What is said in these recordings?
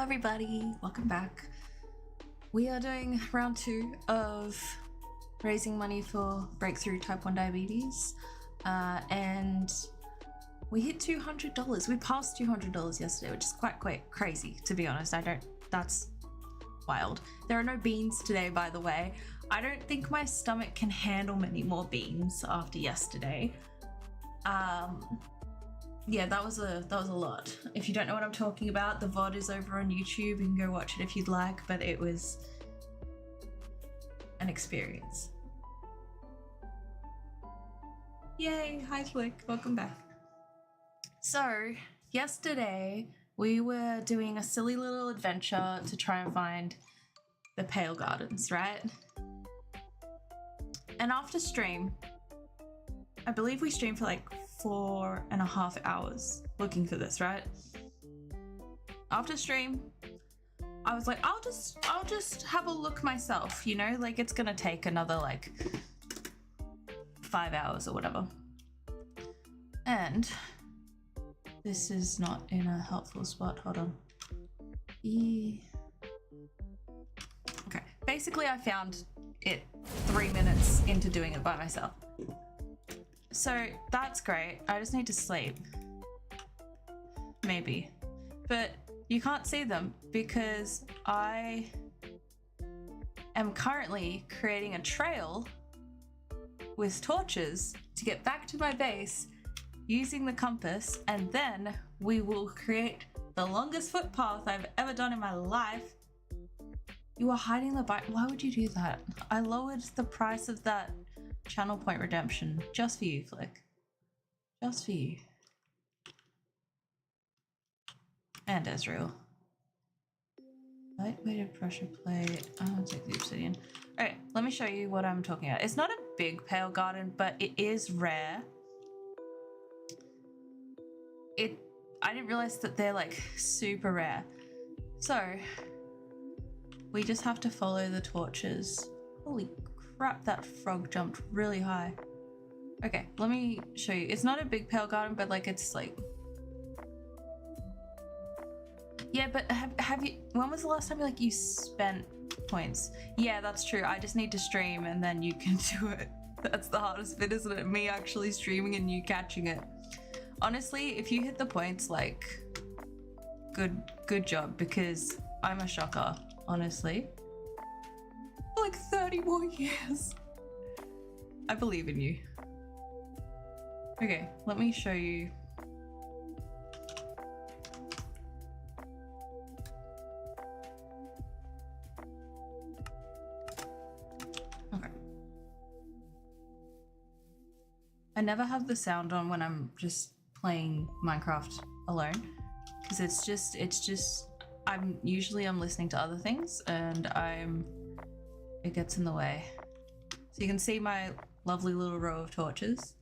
everybody, welcome back. We are doing round 2 of raising money for Breakthrough Type 1 Diabetes, and we hit $200. We passed $200 yesterday, which is quite crazy, to be honest. That's wild. There are no beans today, by the way. I don't think my stomach can handle many more beans after yesterday. Yeah, that was a lot. If you don't know what I'm talking about, the VOD is over on YouTube. You can go watch it if you'd like, but it was an experience. Yay, hi Flick, welcome back. So, yesterday we were doing a silly little adventure to try and find the Pale Gardens, right? And after stream, I believe we streamed for like 4.5 hours looking for this, right? After stream, I was like, I'll just have a look myself, you know, like it's gonna take another like 5 hours or whatever. And this is not in a helpful spot. Hold on. Okay, basically I found it 3 minutes into doing it by myself. So that's great. I just need to sleep. Maybe. But you can't see them because I am currently creating a trail with torches to get back to my base using the compass, and then we will create the longest footpath I've ever done in my life. You are hiding the bike. Why would you do that? I lowered the price of that channel point redemption just for you, Flick. Just for you. And Ezreal. Lightweighted pressure plate. I'll take the obsidian. Alright, let me show you what I'm talking about. It's not a big Pale Garden, but it is rare. I didn't realize that they're like super rare. So we just have to follow the torches. Holy crap, that frog jumped really high. Okay, let me show you. It's not a big Pale Garden, but like it's like... Yeah, but have you... When was the last time you spent points? Yeah, that's true. I just need to stream and then you can do it. That's the hardest bit, isn't it? Me actually streaming and you catching it. Honestly, if you hit the points, like... Good job, because I'm a shocker, honestly. Like 30 more years. I believe in you. Okay, let me show you. Okay. I never have the sound on when I'm just playing Minecraft alone, because it's just I'm listening to other things and it gets in the way. So you can see my lovely little row of torches.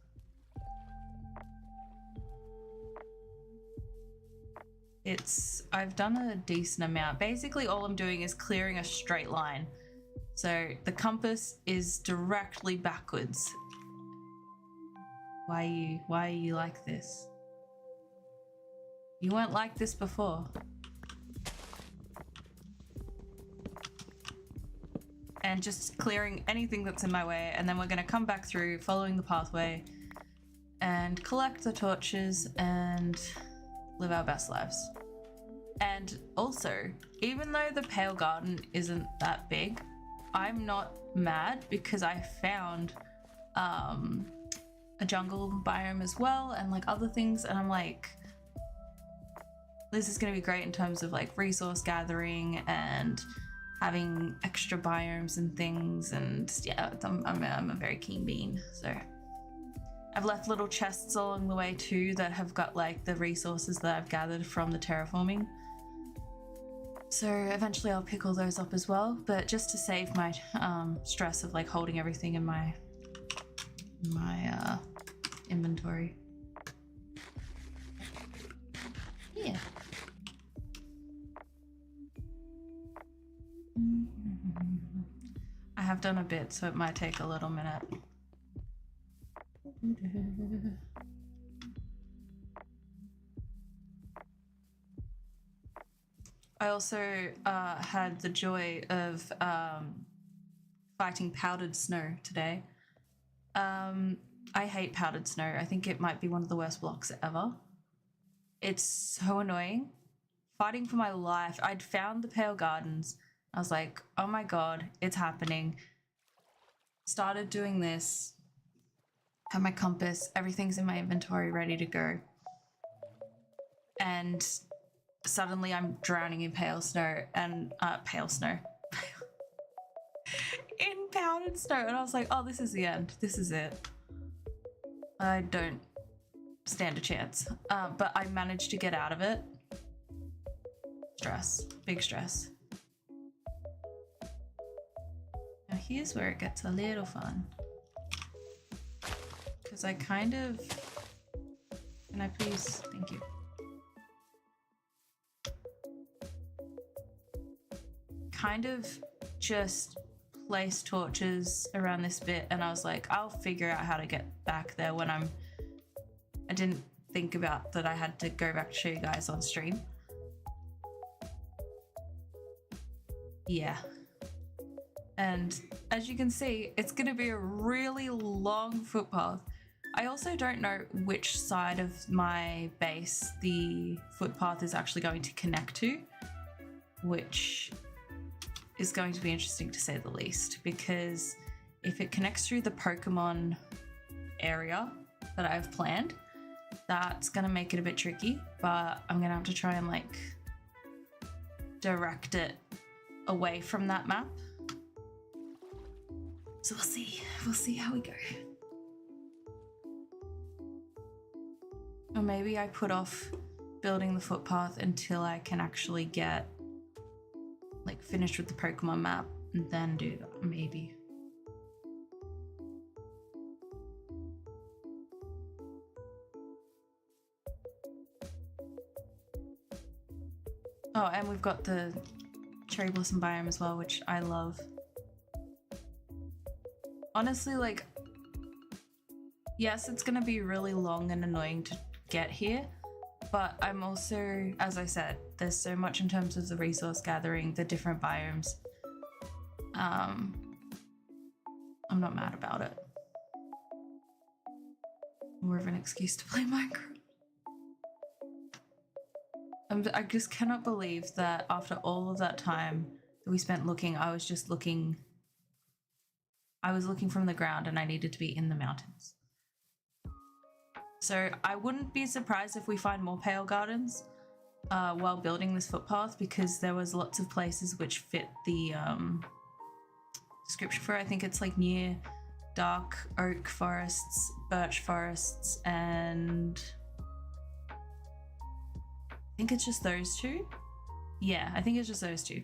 I've done a decent amount. Basically all I'm doing is clearing a straight line. So the compass is directly backwards. Why are you like this? You weren't like this before. And just clearing anything that's in my way, and then we're gonna come back through following the pathway and collect the torches and live our best lives. And also, even though the Pale Garden isn't that big, I'm not mad because I found a jungle biome as well and like other things, and I'm like, this is gonna be great in terms of like resource gathering and having extra biomes and things, and yeah, I'm a very keen bean. So I've left little chests along the way too that have got like the resources that I've gathered from the terraforming. So eventually I'll pick all those up as well, but just to save my stress of like holding everything in my inventory. Yeah. I have done a bit, so it might take a little minute. I also had the joy of fighting powdered snow today. I hate powdered snow. I think it might be one of the worst blocks ever. It's so annoying. Fighting for my life. I'd found the Pale Gardens. I was like, oh my god, it's happening. Started doing this. Have my compass. Everything's in my inventory ready to go. And suddenly I'm drowning in pale snow and pale snow. In powdered snow. And I was like, oh, this is the end. This is it. I don't stand a chance. But I managed to get out of it. Stress. Big stress. Now here's where it gets a little fun. Because I kind of... Can I please? Thank you. Kind of just placed torches around this bit, and I was like, I'll figure out how to get back there when I didn't think about that I had to go back to show you guys on stream. Yeah. And as you can see, it's going to be a really long footpath. I also don't know which side of my base the footpath is actually going to connect to, which is going to be interesting to say the least, because if it connects through the Pokemon area that I've planned, that's going to make it a bit tricky, but I'm going to have to try and like direct it away from that map. So we'll see how we go. Or maybe I put off building the footpath until I can actually get like finished with the Pokemon map and then do that, maybe. Oh, and we've got the Cherry Blossom biome as well, which I love. Honestly, like, yes, it's gonna be really long and annoying to get here, but I'm also, as I said, there's so much in terms of the resource gathering, the different biomes. I'm not mad about it. More of an excuse to play Minecraft. I just cannot believe that after all of that time that we spent looking, I was looking from the ground and I needed to be in the mountains. So I wouldn't be surprised if we find more Pale Gardens while building this footpath, because there was lots of places which fit the description for it. I think it's like near dark oak forests, birch forests, and I think it's just those two. Yeah, I think it's just those two.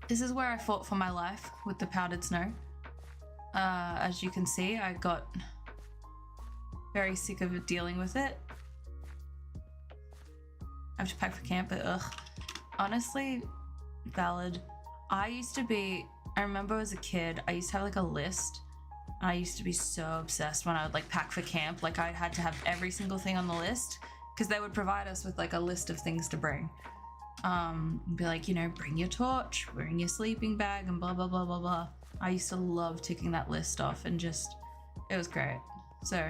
This is where I fought for my life with the powdered snow. As you can see, I got very sick of dealing with it. I have to pack for camp, but ugh. Honestly, valid. I remember as a kid, I used to have like a list. I used to be so obsessed when I would like pack for camp. Like I had to have every single thing on the list, because they would provide us with like a list of things to bring. Be like, you know, bring your torch, bring your sleeping bag, and blah, blah, blah, blah, blah. I used to love ticking that list off, and just, it was great. So,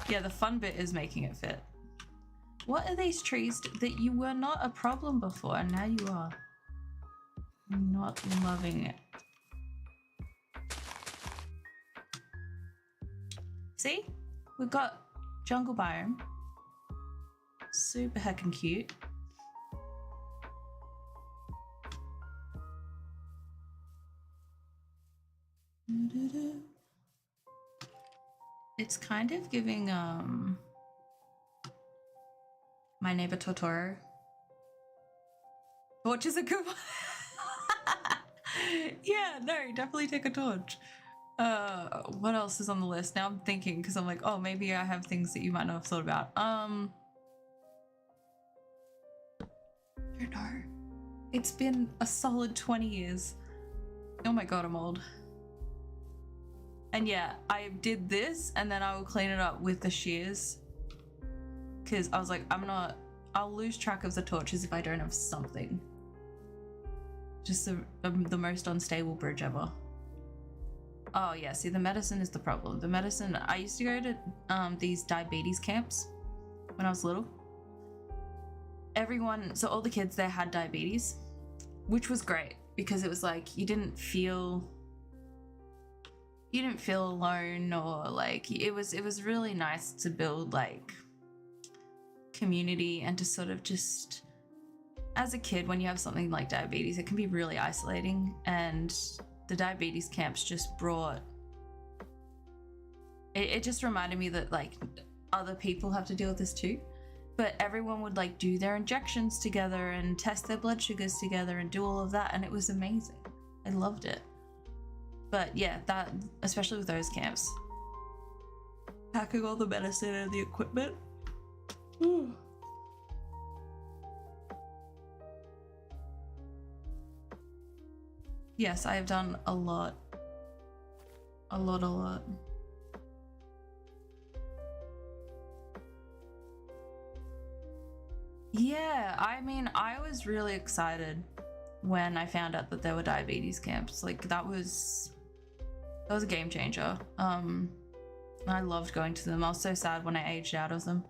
yeah, the fun bit is making it fit. What are these trees that you were not a problem before, and now you are? I'm not loving it. See? We've got jungle biome. Super heckin' cute. It's kind of giving My Neighbor Totoro. Torch is a good one. Yeah, no, definitely take a torch. What else is on the list? Now I'm thinking, because I'm like, oh, maybe I have things that you might not have thought about. Don't know. It's been a solid 20 years. Oh my god, I'm old. And yeah, I did this, and then I will clean it up with the shears. because I was like, I'll lose track of the torches if I don't have something. Just the most unstable bridge ever. Oh yeah, see, the medicine is the problem. The medicine, I used to go to these diabetes camps when I was little. Everyone, so all the kids there had diabetes, which was great because it was like you didn't feel alone, or like it was really nice to build like community and to sort of just, as a kid, when you have something like diabetes, it can be really isolating, and the diabetes camps just brought it just reminded me that like other people have to deal with this too, but everyone would like do their injections together and test their blood sugars together and do all of that, and it was amazing. I loved it. But yeah, that, especially with those camps, packing all the medicine and the equipment. Ooh. Yes, I have done a lot. A lot. Yeah, I mean, I was really excited when I found out that there were diabetes camps. Like that was a game changer. I loved going to them. I was so sad when I aged out of them.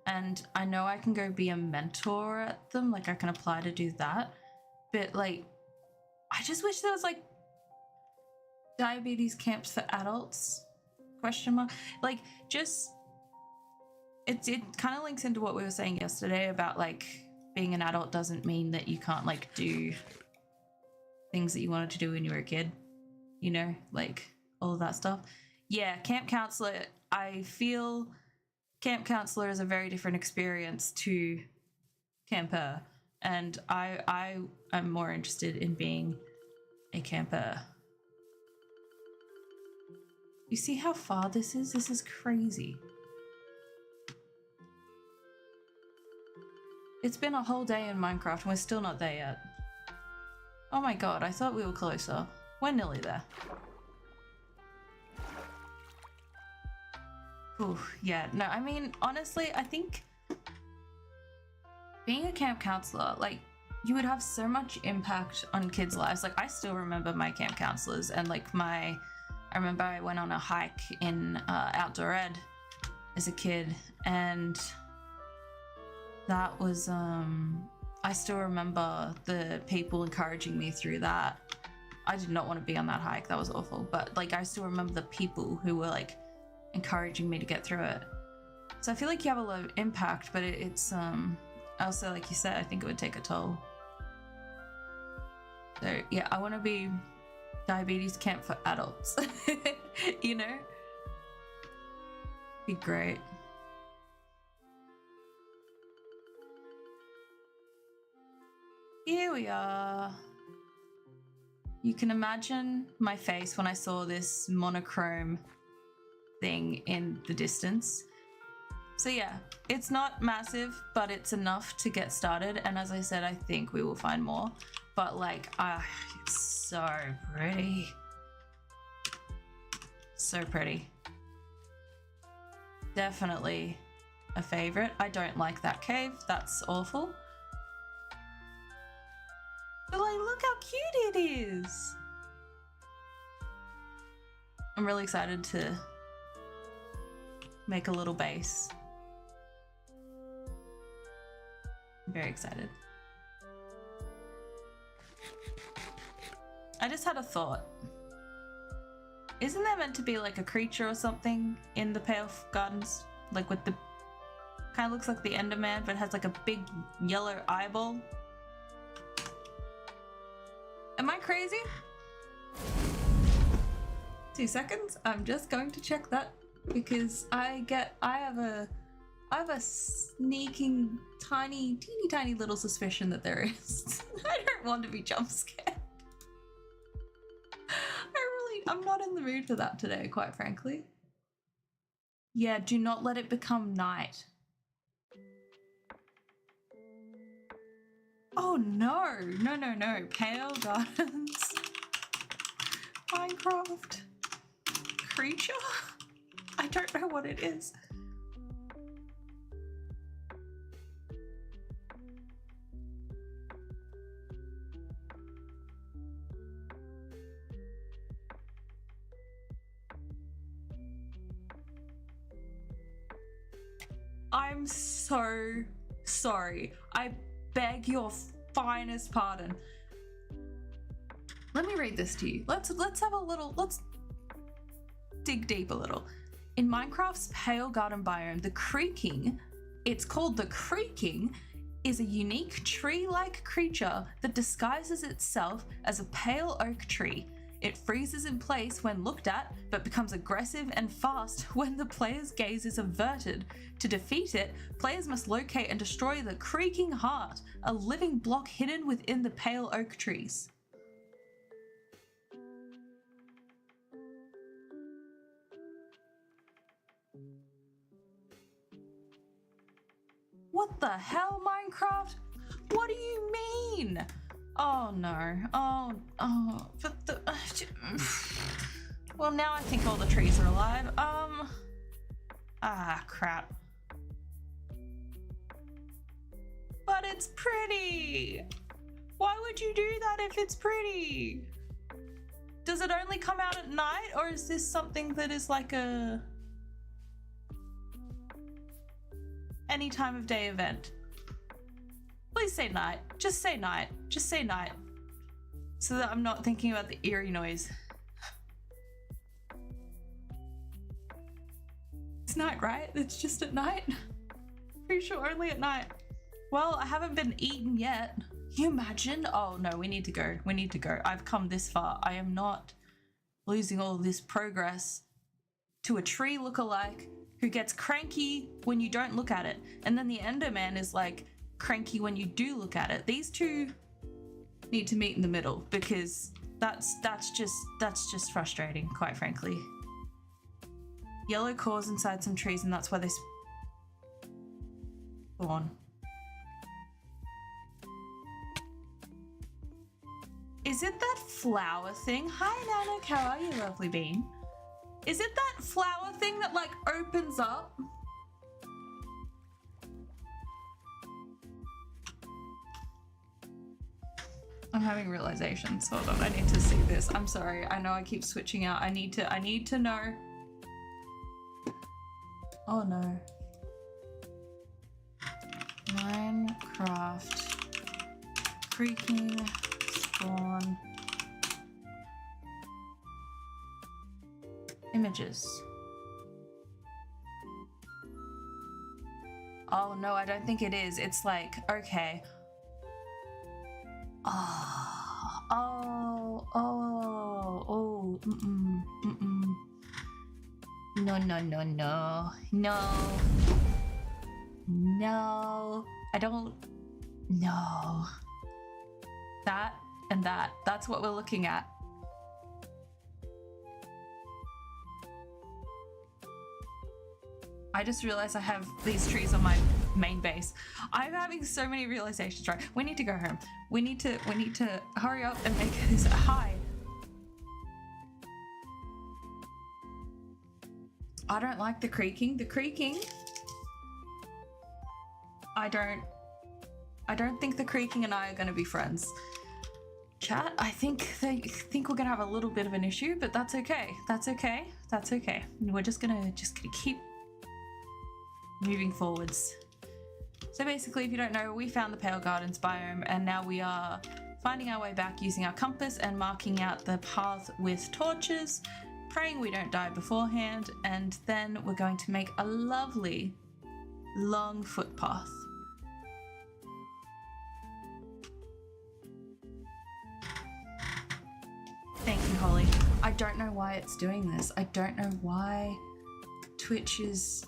And I know I can go be a mentor at them, like I can apply to do that. But like, I just wish there was like diabetes camps for adults, ? Like just, it kind of links into what we were saying yesterday about like being an adult doesn't mean that you can't like do things that you wanted to do when you were a kid, you know, like all of that stuff. Yeah, camp counselor, I feel camp counselor is a very different experience to camper, and I am more interested in being a camper. You see how far this is? This is crazy. It's been a whole day in Minecraft and we're still not there yet. Oh my god, I thought we were closer. We're nearly there. Ooh, yeah, no, I mean, honestly, I think being a camp counselor, like, you would have so much impact on kids' lives. Like, I still remember my camp counselors, and like I remember I went on a hike in Outdoor Ed as a kid, and that was, I still remember the people encouraging me through that. I did not want to be on that hike, that was awful, but like I still remember the people who were like encouraging me to get through it. So I feel like you have a lot of impact, but it's also, like you said, I think it would take a toll. So yeah, I want to be diabetes camp for adults. You know, be great. Here we are. You can imagine my face when I saw this monochrome thing in the distance. So yeah, it's not massive, but it's enough to get started. And as I said, I think we will find more. But like, it's so pretty. So pretty. Definitely a favorite. I don't like that cave. That's awful. But like, look how cute it is. I'm really excited to make a little base. I'm very excited. I just had a thought. Isn't there meant to be like a creature or something in the Payoff Gardens? Like with the, kind of looks like the Enderman, but has like a big yellow eyeball. Am I crazy? 2 seconds. I'm just going to check that because I have a sneaking teeny tiny little suspicion that there is. I don't want to be jump scared. I'm not in the mood for that today, quite frankly. Yeah, do not let it become night. Oh no, no. Pale Gardens. Minecraft. Creature? I don't know what it is. I'm so sorry. I beg your finest pardon. Let me read this to you. Let's dig deep a little. In Minecraft's Pale Garden biome, the creaking, it's called the creaking, is a unique tree-like creature that disguises itself as a pale oak tree. It freezes in place when looked at, but becomes aggressive and fast when the player's gaze is averted. To defeat it, players must locate and destroy the Creaking Heart, a living block hidden within the pale oak trees. What the hell, Minecraft? What do you mean? Oh no. But the. Well, now I think all the trees are alive. Crap. But it's pretty. Why would you do that if it's pretty? Does it only come out at night, or is this something that is like a any time of day event? Please say night. Just say night. Just say night. So that I'm not thinking about the eerie noise. It's night, right? It's just at night? Pretty sure only at night. Well, I haven't been eaten yet. Can you imagine? Oh no, we need to go. We need to go. I've come this far. I am not losing all this progress to a tree lookalike who gets cranky when you don't look at it. And then the Enderman is like cranky when you do look at it. These two need to meet in the middle, because that's just frustrating, quite frankly. Yellow cores inside some trees, and that's why they spawn. Is it that flower thing? Hi Nanak, how are you, lovely bean? Is it that flower thing that like opens up? I'm having realizations. Hold on, I need to see this. I'm sorry. I know I keep switching out. I need to know. Oh no. Minecraft creaking spawn images. Oh no, I don't think it is. It's like, okay. No, I don't. No. That and that. That's what we're looking at. I just realized I have these trees on my main base. I'm having so many realizations, right? We need to go home. We need to hurry up and make this high. I don't like the creaking. The creaking. I don't think the creaking and I are gonna be friends. Chat, I think we're gonna have a little bit of an issue, but that's okay. That's okay. That's okay. We're just gonna keep moving forwards. So basically, if you don't know, we found the Pale Gardens biome, and now we are finding our way back using our compass and marking out the path with torches, praying we don't die beforehand, and then we're going to make a lovely long footpath. Thank you, Holly. I don't know why it's doing this. I don't know why Twitch is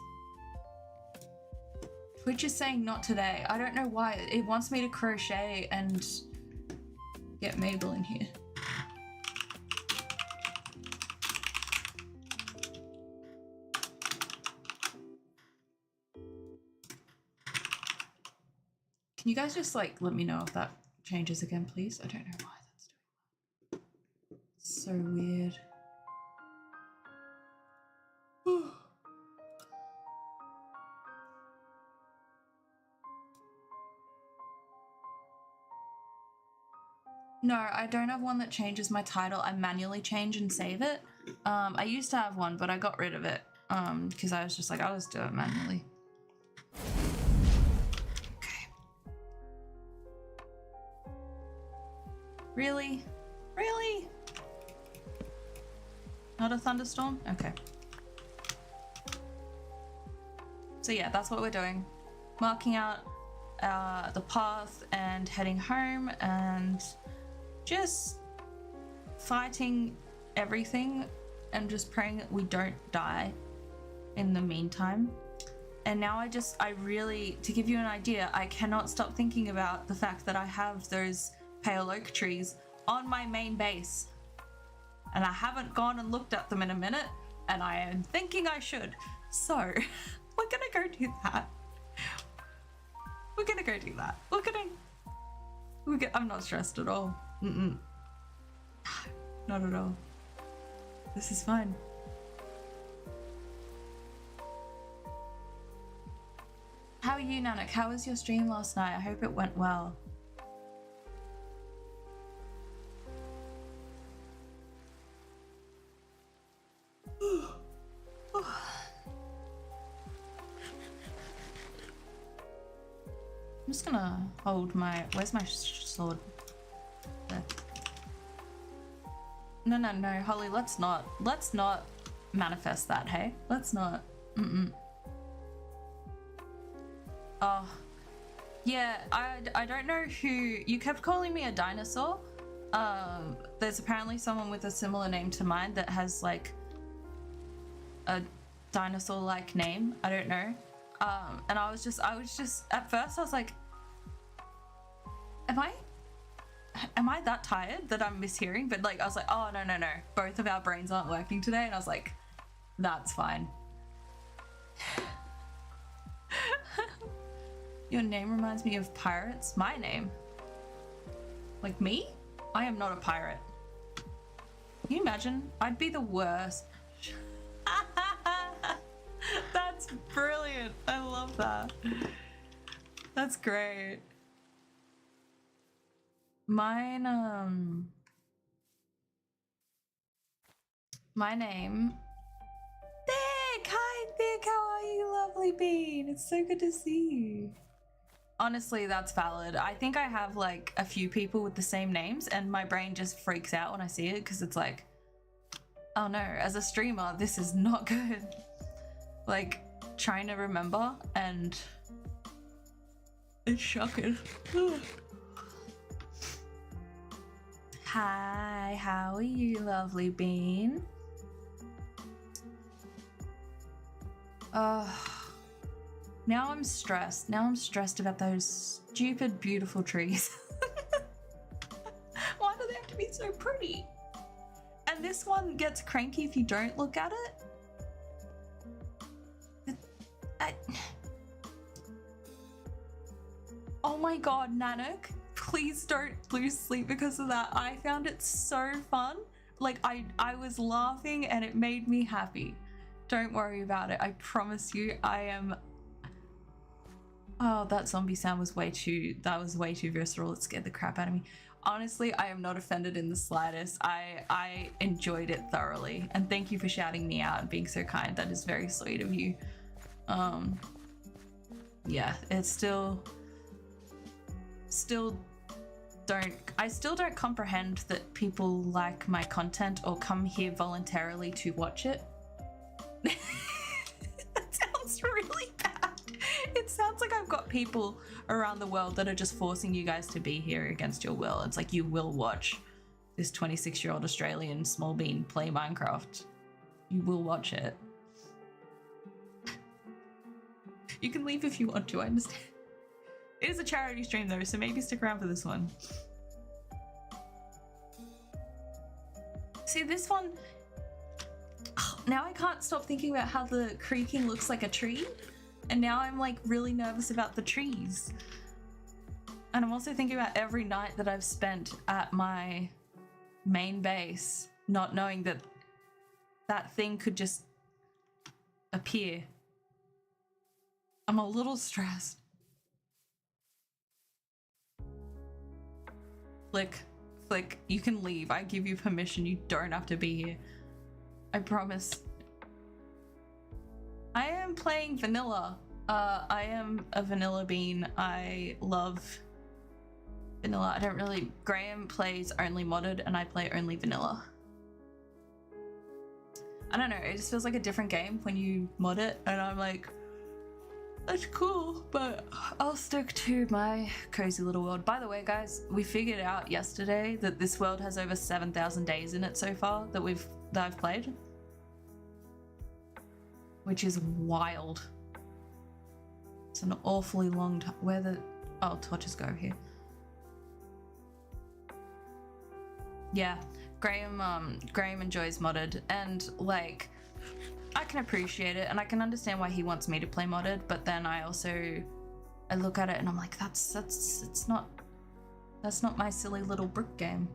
saying not today. I don't know why. It wants me to crochet and get Mabel in here. Can you guys just like let me know if that changes again, please? I don't know why that's doing that. So weird. No, I don't have one that changes my title. I manually change and save it. I used to have one, but I got rid of it because I was just like, I'll just do it manually. Okay. Really? Really? Not a thunderstorm? Okay. So yeah, that's what we're doing. Marking out the path and heading home and just fighting everything and just praying that we don't die in the meantime. And now I really, to give you an idea, I cannot stop thinking about the fact that I have those pale oak trees on my main base. And I haven't gone and looked at them in a minute, and I am thinking I should. So, we're gonna go do that. We're gonna go do that. I'm not stressed at all. Not at all. This is fun. How are you, Nanak? How was your stream last night? I hope it went well. I'm just gonna hold my... Where's my sword? There. No, Holly, let's not manifest that, hey? Let's not. Oh. Yeah, I don't know who... You kept calling me a dinosaur. There's apparently someone with a similar name to mine that has, like, a dinosaur-like name. I don't know. And I was just, at first I was like, am I that tired that I'm mishearing? But like, I was like, oh, no. Both of our brains aren't working today. And I was like, that's fine. Your name reminds me of pirates. My name? Like me? I am not a pirate. Can you imagine? I'd be the worst. That's brilliant. I love that. That's great. Mine, my name. Thick! Hi, Thick! How are you, lovely bean? It's so good to see you. Honestly, that's valid. I think I have like a few people with the same names and my brain just freaks out when I see it because it's like, oh no, as a streamer, this is not good. Like, trying to remember and it's shocking. Hi, how are you, lovely bean? Now I'm stressed. Now I'm stressed about those stupid, beautiful trees. Why do they have to be so pretty? And this one gets cranky if you don't look at it. Oh my god, Nanak, please don't lose sleep because of that. I found it so fun. Like, I was laughing and it made me happy. Don't worry about it. I promise you, I am... Oh, that zombie sound was way too visceral. It scared the crap out of me. Honestly, I am not offended in the slightest. I enjoyed it thoroughly. And thank you for shouting me out and being so kind. That is very sweet of you. Yeah, it's still don't comprehend that people like my content or come here voluntarily to watch it. That sounds really bad. It sounds like I've got people around the world that are just forcing you guys to be here against your will. It's like, you will watch this 26-year-old Australian small bean play Minecraft. You will watch it. You can leave if you want to, I understand. It is a charity stream though, so maybe stick around for this one. See, this one... Oh, now I can't stop thinking about how the creaking looks like a tree. And now I'm like really nervous about the trees. And I'm also thinking about every night that I've spent at my main base, not knowing that that thing could just appear. I'm a little stressed. Flick, you can leave. I give you permission. You don't have to be here. I promise. I am playing vanilla. I am a vanilla bean. I love vanilla. I don't really... Graham plays only modded and I play only vanilla. I don't know, it just feels like a different game when you mod it and I'm like, that's cool, but I'll stick to my cozy little world. By the way, guys, we figured out yesterday that this world has over 7,000 days in it so far that I've played. Which is wild. It's an awfully long time. Where the... Oh, torches go here. Yeah, Graham enjoys modded, and like, I can appreciate it and I can understand why he wants me to play modded, but then I look at it and I'm like, that's not my silly little brick game.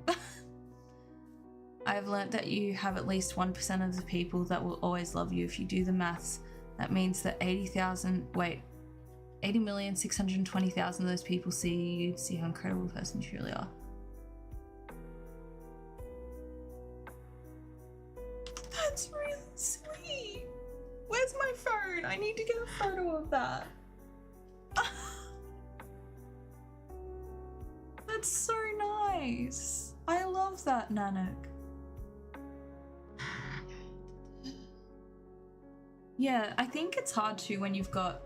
I've learnt that you have at least 1% of the people that will always love you. If you do the maths, that means that 80,620,000 of those people see how incredible a person you truly are. That's really sweet. Where's my phone? I need to get a photo of that. That's so nice. I love that, Nanak. Yeah, I think it's hard too when you've got...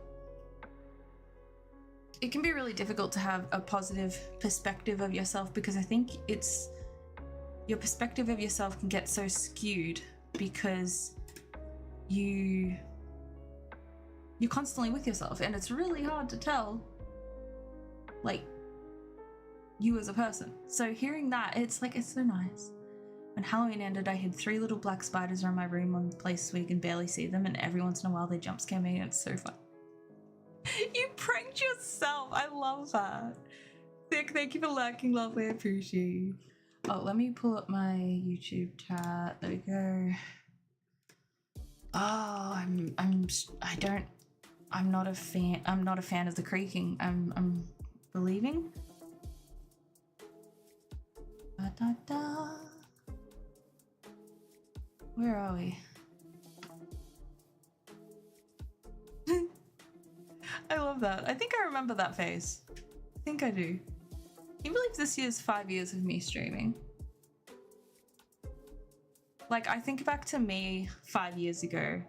It can be really difficult to have a positive perspective of yourself, because I think it's... Your perspective of yourself can get so skewed because you're constantly with yourself and it's really hard to tell, like, you as a person. So hearing that, it's like, it's so nice. When Halloween ended, I hid 3 little black spiders around my room on places where you can barely see them, and every once in a while they jump scare me and it's so fun. You pranked yourself. I love that. Thank you for liking, lovely. I appreciate you. Oh, let me pull up my YouTube chat. There we go. Oh, I'm not a fan of the creaking. I'm believing. Da, da, da. Where are we? I love that. I think I remember that face. I think I do. Can you believe this year's 5 years of me streaming? Like, I think back to me 5 years ago.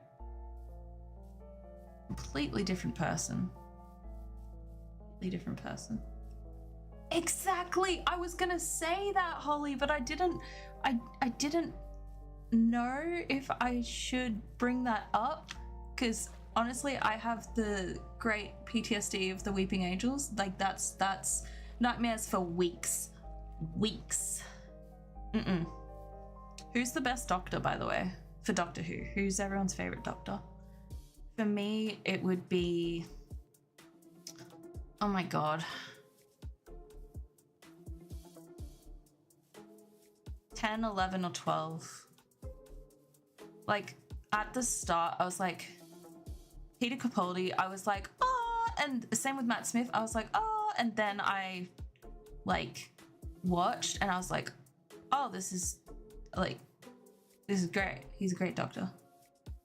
Completely different person. Completely different person. Exactly! I was gonna say that, Holly, but I didn't know if I should bring that up, because honestly, I have the great PTSD of the Weeping Angels. Like, that's nightmares for weeks. Who's the best Doctor, by the way, for Doctor Who? Who's everyone's favorite Doctor? For me, it would be... Oh my god. 10, 11, or 12. Like, at the start, I was like... Peter Capaldi, I was like, oh, and same with Matt Smith, I was like, oh, and then I, like, watched, and I was like, oh, this is great. He's a great Doctor.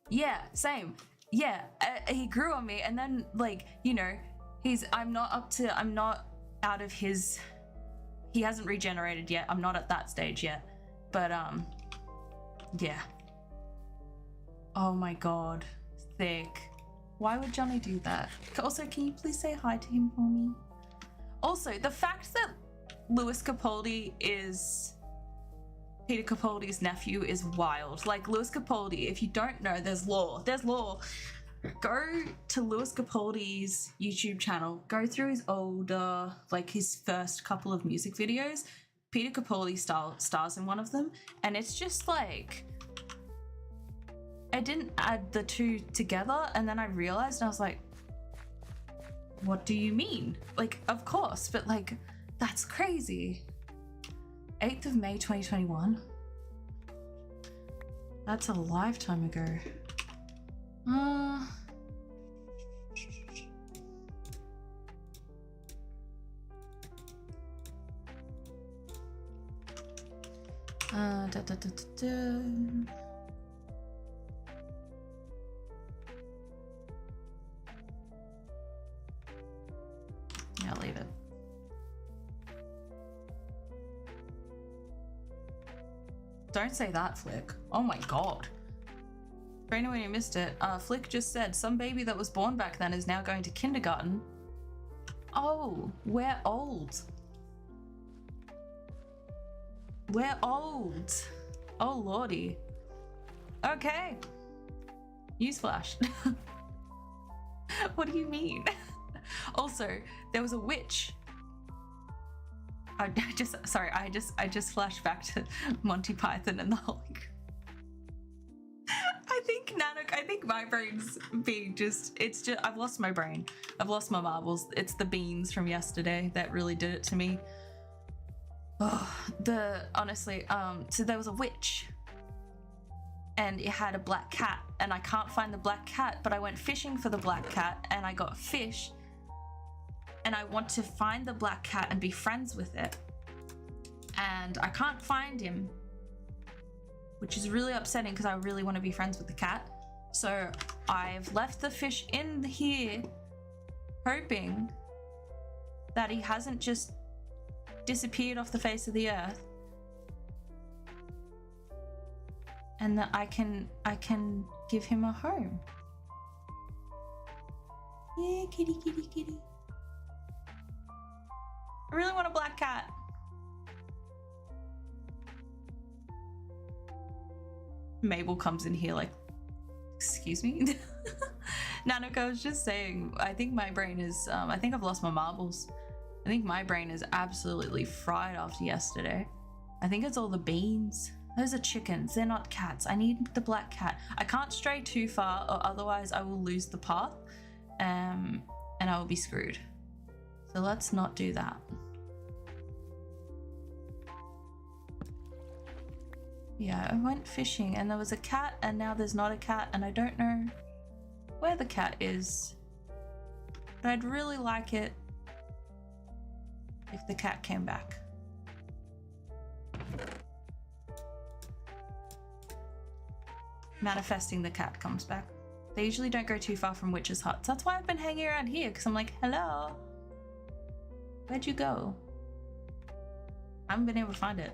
Yeah, same. Yeah, he grew on me, and then, like, you know, I'm not out of his, he hasn't regenerated yet. I'm not at that stage yet, but, yeah. Oh my god, thick. Why would Johnny do that? Also, can you please say hi to him for me? Also, the fact that Lewis Capaldi is Peter Capaldi's nephew is wild. Like, Lewis Capaldi, if you don't know, there's lore. There's lore. Go to Lewis Capaldi's YouTube channel. Go through his older, like his first couple of music videos. Peter Capaldi stars in one of them. And it's just like... I didn't add the two together, and then I realized, and I was like, what do you mean? Like, of course, but like, that's crazy. 8th of May 2021. That's a lifetime ago. Don't say that, Flick. Oh my god. For anyone who missed it, Flick just said some baby that was born back then is now going to kindergarten. Oh, we're old. We're old. Oh lordy. Okay. Newsflash. What do you mean? Also, there was a witch. I just flashed back to Monty Python and the whole. I think my brain's being I've lost my brain. I've lost my marbles. It's the beans from yesterday that really did it to me. Oh, honestly, so there was a witch and it had a black cat and I can't find the black cat, but I went fishing for the black cat and I got fish and I want to find the black cat and be friends with it. And I can't find him, which is really upsetting because I really want to be friends with the cat. So I've left the fish in here hoping that he hasn't just disappeared off the face of the earth and that I can give him a home. Yeah, kitty, kitty, kitty. I really want a black cat. Mabel comes in here like, excuse me? Nanook, I was just saying, I think my brain is, I think I've lost my marbles. I think my brain is absolutely fried after yesterday. I think it's all the beans. Those are chickens, they're not cats. I need the black cat. I can't stray too far or otherwise I will lose the path and I will be screwed. So let's not do that. Yeah, I went fishing and there was a cat and now there's not a cat and I don't know where the cat is. But I'd really like it if the cat came back. Manifesting the cat comes back. They usually don't go too far from witches' huts. That's why I've been hanging around here because I'm like, hello, where'd you go? I haven't been able to find it.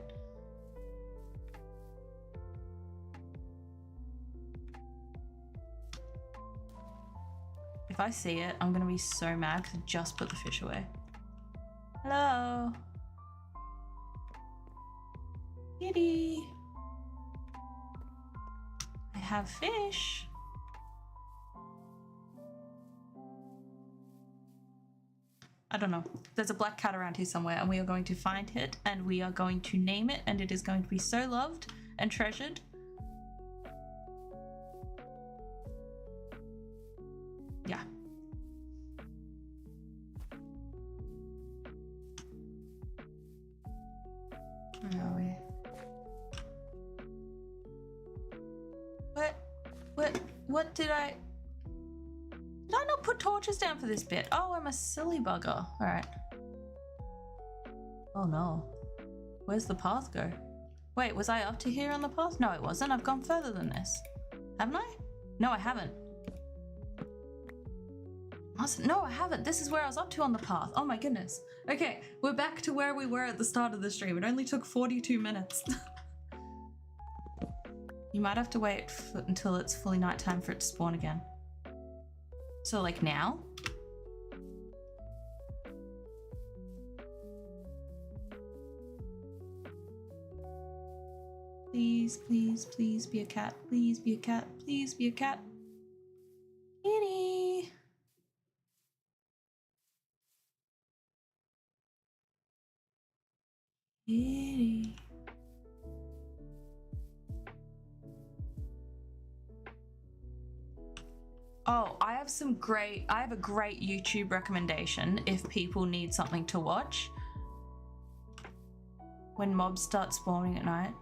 If I see it, I'm gonna be so mad because I just put the fish away. Hello? Kitty. I have fish. I don't know. There's a black cat around here somewhere and we are going to find it and we are going to name it and it is going to be so loved and treasured. Yeah. Where are we? What did I not put torches down for this bit? Oh, I'm a silly bugger. All right. Oh no. Where's the path go? Wait, was I up to here on the path? No, it wasn't. I've gone further than this. Haven't I? No, I haven't. No, I haven't. This is where I was up to on the path. Oh my goodness. Okay, we're back to where we were at the start of the stream. It only took 42 minutes. You might have to wait until it's fully nighttime for it to spawn again. So like now? Please, please, please be a cat. Please be a cat. Please be a cat. Kitty. Kitty. Oh, I have a great YouTube recommendation if people need something to watch. When mobs start spawning at night.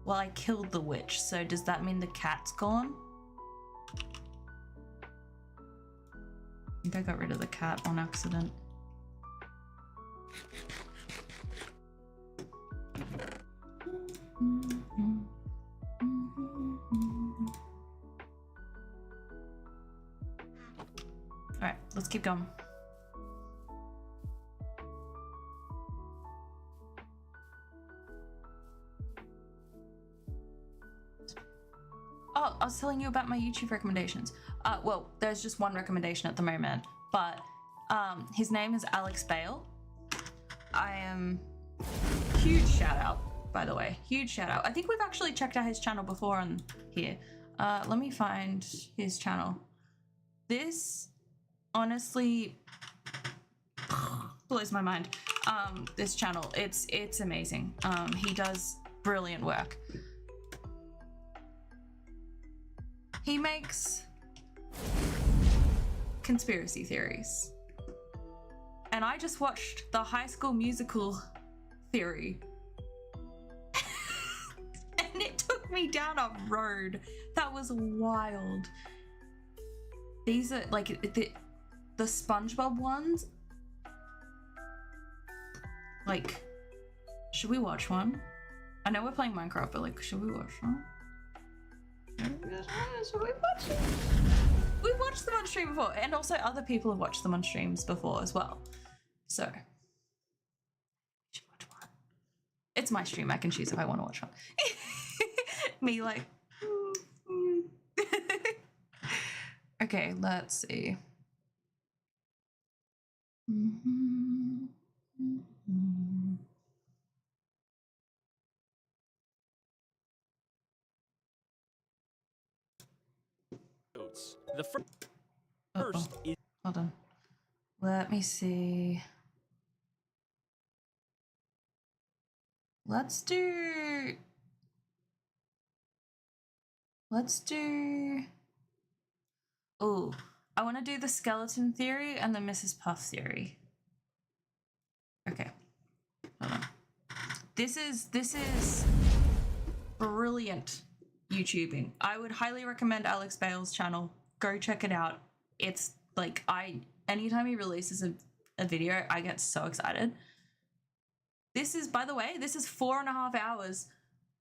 Well, I killed the witch, so does that mean the cat's gone? I think I got rid of the cat on accident. Alright, let's keep going. Oh, I was telling you about my YouTube recommendations. Well, there's just one recommendation at the moment, but his name is Alex Bale. I am huge shout out, by the way, huge shout out. I think we've actually checked out his channel before on here. Let me find his channel. This honestly blows my mind. This channel, it's amazing. He does brilliant work. He makes conspiracy theories. And I just watched the High School Musical theory. And it took me down a road that was wild. These are like the SpongeBob ones. Like, should we watch one? I know we're playing Minecraft, but like, should we watch one? Should we watch it? We've watched them on stream before, and also other people have watched them on streams before as well. So, should watch one. It's my stream. I can choose if I want to watch one. Me like. Okay, let's see. The first is. Hold on. Let me see. Let's do. Oh, I want to do the skeleton theory and the Mrs. Puff theory. Okay. Hold on. This is brilliant YouTubing. I would highly recommend Alex Bale's channel. Go check it out. It's like, anytime he releases a video, I get so excited. This is, by the way, this is 4.5 hours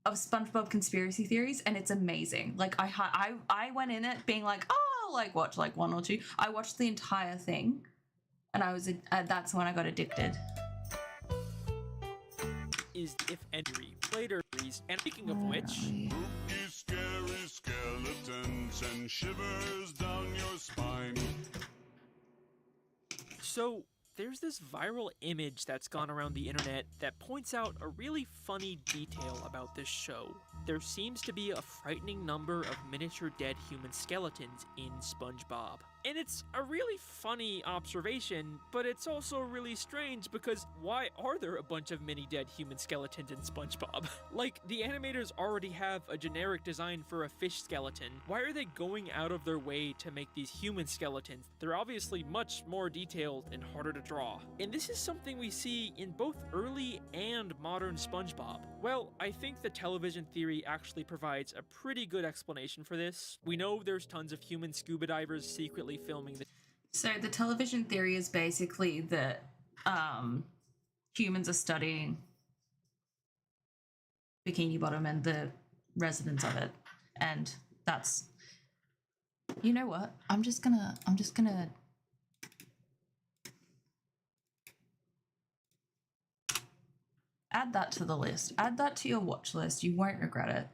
of SpongeBob conspiracy theories, and it's amazing. Like, I went in it being like, oh, I'll like watch like one or two. I watched the entire thing, and I was that's when I got addicted. Is if entry later and speaking of which, spooky, scary skeletons and shivers down your spine. So there's this viral image that's gone around the internet that points out a really funny detail about this show. There seems to be a frightening number of miniature dead human skeletons in SpongeBob. And it's a really funny observation, but it's also really strange because why are there a bunch of mini dead human skeletons in SpongeBob? Like, the animators already have a generic design for a fish skeleton. Why are they going out of their way to make these human skeletons? They're obviously much more detailed and harder to draw. And this is something we see in both early and modern SpongeBob. Well, I think the television theory actually provides a pretty good explanation for this. We know there's tons of human scuba divers secretly filming the. So the television theory is basically that humans are studying Bikini Bottom and the residents of it, and that's. You know what? I'm just gonna. Add that to the list. Add that to your watch list. You won't regret it.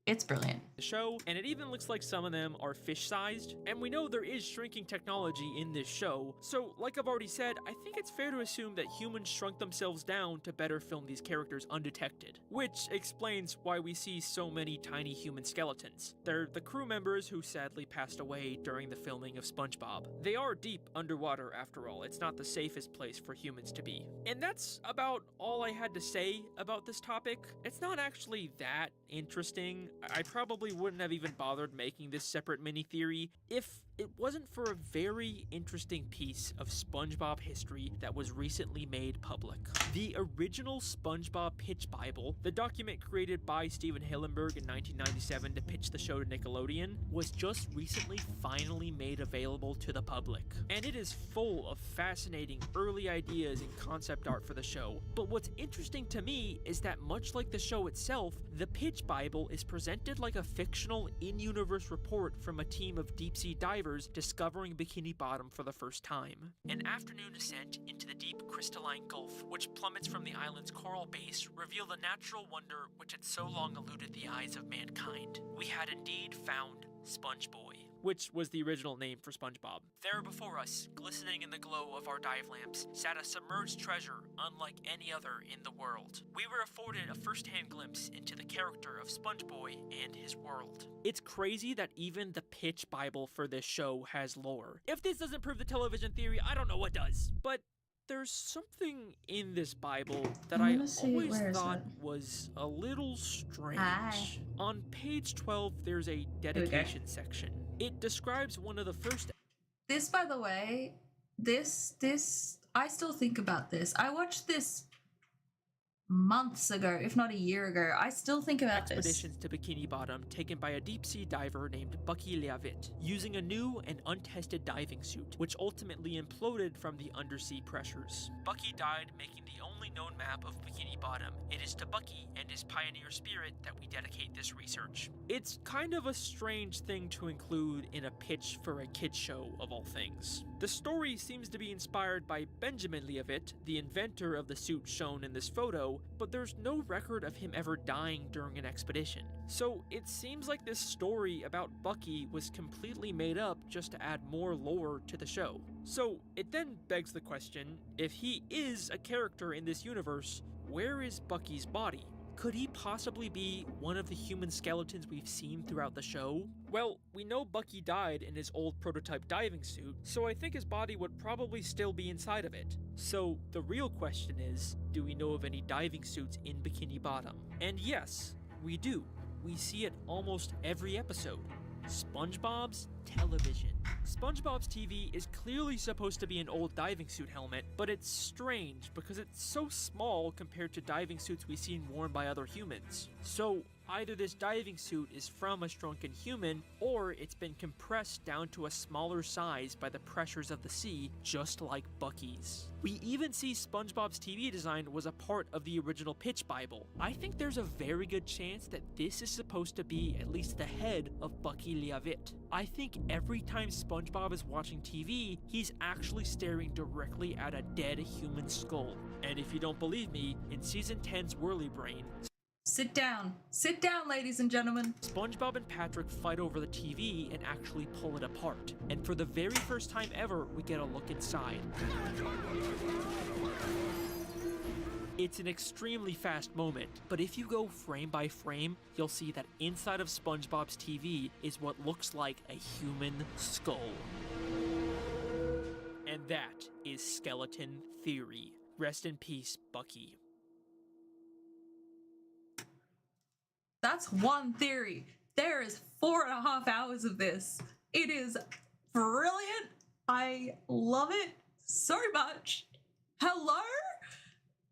It's brilliant. Show, and it even looks like some of them are fish-sized, and we know there is shrinking technology in this show, so like I've already said, I think it's fair to assume that humans shrunk themselves down to better film these characters undetected, which explains why we see so many tiny human skeletons. They're the crew members who sadly passed away during the filming of SpongeBob. They are deep underwater after all, it's not the safest place for humans to be. And that's about all I had to say about this topic. It's not actually that interesting. I probably wouldn't have even bothered making this separate mini-theory if it wasn't for a very interesting piece of SpongeBob history that was recently made public. The original SpongeBob Pitch Bible, the document created by Steven Hillenburg in 1997 to pitch the show to Nickelodeon, was just recently finally made available to the public. And it is full of fascinating early ideas and concept art for the show. But what's interesting to me is that much like the show itself, the Pitch Bible is presented like a fictional in-universe report from a team of deep-sea divers divers discovering Bikini Bottom for the first time. An afternoon ascent into the deep crystalline gulf, which plummets from the island's coral base, revealed the natural wonder which had so long eluded the eyes of mankind. We had indeed found Sponge Boy, which was the original name for SpongeBob. There before us, glistening in the glow of our dive lamps, sat a submerged treasure unlike any other in the world. We were afforded a first-hand glimpse into the character of Sponge Boy and his world. It's crazy that even the pitch Bible for this show has lore. If this doesn't prove the television theory, I don't know what does. But there's something in this Bible that I always thought was a little strange. On page 12, there's a dedication section. It describes one of the first... This, by the way, I still think about this. I watched this months ago, if not a year ago. I still think about expeditions to Bikini Bottom taken by a deep-sea diver named Bucky Leavitt, using a new and untested diving suit, which ultimately imploded from the undersea pressures. Bucky died making the only known map of Bikini Bottom. It is to Bucky and his pioneer spirit that we dedicate this research. It's kind of a strange thing to include in a pitch for a kid's show, of all things. The story seems to be inspired by Benjamin Leavitt, the inventor of the suit shown in this photo, but there's no record of him ever dying during an expedition. So it seems like this story about Bucky was completely made up just to add more lore to the show. So it then begs the question, if he is a character in this universe, where is Bucky's body? Could he possibly be one of the human skeletons we've seen throughout the show? Well, we know Bucky died in his old prototype diving suit, so I think his body would probably still be inside of it. So the real question is, do we know of any diving suits in Bikini Bottom? And yes, we do. We see it almost every episode. SpongeBob's television. SpongeBob's TV is clearly supposed to be an old diving suit helmet, but it's strange because it's so small compared to diving suits we've seen worn by other humans. So either this diving suit is from a shrunken human, or it's been compressed down to a smaller size by the pressures of the sea, just like Bucky's. We even see SpongeBob's TV design was a part of the original pitch Bible. I think there's a very good chance that this is supposed to be at least the head of Bucky Leavitt. I think every time SpongeBob is watching TV, he's actually staring directly at a dead human skull. And if you don't believe me, in Season 10's Whirly Brain, Sit down, ladies and gentlemen. SpongeBob and Patrick fight over the TV and actually pull it apart. And for the very first time ever, we get a look inside. It's an extremely fast moment, but if you go frame by frame, you'll see that inside of SpongeBob's TV is what looks like a human skull. And that is Skeleton Theory. Rest in peace, Bucky. That's one theory. There is 4.5 hours of this. It is brilliant. I love it so much. Hello?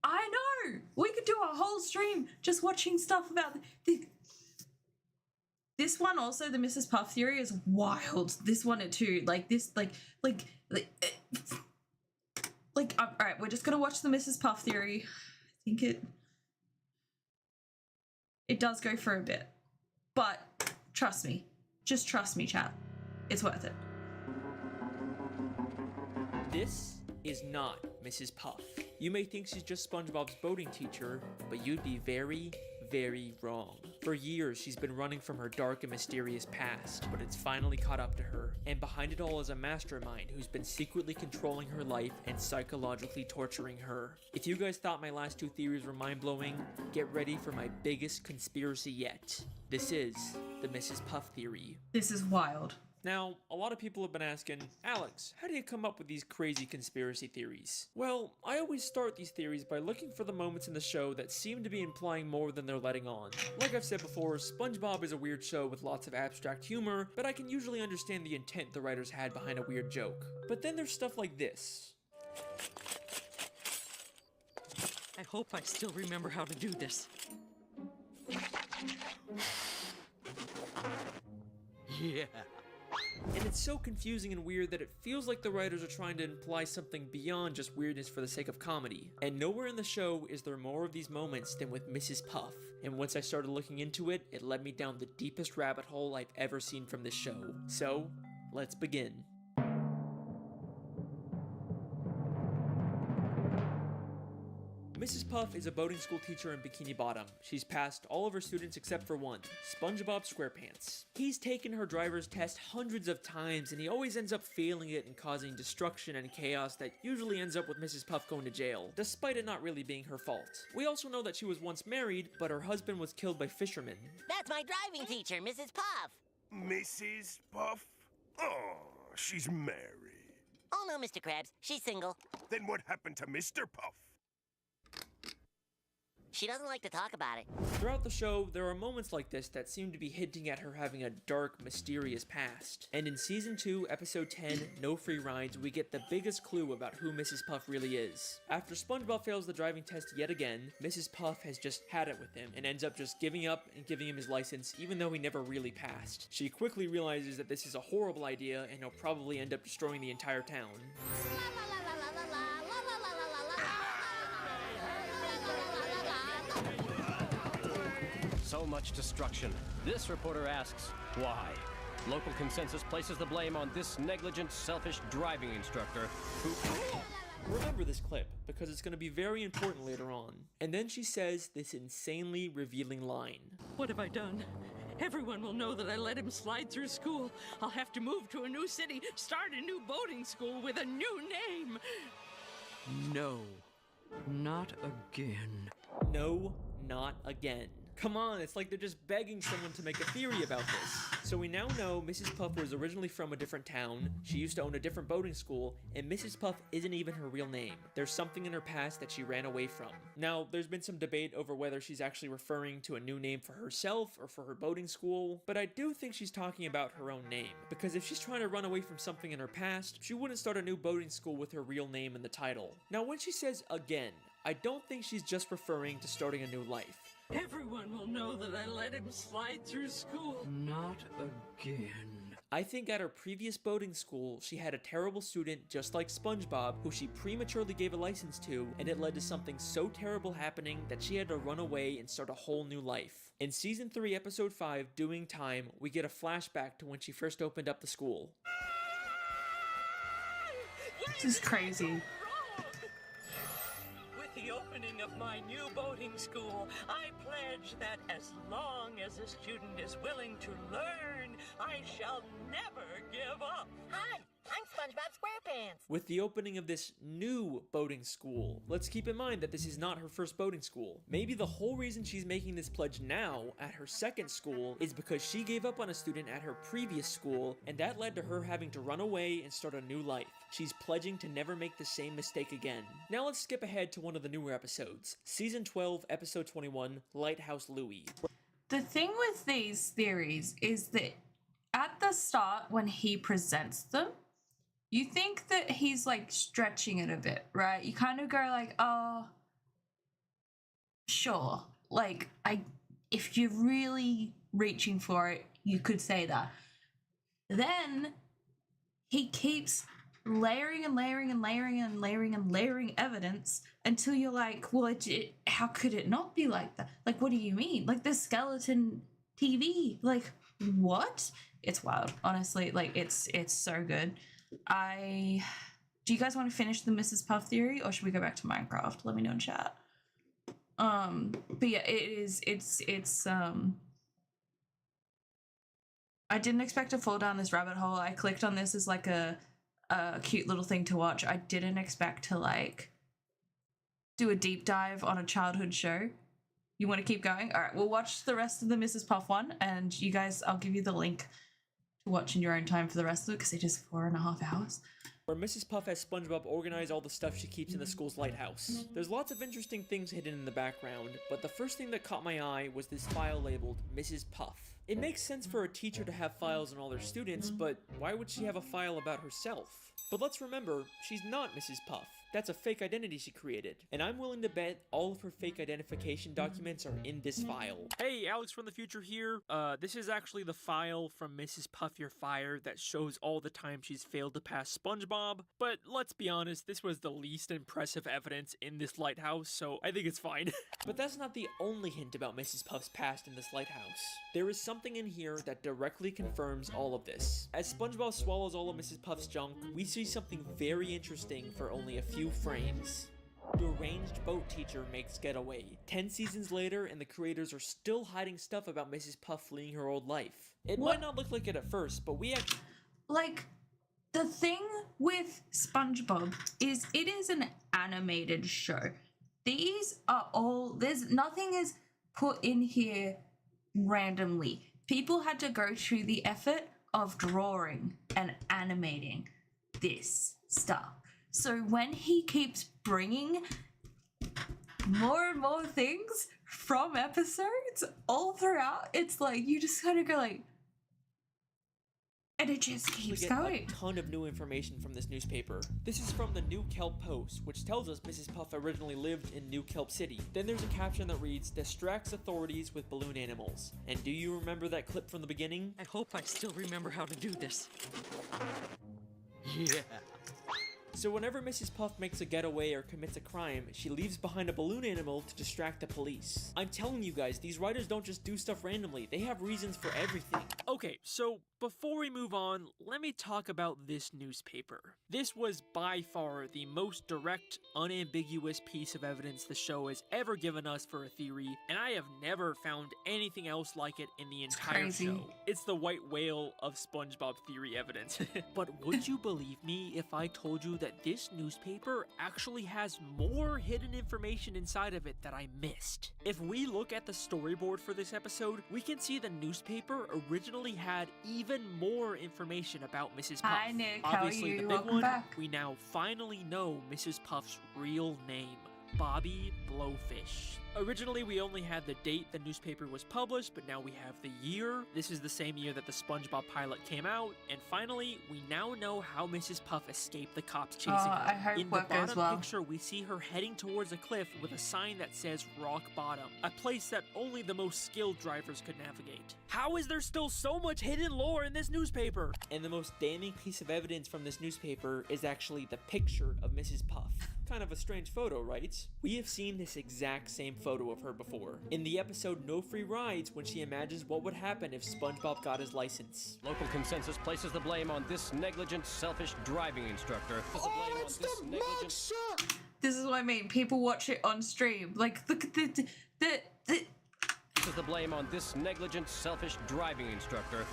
I know. We could do a whole stream just watching stuff about this one. Also, the Mrs. Puff theory is wild. This one too. All right, we're just gonna watch the Mrs. Puff theory. I think it does go for a bit, but trust me, just trust me, chat. It's worth it. This is not Mrs. Puff. You may think she's just SpongeBob's boating teacher, but you'd be very, very wrong. For years, she's been running from her dark and mysterious past, but it's finally caught up to her, and behind it all is a mastermind who's been secretly controlling her life and psychologically torturing her. If you guys thought my last two theories were mind-blowing, get ready for my biggest conspiracy yet. This is the Mrs. Puff theory. This is wild. Now, a lot of people have been asking, Alex, how do you come up with these crazy conspiracy theories? Well, I always start these theories by looking for the moments in the show that seem to be implying more than they're letting on. Like I've said before, SpongeBob is a weird show with lots of abstract humor, but I can usually understand the intent the writers had behind a weird joke. But then there's stuff like this. I hope I still remember how to do this. Yeah. And it's so confusing and weird that it feels like the writers are trying to imply something beyond just weirdness for the sake of comedy. And nowhere in the show is there more of these moments than with Mrs. Puff. And once I started looking into it, it led me down the deepest rabbit hole I've ever seen from this show. So, let's begin. Mrs. Puff is a boating school teacher in Bikini Bottom. She's passed all of her students except for one, SpongeBob SquarePants. He's taken her driver's test hundreds of times and he always ends up failing it and causing destruction and chaos that usually ends up with Mrs. Puff going to jail, despite it not really being her fault. We also know that she was once married, but her husband was killed by fishermen. That's my driving teacher, Mrs. Puff. Mrs. Puff? Oh, she's married. Oh no, Mr. Krabs, she's single. Then what happened to Mr. Puff? She doesn't like to talk about it. Throughout the show, there are moments like this that seem to be hinting at her having a dark, mysterious past. And in Season 2, Episode 10, No Free Rides, we get the biggest clue about who Mrs. Puff really is. After SpongeBob fails the driving test yet again, Mrs. Puff has just had it with him and ends up just giving up and giving him his license even though he never really passed. She quickly realizes that this is a horrible idea and he'll probably end up destroying the entire town. So much destruction. This reporter asks, why? Local consensus places the blame on this negligent, selfish driving instructor who... Remember this clip, because it's going to be very important later on. And then she says this insanely revealing line. What have I done? Everyone will know that I let him slide through school. I'll have to move to a new city, start a new boating school with a new name. No, not again. No, not again. Come on, it's like they're just begging someone to make a theory about this. So we now know Mrs. Puff was originally from a different town, she used to own a different boating school, and Mrs. Puff isn't even her real name. There's something in her past that she ran away from. Now, there's been some debate over whether she's actually referring to a new name for herself or for her boating school, but I do think she's talking about her own name, because if she's trying to run away from something in her past, she wouldn't start a new boating school with her real name in the title. Now, when she says again, I don't think she's just referring to starting a new life. Everyone will know that I let him slide through school. Not again. I think at her previous boating school, she had a terrible student just like SpongeBob who she prematurely gave a license to, and it led to something so terrible happening that she had to run away and start a whole new life. In Season 3, Episode 5, Doing Time, we get a flashback to when she first opened up the school. This is crazy. The opening of my new boating school, I pledge that as long as a student is willing to learn, I shall never give up. Hi, I'm SpongeBob SquarePants. With the opening of this new boating school, let's keep in mind that this is not her first boating school. Maybe the whole reason she's making this pledge now at her second school is because she gave up on a student at her previous school, and that led to her having to run away and start a new life. She's pledging to never make the same mistake again. Now let's skip ahead to one of the newer episodes. Season 12, Episode 21, Lighthouse Louie. The thing with these theories is that at the start, when he presents them, you think that he's like stretching it a bit, right? You kind of go like, oh, sure. Like, if you're really reaching for it, you could say that. Then he keeps layering and layering and layering and layering and layering evidence until you're like, well, how could it not be like that? Like, what do you mean? Like the skeleton TV? Like, what? It's wild, honestly. Like, it's so good. Do you guys want to finish the Mrs. Puff theory, or should we go back to Minecraft? Let me know in chat. But yeah, it's I didn't expect to fall down this rabbit hole. I clicked on this as like a cute little thing to watch. I didn't expect to like do a deep dive on a childhood show. You want to keep going? All right, we'll watch the rest of the Mrs. Puff one, and you guys, I'll give you the link to watch in your own time for the rest of it because it is 4.5 hours. Where Mrs. Puff has SpongeBob organize all the stuff she keeps in the school's lighthouse. There's lots of interesting things hidden in the background, but the first thing that caught my eye was this file labeled Mrs. Puff. It makes sense for a teacher to have files on all their students, but why would she have a file about herself? But let's remember, she's not Mrs. Puff. That's a fake identity she created. And I'm willing to bet all of her fake identification documents are in this file. Hey, Alex from the future here. This is actually the file from Mrs. Puff You're Fired that shows all the time she's failed to pass SpongeBob. But let's be honest, this was the least impressive evidence in this lighthouse, so I think it's fine. But that's not the only hint about Mrs. Puff's past in this lighthouse. There is something in here that directly confirms all of this. As SpongeBob swallows all of Mrs. Puff's junk, we see something very interesting for only a few frames. Deranged boat teacher makes getaway. 10 seasons later, and the creators are still hiding stuff about Mrs. Puff fleeing her old life. It might not look like it at first, but we actually... Like, the thing with SpongeBob is it is an animated show. These are all... nothing is put in here randomly. People had to go through the effort of drawing and animating this stuff. So when he keeps bringing more and more things from episodes all throughout, it's like you just kind of go like, and it just keeps going. A ton of new information from this newspaper. This is from the New Kelp Post, which tells us Mrs. Puff originally lived in New Kelp City. Then there's a caption that reads, distracts authorities with balloon animals. And do you remember that clip from the beginning? I hope I still remember how to do this. Yeah. So whenever Mrs. Puff makes a getaway or commits a crime, she leaves behind a balloon animal to distract the police. I'm telling you guys, these writers don't just do stuff randomly, they have reasons for everything. Okay, so before we move on, let me talk about this newspaper. This was by far the most direct, unambiguous piece of evidence the show has ever given us for a theory, and I have never found anything else like it in the entire show. It's the white whale of SpongeBob theory evidence. But would you believe me if I told you that this newspaper actually has more hidden information inside of it that I missed? If we look at the storyboard for this episode, we can see the newspaper originally had even more information about Mrs. Puff. Hi Nick, how are you? The big Welcome one, back. we now finally know Mrs. Puff's real name. Bobby Blowfish. Originally, we only had the date the newspaper was published, but now we have the year. This is the same year that the SpongeBob pilot came out. And finally, we now know how Mrs. Puff escaped the cops chasing her. I hope In the work goes bottom well. picture, we see her heading towards a cliff with a sign that says Rock Bottom, a place that only the most skilled drivers could navigate. How is there still so much hidden lore in this newspaper? And the most damning piece of evidence from this newspaper is actually the picture of Mrs. Puff. Kind of a strange photo, right? We have seen this exact same photo of her before. In the episode No Free Rides, when she imagines what would happen if SpongeBob got his license. Local consensus places the blame on this negligent, selfish driving instructor. This is what I mean. People watch it on stream. Like, look at the Places the blame on this negligent, selfish driving instructor.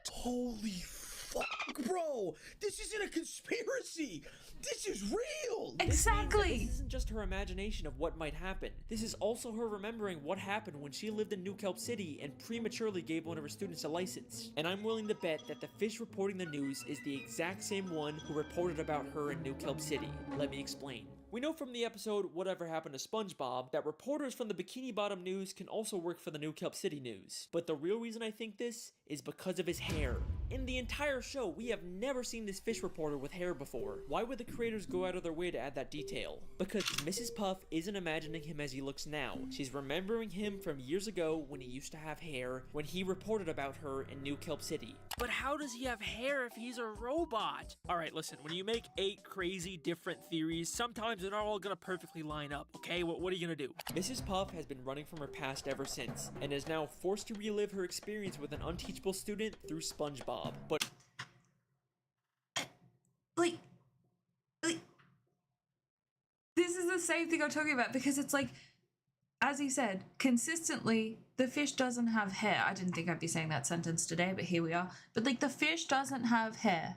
Holy fuck, bro! This isn't a conspiracy! This is real! Exactly. This isn't just her imagination of what might happen. This is also her remembering what happened when she lived in New Kelp City and prematurely gave one of her students a license. And I'm willing to bet that the fish reporting the news is the exact same one who reported about her in New Kelp City. Let me explain. We know from the episode Whatever Happened to SpongeBob that reporters from the Bikini Bottom News can also work for the New Kelp City News. But the real reason I think this is because of his hair. In the entire show, we have never seen this fish reporter with hair before. Why would the creators go out of their way to add that detail? Because Mrs. Puff isn't imagining him as he looks now. She's remembering him from years ago when he used to have hair, when he reported about her in New Kelp City. But how does he have hair if he's a robot? Alright, listen, when you make 8 crazy different theories, sometimes they're not all gonna perfectly line up, okay? What are you gonna do? Mrs. Puff has been running from her past ever since, and is now forced to relive her experience with an unteachable student through SpongeBob. But like this is the same thing I'm talking about, because it's like, as he said, consistently the fish doesn't have hair. I didn't think I'd be saying that sentence today, but here we are. But like, the fish doesn't have hair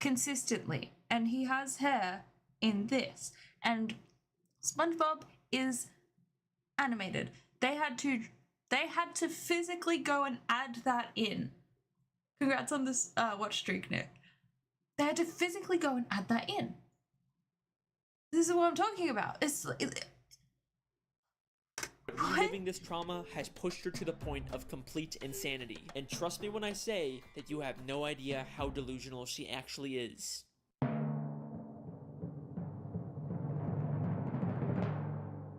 consistently, and he has hair in this. And SpongeBob is animated. They had to physically go and add that in. Congrats on this watch streak, Nick. They had to physically go and add that in. This is what I'm talking about. Reliving this trauma has pushed her to the point of complete insanity. And trust me when I say that you have no idea how delusional she actually is.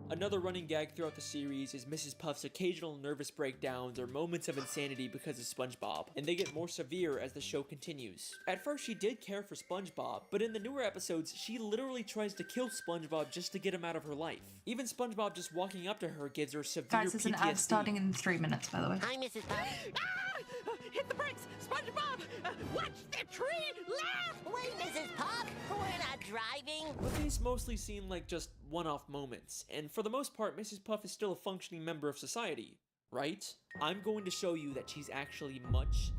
Another running gag throughout the series is Mrs. Puff's occasional nervous breakdowns or moments of insanity because of SpongeBob, and they get more severe as the show continues. At first she did care for SpongeBob, but in the newer episodes she literally tries to kill SpongeBob just to get him out of her life. Even SpongeBob just walking up to her gives her severe Guys, there's an PTSD. ad starting in 3 minutes, by the way. Hi, Mrs. Puff. Hit the brakes! SpongeBob! Watch the tree! Laugh! Wait, Mrs. Puff. We're not driving. But these mostly seem like just one-off moments, and for the most part, Mrs. Puff is still a functioning member of society, right? I'm going to show you that she's actually much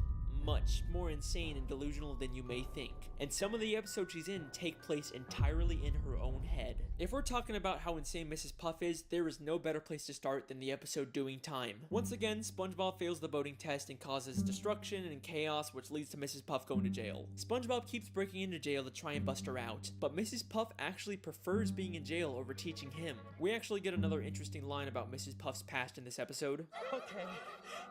more insane and delusional than you may think, and some of the episodes she's in take place entirely in her own head. If we're talking about how insane Mrs. Puff is, there is no better place to start than the episode Doing Time. Once again, SpongeBob fails the boating test and causes destruction and chaos, which leads to Mrs. Puff going to jail. SpongeBob keeps breaking into jail to try and bust her out, but Mrs. Puff actually prefers being in jail over teaching him. We actually get another interesting line about Mrs. Puff's past in this episode. Okay,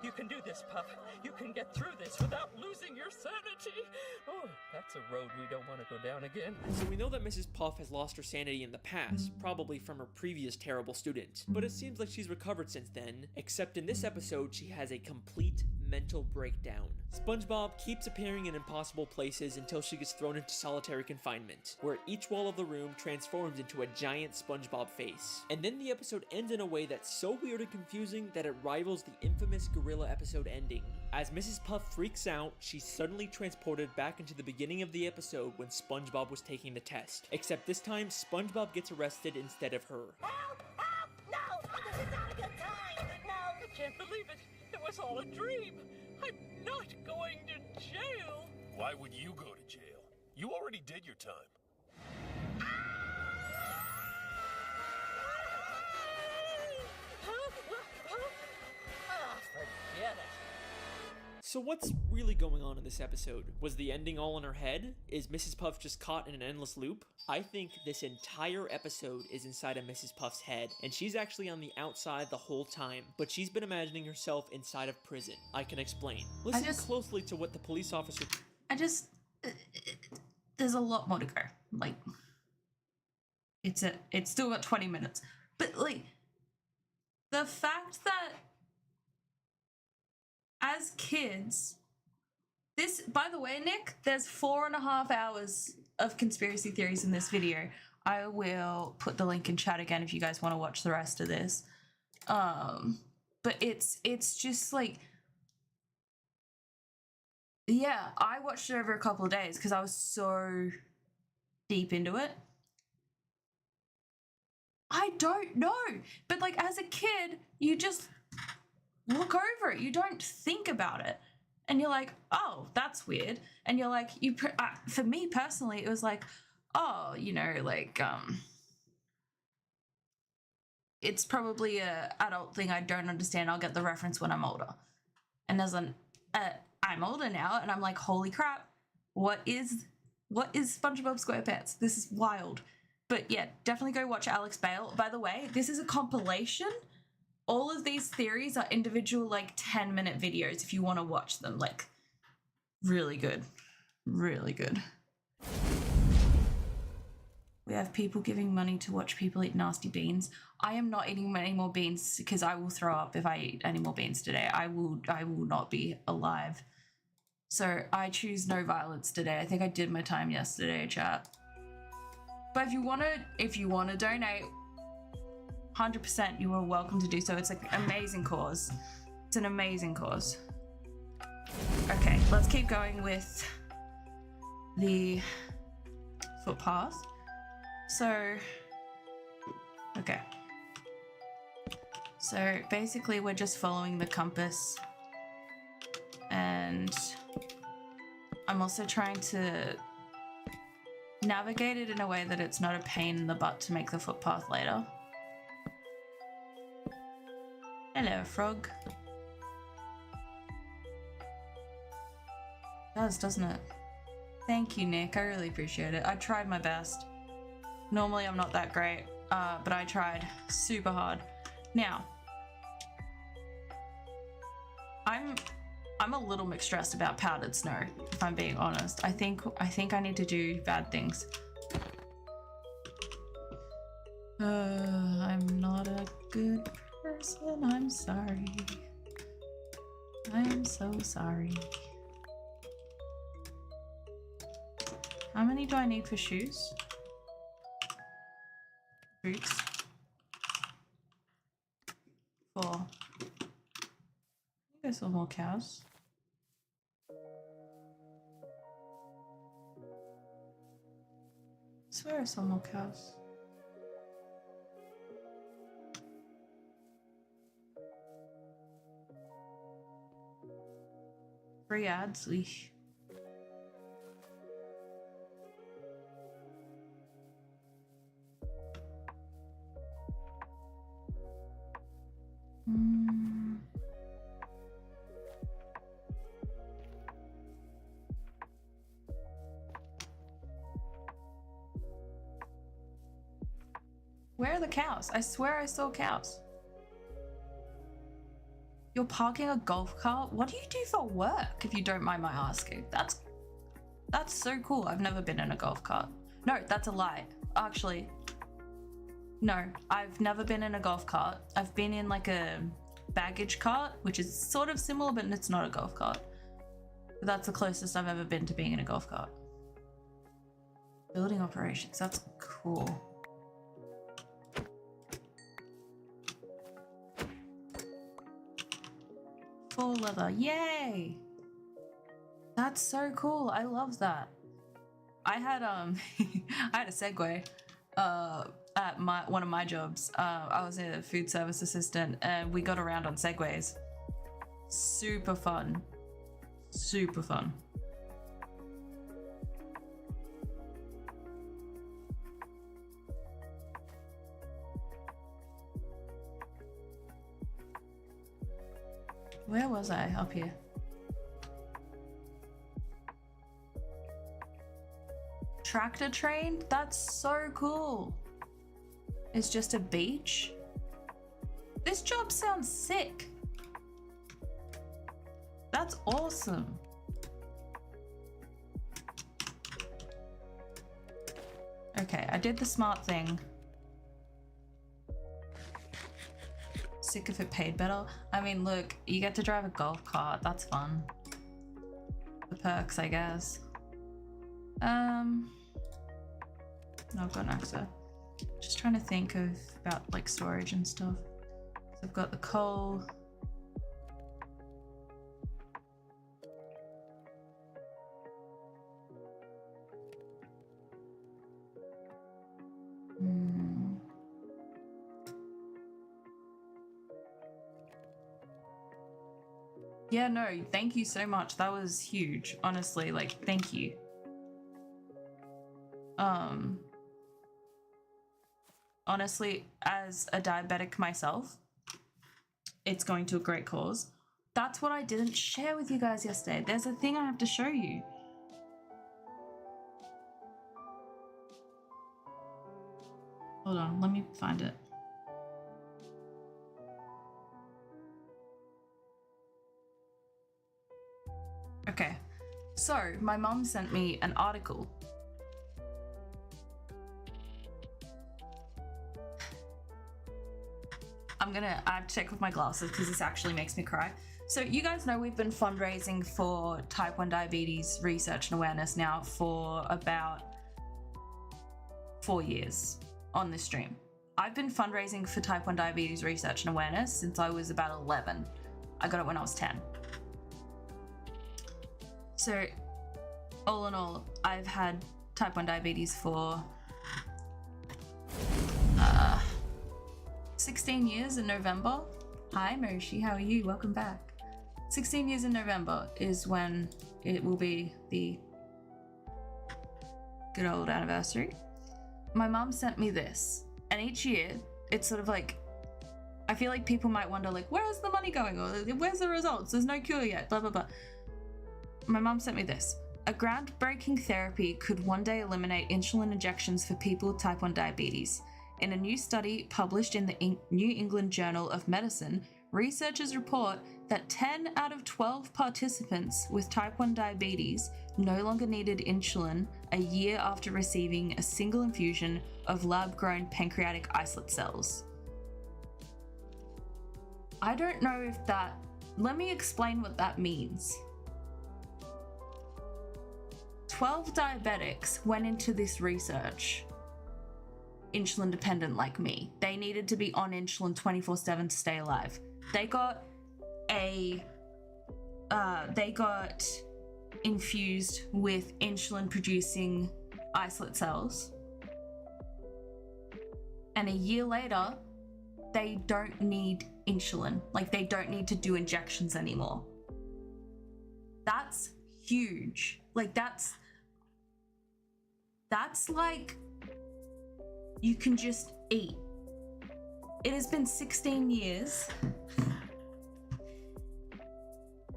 you can do this, Puff. You can get through this without losing your sanity. Oh, that's a road we don't want to go down again. So we know that Mrs. Puff has lost her sanity in the past, probably from her previous terrible student, but it seems like she's recovered since then, except in this episode she has a complete mental breakdown. SpongeBob keeps appearing in impossible places until she gets thrown into solitary confinement, where each wall of the room transforms into a giant SpongeBob face. And then the episode ends in a way that's so weird and confusing that it rivals the infamous gorilla episode ending. As Mrs. Puff freaks out, she's suddenly transported back into the beginning of the episode when SpongeBob was taking the test, except this time SpongeBob gets arrested instead of her. Help! Help! No! This is not a good time! No! I can't believe it. It was all a dream. I'm not going to jail. Why would you go to jail? You already did your time. Oh, forget it. So what's really going on in this episode? Was the ending all in her head? Is Mrs. Puff just caught in an endless loop? I think this entire episode is inside of Mrs. Puff's head, and she's actually on the outside the whole time, but she's been imagining herself inside of prison. I can explain. Listen closely to what the police officer... There's a lot more to go. Like, it's still got 20 minutes. But, like, the fact that as kids, this, by the way, Nick, there's 4.5 hours of conspiracy theories in this video. I will put the link in chat again if you guys want to watch the rest of this. But it's just like, yeah, I watched it over a couple of days because I was so deep into it. I don't know, but like as a kid, you just look over it. You don't think about it. And you're like, oh, that's weird. And you're like, for me personally, it was like, oh, you know, like, it's probably a adult thing I don't understand. I'll get the reference when I'm older. And as I'm older now, and I'm like, holy crap, what is SpongeBob SquarePants? This is wild. But yeah, definitely go watch Alex Bale. By the way, this is a compilation. All of these theories are individual, like, 10-minute videos if you want to watch them. Like, really good. Really good. We have people giving money to watch people eat nasty beans. I am not eating any more beans because I will throw up if I eat any more beans today. I will not be alive. So I choose no violence today. I think I did my time yesterday, chat. But if you want to donate, 100% you are welcome to do so. It's like an amazing cause. It's an amazing cause. Okay, let's keep going with the footpath. So, okay. So basically we're just following the compass, and I'm also trying to navigate it in a way that it's not a pain in the butt to make the footpath later. Hello, frog. It does, doesn't it? Thank you, Nick. I really appreciate it. I tried my best. Normally I'm not that great, but I tried super hard. Now, I'm a little bit stressed about powdered snow, if I'm being honest. I think I need to do bad things. I'm not a good person. I'm sorry. I'm so sorry. How many do I need for shoes? Boots. 4. There's some more cows. I swear I saw more cows. Free ads, leash. Where are the cows? I swear I saw cows. You're parking a golf cart? What do you do for work, if you don't mind my asking? That's so cool. I've never been in a golf cart. No, that's a lie. Actually, no, I've never been in a golf cart. I've been in like a baggage cart, which is sort of similar, but it's not a golf cart. But that's the closest I've ever been to being in a golf cart. Building operations, that's cool. Full leather, yay! That's so cool. I love that. I had I had a Segway at one of my jobs. I was a food service assistant, and we got around on Segways. Super fun. Super fun. Where was I? Up here. Tractor train? That's so cool. It's just a beach. This job sounds sick. That's awesome. Okay, I did the smart thing. Sick if it paid better. I mean, look, you get to drive a golf cart. That's fun. The perks, I guess. No, I've got an AXA. Just trying to think about like storage and stuff. So I've got the coal. Yeah, no, thank you so much. That was huge. Honestly, like, thank you. Honestly, as a diabetic myself, it's going to a great cause. That's what I didn't share with you guys yesterday. There's a thing I have to show you. Hold on, let me find it. Okay, so my mum sent me an article. I have to check with my glasses because this actually makes me cry. So you guys know we've been fundraising for type 1 diabetes research and awareness now for about 4 years on this stream. I've been fundraising for type 1 diabetes research and awareness since I was about 11. I got it when I was 10. So all in all, I've had type 1 diabetes for 16 years in November. Hi Moshi, how are you? Welcome back. 16 years in November is when it will be the good old anniversary. My mum sent me this, and each year it's sort of like, I feel like people might wonder like, where's the money going, or where's the results? There's no cure yet, blah blah blah. My mum sent me this. A groundbreaking therapy could one day eliminate insulin injections for people with type 1 diabetes. In a new study published in the New England Journal of Medicine, researchers report that 10 out of 12 participants with type 1 diabetes no longer needed insulin a year after receiving a single infusion of lab-grown pancreatic islet cells. I don't know if that... Let me explain what that means. 12 diabetics went into this research, insulin dependent like me. They needed to be on insulin 24/7 to stay alive. They got infused with insulin producing islet cells. And a year later, they don't need insulin. Like, they don't need to do injections anymore. That's huge. Like, that's like, you can just eat. It has been 16 years.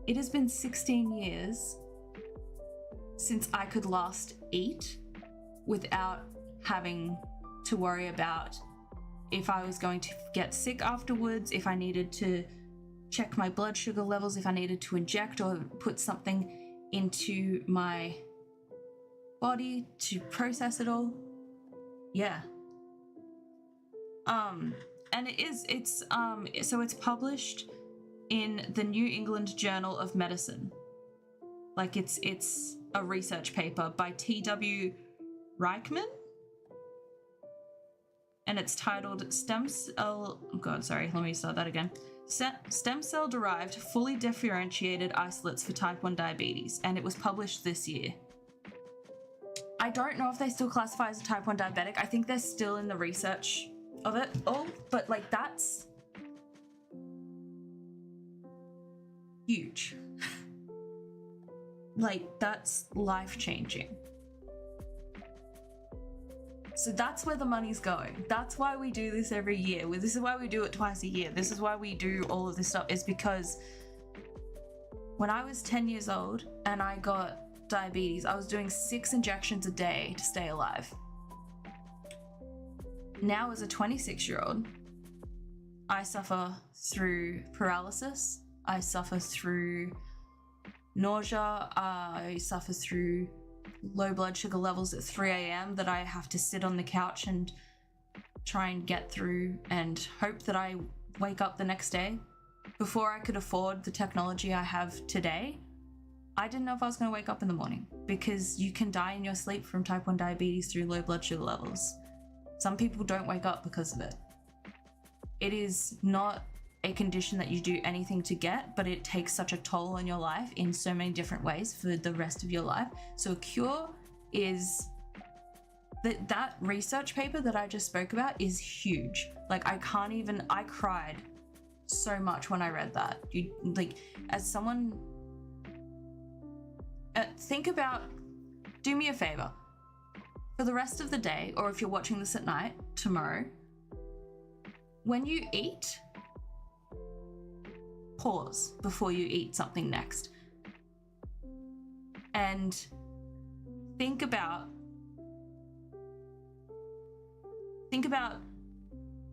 It has been 16 years since I could last eat without having to worry about if I was going to get sick afterwards, if I needed to check my blood sugar levels, if I needed to inject or put something into my body to process it all. Yeah. And so it's published in the New England Journal of Medicine. Like, it's a research paper by T.W. Reichman, and it's titled Stem Cell derived fully differentiated isolates for type 1 diabetes, and it was published this year. I don't know if they still classify as a type 1 diabetic. I think they're still in the research of it all, but like, that's huge. Like, that's life-changing. So that's where the money's going. That's why we do this every year. This is why we do it twice a year. This is why we do all of this stuff, is because when I was 10 years old and I got diabetes, I was doing 6 injections a day to stay alive. Now, as a 26-year-old, I suffer through paralysis. I suffer through nausea. I suffer through low blood sugar levels at 3 a.m. that I have to sit on the couch and try and get through and hope that I wake up the next day. Before I could afford the technology I have today, I didn't know if I was going to wake up in the morning, because you can die in your sleep from type 1 diabetes through low blood sugar levels. Some people don't wake up because of it. It is not a condition that you do anything to get, but it takes such a toll on your life in so many different ways for the rest of your life. So a cure is... That research paper that I just spoke about is huge. Like, I cried so much when I read that. As someone... think about... Do me a favor. For the rest of the day, or if you're watching this at night, tomorrow, when you eat, pause before you eat something next. And think about,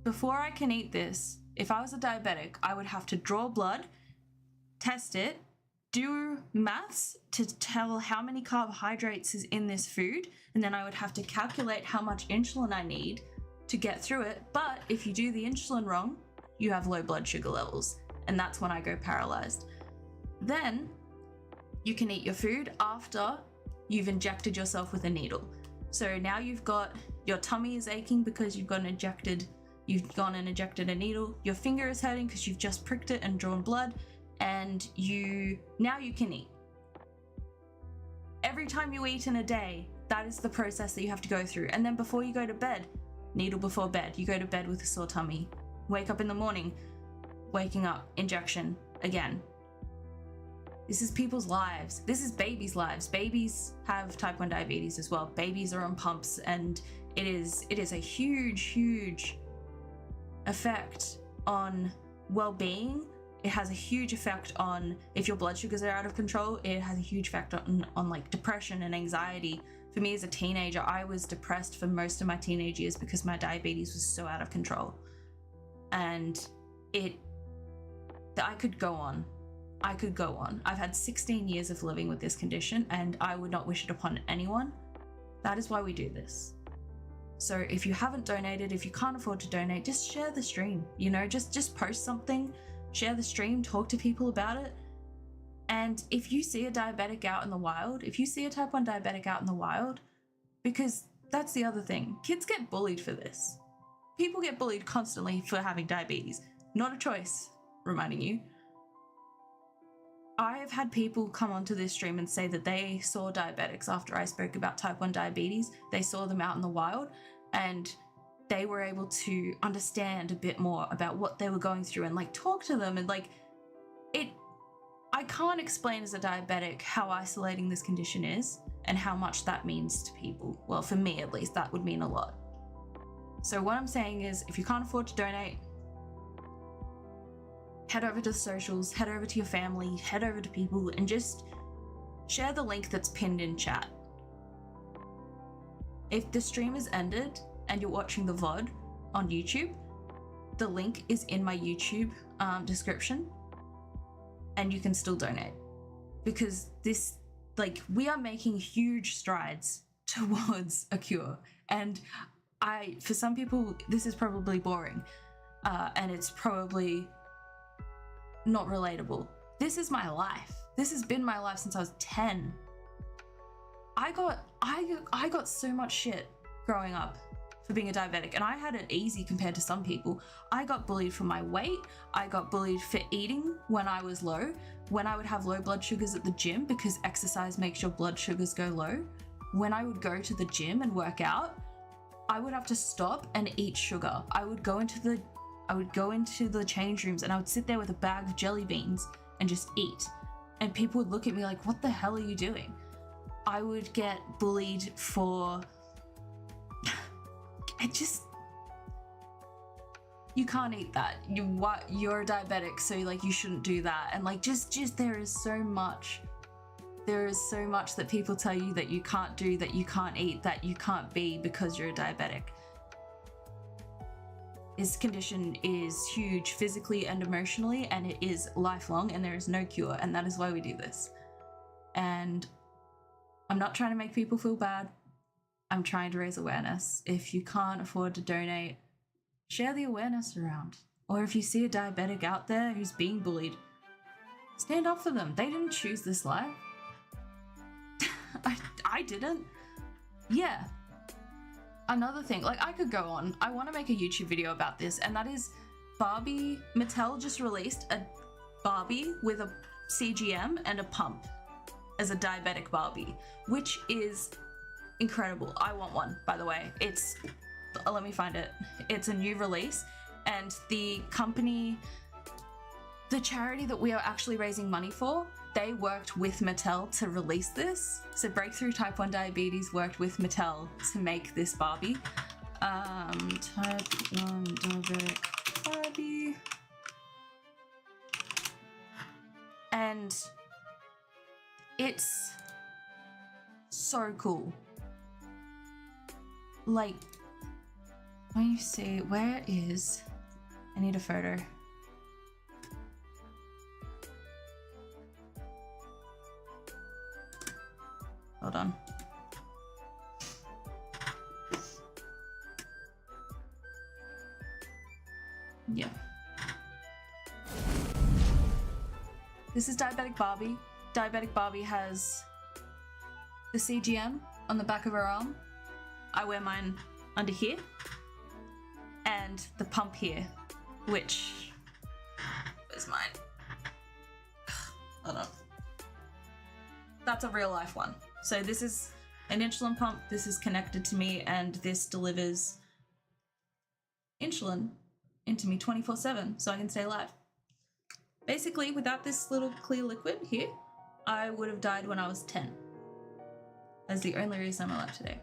before I can eat this, if I was a diabetic, I would have to draw blood, test it, do maths to tell how many carbohydrates is in this food, and then I would have to calculate how much insulin I need to get through it. But if you do the insulin wrong, you have low blood sugar levels, and that's when I go paralyzed. Then you can eat your food after you've injected yourself with a needle. So now you've got, your tummy is aching because you've gone and injected a needle, your finger is hurting because you've just pricked it and drawn blood, and now you can eat. Every time you eat in a day, that is the process that you have to go through. And then before you go to bed, needle before bed, you go to bed with a sore tummy. Wake up in the morning, waking up, injection again. This is people's lives. This is babies' lives. Babies have type 1 diabetes as well. Babies are on pumps, and it is a huge, huge effect on well-being. It has a huge effect on, if your blood sugars are out of control, it has a huge effect on like depression and anxiety. For me as a teenager, I was depressed for most of my teenage years because my diabetes was so out of control. And I could go on. I've had 16 years of living with this condition and I would not wish it upon anyone. That is why we do this. So if you haven't donated, if you can't afford to donate, just share the stream, you know, just post something, share the stream, talk to people about it. And if you see a diabetic out in the wild, if you see a type 1 diabetic out in the wild, because that's the other thing, kids get bullied for this. People get bullied constantly for having diabetes. Not a choice, reminding you. I have had people come onto this stream and say that they saw diabetics after I spoke about type 1 diabetes. They saw them out in the wild and they were able to understand a bit more about what they were going through and like talk to them and like it. I can't explain as a diabetic how isolating this condition is and how much that means to people. Well, for me at least, that would mean a lot. So what I'm saying is if you can't afford to donate, head over to the socials, head over to your family, head over to people and just share the link that's pinned in chat. If the stream is ended and you're watching the VOD on YouTube, the link is in my YouTube description and you can still donate. Because this, like, we are making huge strides towards a cure. And for some people, this is probably boring and it's probably not relatable. This is my life. This has been my life since I was 10. I got so much shit growing up for being a diabetic and I had it easy compared to some people. I got bullied for my weight. I got bullied for eating when I was low, when I would have low blood sugars at the gym because exercise makes your blood sugars go low. When I would go to the gym and work out, I would have to stop and eat sugar. I would go into the change rooms and I would sit there with a bag of jelly beans and just eat. And people would look at me like, what the hell are you doing? I would get bullied for, you can't eat that. You're a diabetic, so like you shouldn't do that. And like, just there is so much that people tell you that you can't do, that you can't eat, that you can't be because you're a diabetic. This condition is huge physically and emotionally, and it is lifelong, and there is no cure, and that is why we do this. And I'm not trying to make people feel bad. I'm trying to raise awareness. If you can't afford to donate, share the awareness around. Or if you see a diabetic out there who's being bullied, stand up for them. They didn't choose this life. I didn't. Yeah. Another thing, like I could go on. I want to make a YouTube video about this, and that is Barbie. Mattel just released a Barbie with a CGM and a pump as a diabetic Barbie, which is incredible. I want one, by the way. Let me find it. It's a new release, and the company, the charity that we are actually raising money for, they worked with Mattel to release this. So Breakthrough Type 1 Diabetes worked with Mattel to make this Barbie. Type 1 diabetic Barbie. And it's so cool. Like, when you see, where is, I need a photo. Hold on. Yeah. This is Diabetic Barbie. Diabetic Barbie has the CGM on the back of her arm. I wear mine under here. And the pump here, which is mine. Hold on. That's a real life one. So this is an insulin pump. This is connected to me, and this delivers insulin into me 24/7 so I can stay alive. Basically, without this little clear liquid here, I would have died when I was 10. That's the only reason I'm alive today.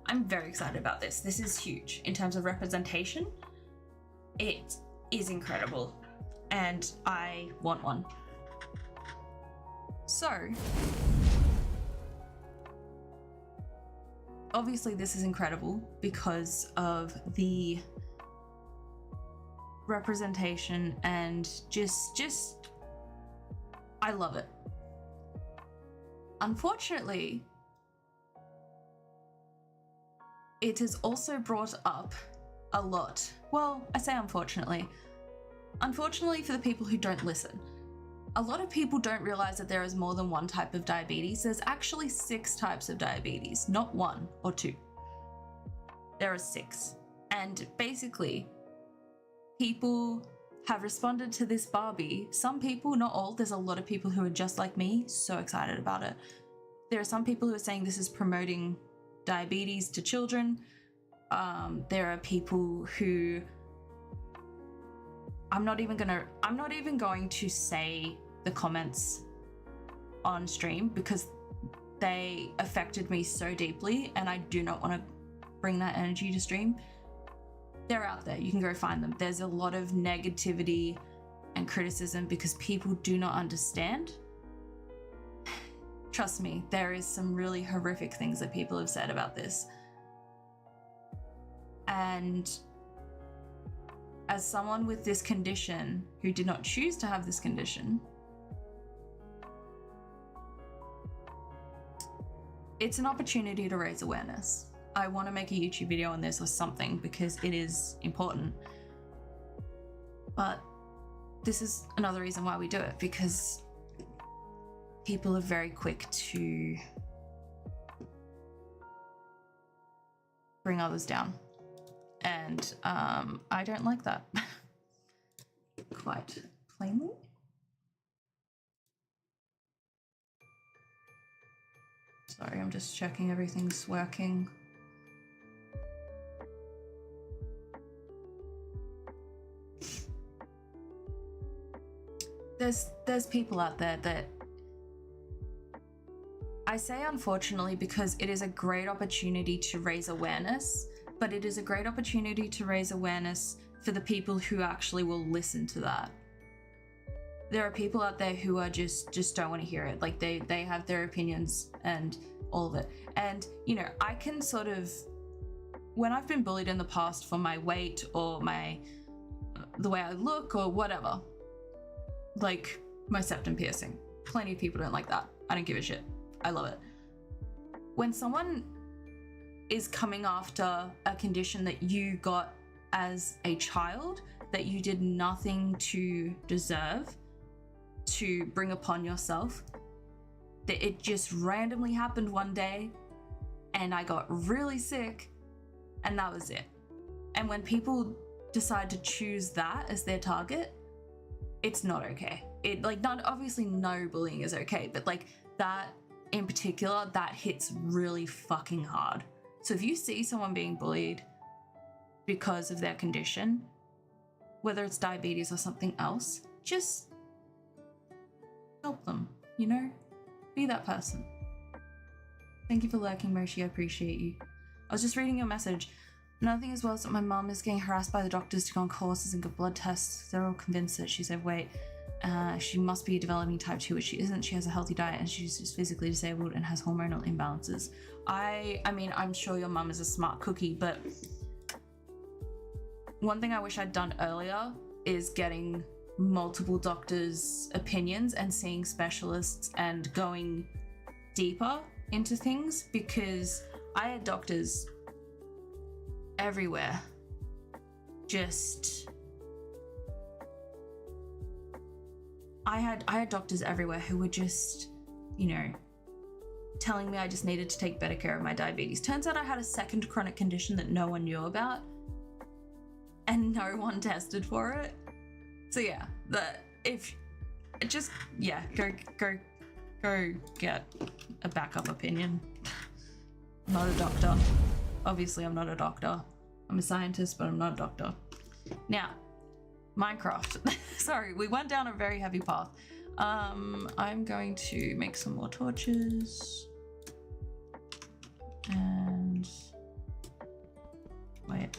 I'm very excited about this. This is huge in terms of representation. It is incredible, and I want one. So, obviously this is incredible because of the representation, and just I love it. Unfortunately, it is also brought up a lot. Well, I say unfortunately. Unfortunately for the people who don't listen. A lot of people don't realize that there is more than one type of diabetes. There's actually 6 types of diabetes, not 1 or 2. There are 6. And basically, people have responded to this Barbie. Some people, not all, there's a lot of people who are just like me, so excited about it. There are some people who are saying this is promoting diabetes to children. There are people who I'm not even going to say the comments on stream because they affected me so deeply, and I do not want to bring that energy to stream. They're out there, you can go find them. There's a lot of negativity and criticism because people do not understand. Trust me, there is some really horrific things that people have said about this. And as someone with this condition who did not choose to have this condition, it's an opportunity to raise awareness. I want to make a YouTube video on this or something because it is important. But this is another reason why we do it, because people are very quick to bring others down. And I don't like that. Quite plainly. Sorry, I'm just checking everything's working. There's people out there that I say unfortunately because it is a great opportunity to raise awareness, but it is a great opportunity to raise awareness for the people who actually will listen to that. There are people out there who are just don't want to hear it. Like they have their opinions and all of it. And you know, I can sort of, when I've been bullied in the past for my weight or the way I look or whatever, like my septum piercing, plenty of people don't like that. I don't give a shit. I love it. When someone is coming after a condition that you got as a child that you did nothing to deserve, to bring upon yourself, that it just randomly happened one day and I got really sick and that was it. And when people decide to choose that as their target, it's not okay. It like, not obviously no bullying is okay, but like that in particular, that hits really fucking hard. So if you see someone being bullied because of their condition, whether it's diabetes or something else, just help them, you know? Be that person. Thank you for lurking, Moshi, I appreciate you. I was just reading your message. Another thing as well is that my mom is getting harassed by the doctors to go on courses and get blood tests. They're all convinced that she's overweight. She must be developing type 2, which she isn't. She has a healthy diet and she's just physically disabled and has hormonal imbalances. I mean, I'm sure your mum is a smart cookie, but one thing I wish I'd done earlier is getting multiple doctors' opinions and seeing specialists and going deeper into things, because I had doctors everywhere I had doctors everywhere who were just, you know, telling me I just needed to take better care of my diabetes. Turns out I had a second chronic condition that no one knew about and no one tested for it. So yeah, go get a backup opinion. I'm not a doctor. Obviously I'm not a doctor. I'm a scientist, but I'm not a doctor. Now, Minecraft. Sorry, we went down a very heavy path. I'm going to make some more torches. And wait.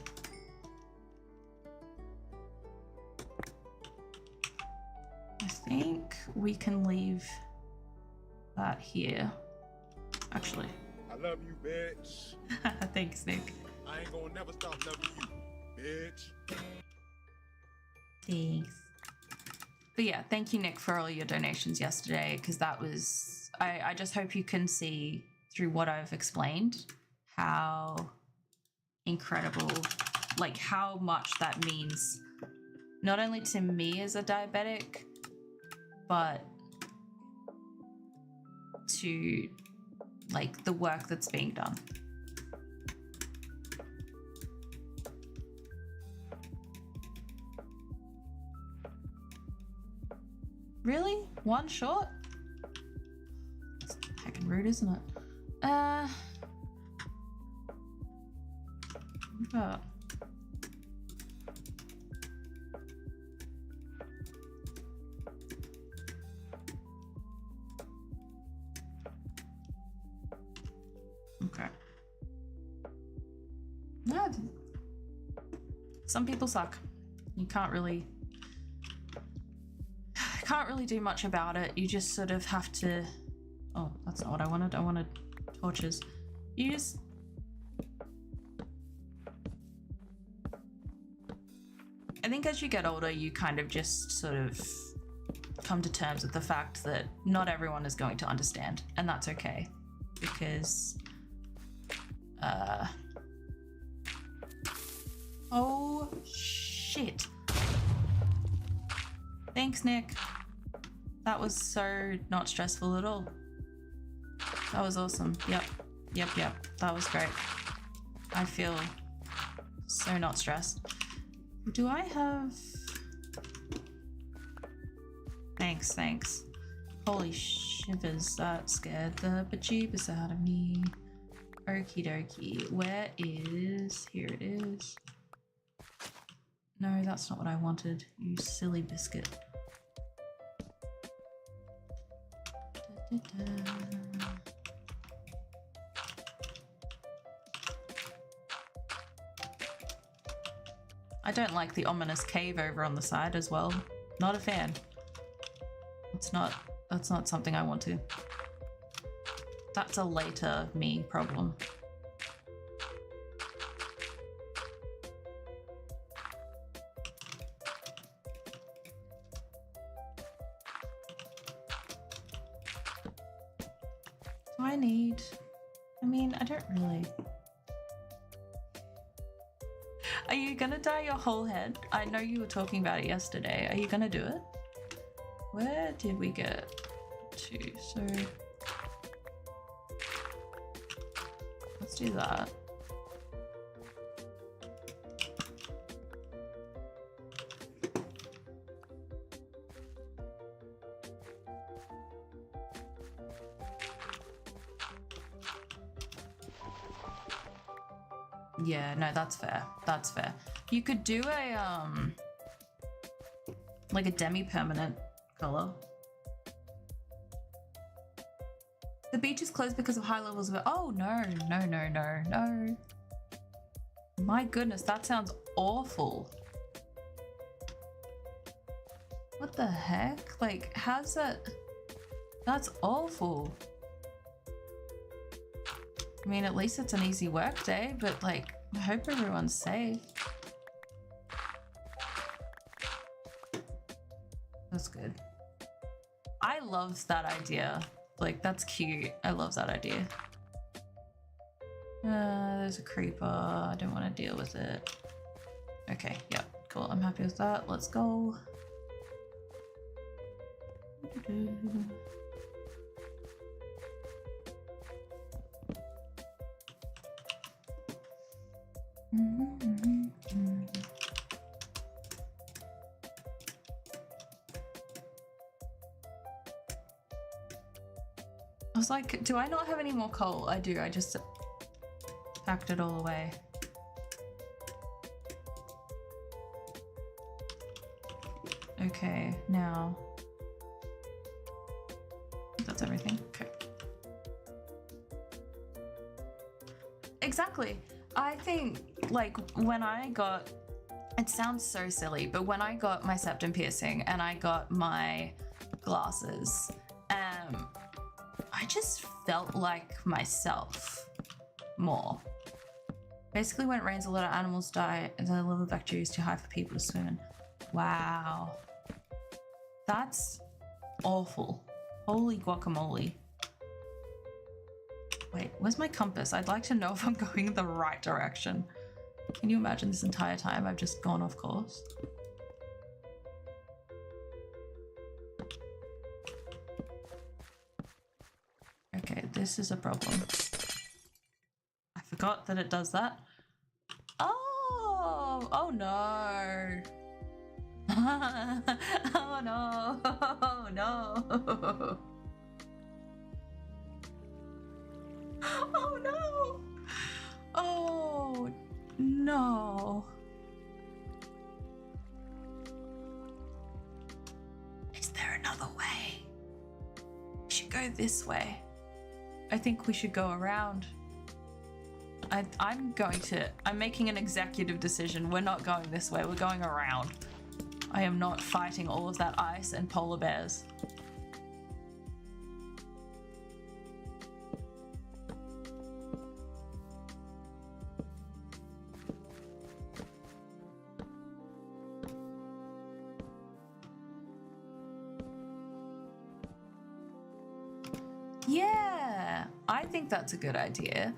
I think we can leave that here. Actually. I love you, bitch. Thanks, Nick. I ain't gonna never stop loving you, bitch. Thanks. But yeah, thank you, Nick, for all your donations yesterday, because that was... I just hope you can see through what I've explained how incredible, like how much that means, not only to me as a diabetic, but to like the work that's being done. Really? One shot? It's heckin' rude, isn't it? What about... Okay. No, some people suck. You can't really do much about it. You just sort of have to... Oh, that's not what I wanted. I wanted torches. You just... I think as you get older, you kind of just sort of come to terms with the fact that not everyone is going to understand, and that's okay. Because... Oh, shit. Thanks, Nick. That was so not stressful at all. That was awesome. Yep. That was great. I feel so not stressed. Do I have... Thanks. Holy shivers, that scared the bejeebus out of me. Okie dokie. Where is... Here it is. No, that's not what I wanted, you silly biscuit. I don't like the ominous cave over on the side as well. Not a fan. That's not something I want to. That's a later me problem. I mean, I don't really. Are you gonna dye your whole head? I know you were talking about it yesterday. Are you gonna do it? Where did we get to? So let's do that. Yeah, no, that's fair. That's fair. You could do a like a demi-permanent color. The beach is closed because of high levels of... Oh, no. My goodness, that sounds awful. What the heck? Like, how's that... That's awful. I mean, at least it's an easy work day, but like, I hope everyone's safe. That's good. I love that idea. Like, that's cute. I love that idea. There's a creeper. I don't want to deal with it. Okay, yeah, cool. I'm happy with that. Let's go. I was like, do I not have any more coal? I do, I just packed it all away. Okay, now that's everything. Okay. Exactly. I think like when I got, it sounds so silly, but when I got my septum piercing and I got my glasses, I just felt like myself more. Basically, when it rains, a lot of animals die and the level of bacteria is too high for people to swim in. Wow. That's awful. Holy guacamole. Wait, where's my compass? I'd like to know if I'm going in the right direction. Can you imagine this entire time I've just gone off course? Okay, this is a problem. I forgot that it does that. Oh! Oh no! Oh no! Oh no! Oh no! Oh no! Is there another way? We should go this way. I think we should go around. I'm making an executive decision. We're not going this way. We're going around. I am not fighting all of that ice and polar bears. Yeah, I think that's a good idea.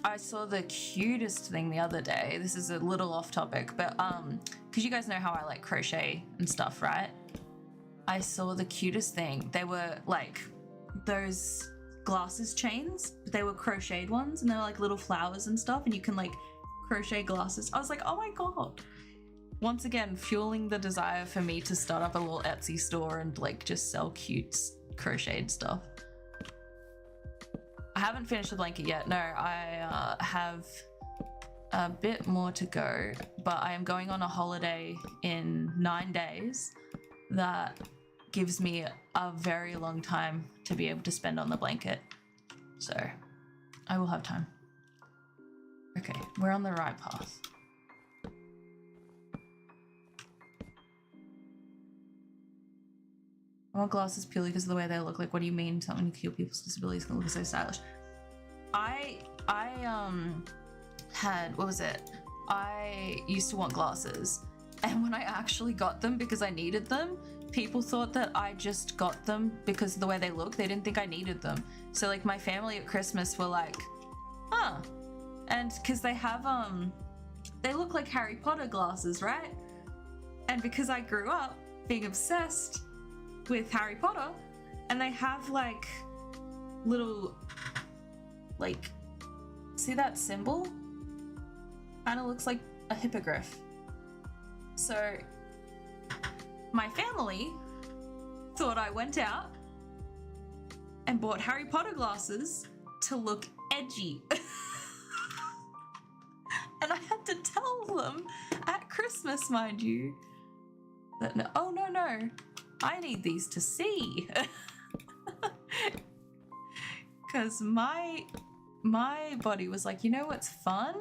I saw the cutest thing the other day. This is a little off topic, but because you guys know how I like crochet and stuff, right? I saw the cutest thing. They were like those glasses chains, but they were crocheted ones, and they were like little flowers and stuff, and you can like crochet glasses. I was like, oh my god. Once again, fueling the desire for me to start up a little Etsy store and like just sell cute crocheted stuff. I haven't finished the blanket yet. No, I have a bit more to go, but I am going on a holiday in 9 days that gives me a very long time to be able to spend on the blanket. So I will have time. Okay, we're on the right path. I want glasses purely because of the way they look. Like, what do you mean something to cure people's disabilities can look so stylish? I had, what was it? I used to want glasses, and when I actually got them because I needed them, people thought that I just got them because of the way they look. They didn't think I needed them. So like my family at Christmas were like, huh. And because they have, they look like Harry Potter glasses, right? And because I grew up being obsessed with Harry Potter, and they have like little, like, see that symbol? Kind of looks like a hippogriff. So my family thought I went out and bought Harry Potter glasses to look edgy. And I had to tell them at Christmas, mind you, that no, oh no, I need these to see. Because my body was like, you know what's fun?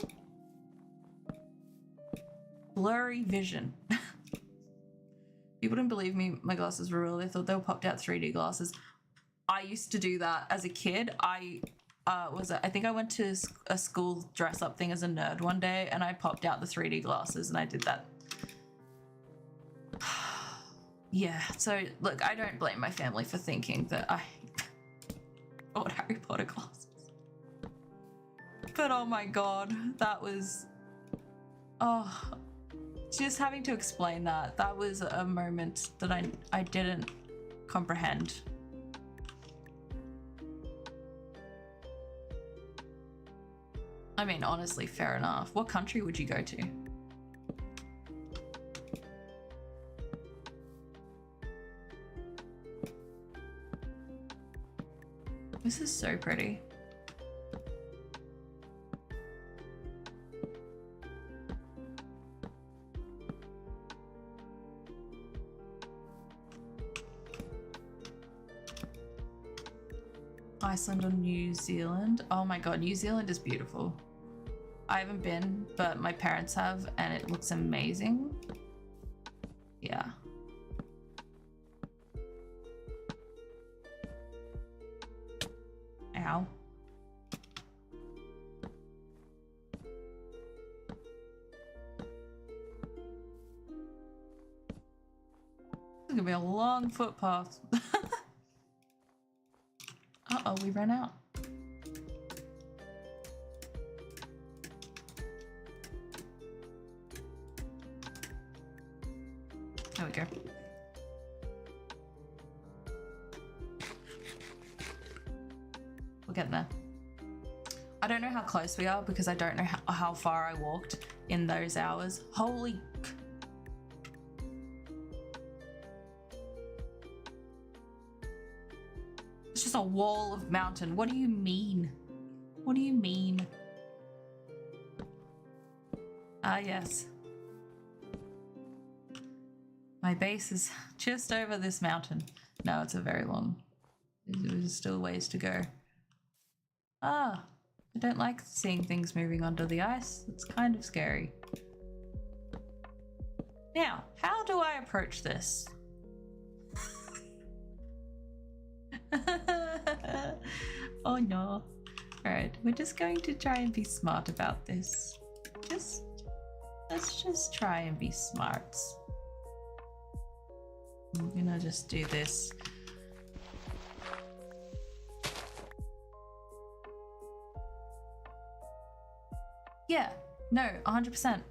Blurry vision. People didn't believe me, my glasses were real. They thought they were popped out 3D glasses. I used to do that as a kid. I think I went to a school dress up thing as a nerd one day, and I popped out the 3D glasses, and I did that. Yeah, so look, I don't blame my family for thinking that I bought Harry Potter glasses. But oh my god, that was, oh, just having to explain that was a moment that I didn't comprehend. I mean, honestly, fair enough. What country would you go to? This is so pretty. Iceland or New Zealand? Oh my god, New Zealand is beautiful. I haven't been, but my parents have, and it looks amazing. Yeah. Ow. gonna be a long footpath. Uh-oh, we ran out. There we go. We're getting there. I don't know how close we are because I don't know how far I walked in those hours. Holy... It's just a wall of mountain. What do you mean? What do you mean? Ah, yes. My base is just over this mountain. No, it's a very long... There's still ways to go. Ah, I don't like seeing things moving under the ice. It's kind of scary. Now, how do I approach this? Oh no. Alright, we're just going to try and be smart about this. Let's just try and be smart. I'm gonna just do this. Yeah, no, 100%.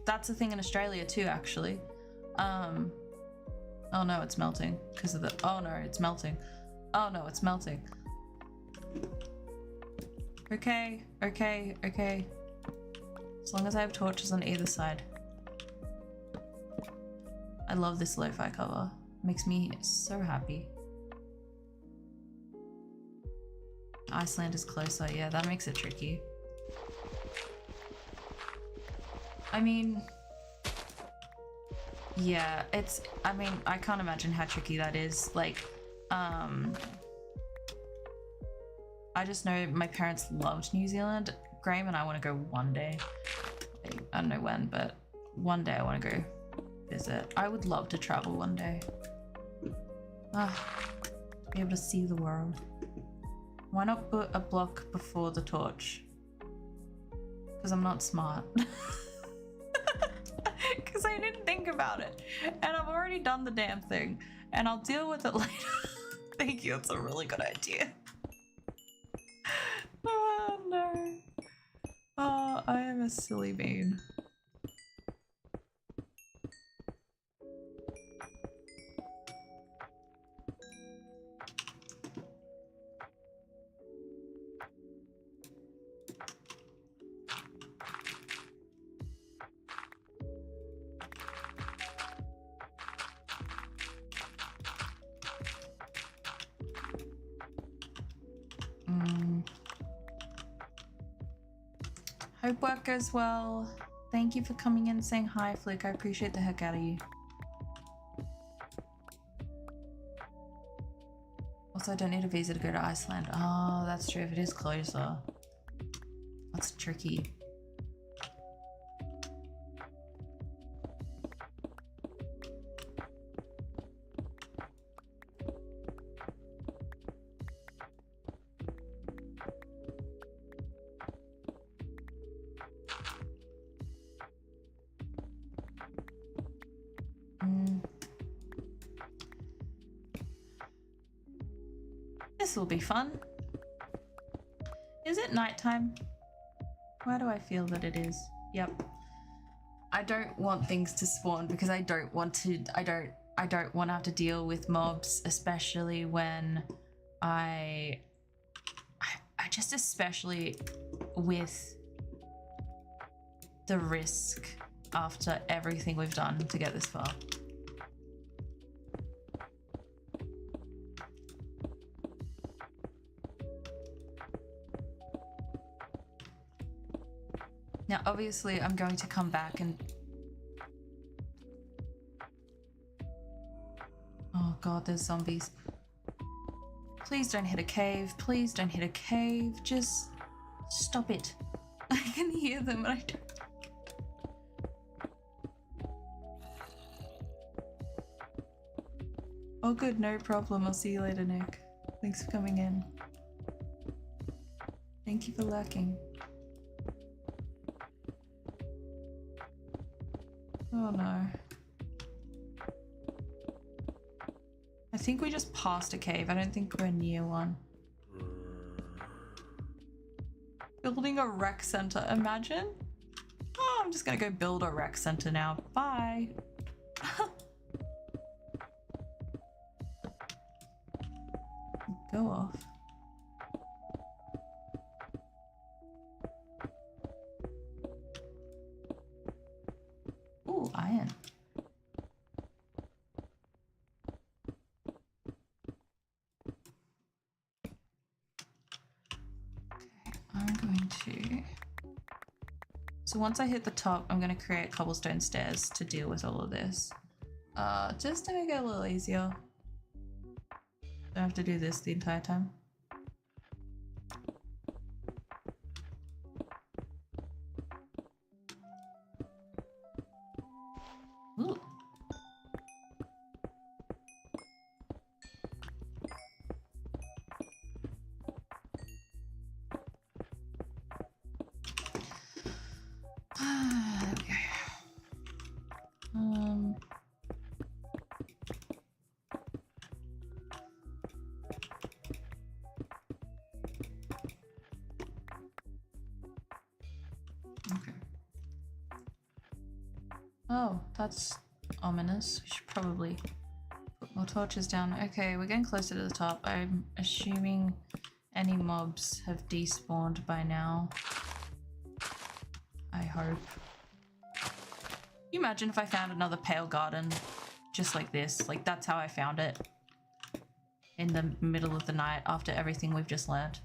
That's a thing in Australia too, actually. Oh no, it's melting because of the... Oh no, it's melting. Oh no, it's melting. Okay, okay, okay. As long as I have torches on either side. I love this lo-fi cover. It makes me so happy. Iceland is closer. Yeah, that makes it tricky. I mean... Yeah, it's... I mean, I can't imagine how tricky that is. Like, I just know my parents loved New Zealand. Graham and I want to go one day. I don't know when, but one day I want to go visit. I would love to travel one day. Be able to see the world. Why not put a block before the torch? Because I'm not smart. Because I didn't think about it. And I've already done the damn thing. And I'll deal with it later. Thank you, it's a really good idea. Oh no. Oh, I am a silly bean. Hope work goes well. Thank you for coming in and saying hi, Flick. I appreciate the heck out of you. Also, I don't need a visa to go to Iceland. Oh, that's true. If it is closer. That's tricky. This will be fun. Is it nighttime? Why do I feel that it is? Yep. I don't want things to spawn because I don't want to have to deal with mobs, especially when I just especially with the risk after everything we've done to get this far. Now, obviously, I'm going to come back and... Oh god, there's zombies. Please don't hit a cave. Please don't hit a cave. Just stop it. I can hear them, but I don't... Oh good, no problem. I'll see you later, Nick. Thanks for coming in. Thank you for lurking. Oh no. think we just passed a cave. I don't think we're near one. Building a rec center. Imagine. Oh, I'm just gonna go build a rec center now. Bye. Go off. Ooh, iron. I'm going to... So once I hit the top, I'm going to create cobblestone stairs to deal with all of this. Just to make it a little easier. Don't have to do this the entire time. Ooh. There we go. Okay. Oh, that's ominous. We should probably put more torches down. Okay, we're getting closer to the top. I'm assuming any mobs have despawned by now. I hope. Can you imagine if I found another pale garden just like this? Like, that's how I found it. In the middle of the night after everything we've just learned.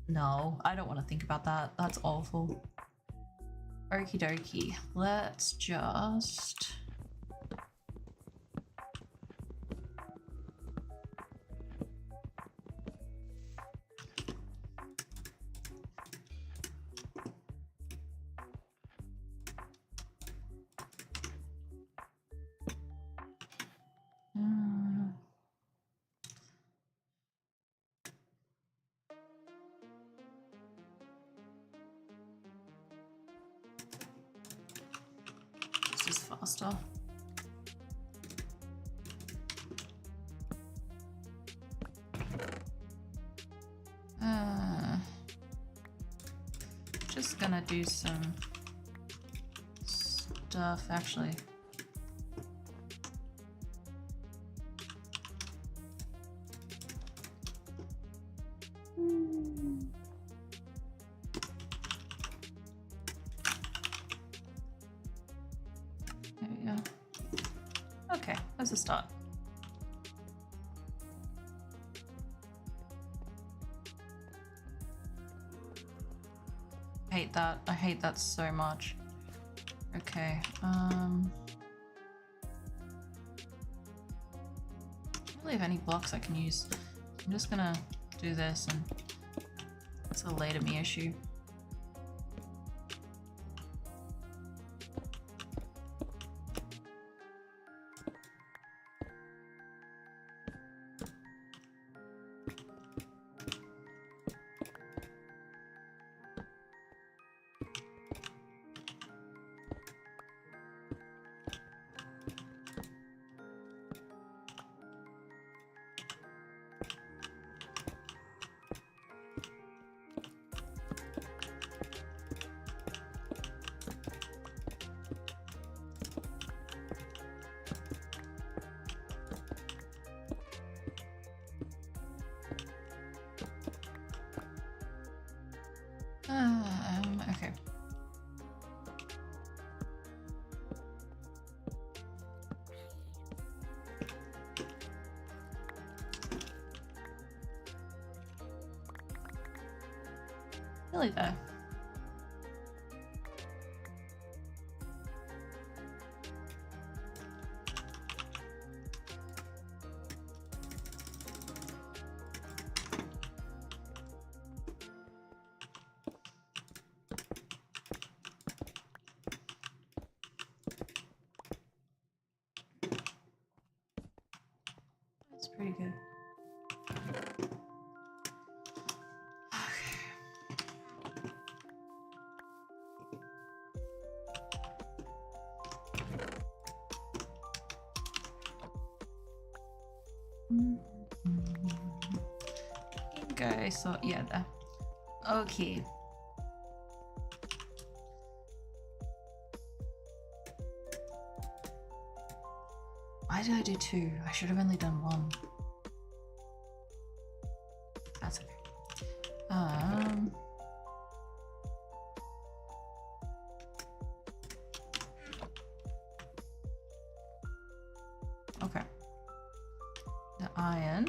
No, I don't want to think about that. That's awful. Okie dokie. Let's just... This is faster. Just gonna do some stuff actually. There we go. Okay, that's a start. I hate that. I hate that so much. Okay, I don't really have any blocks I can use. I'm just gonna do this, and it's a later me issue. Okay. Really though. That's pretty good. Okay. Go, so yeah, there. Okay. Why did I do 2? I should have only done 1. That's okay. Okay. The iron.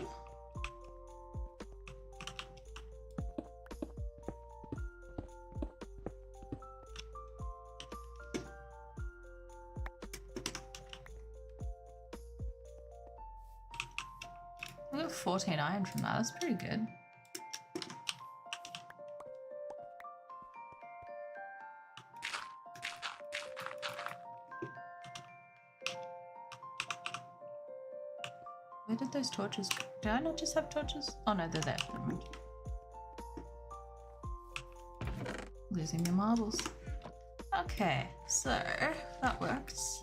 I got 14 iron from that. That's pretty good. Where did those torches go? Did I not just have torches? Oh no, they're there. Never mind. Losing my marbles. Okay, so that works.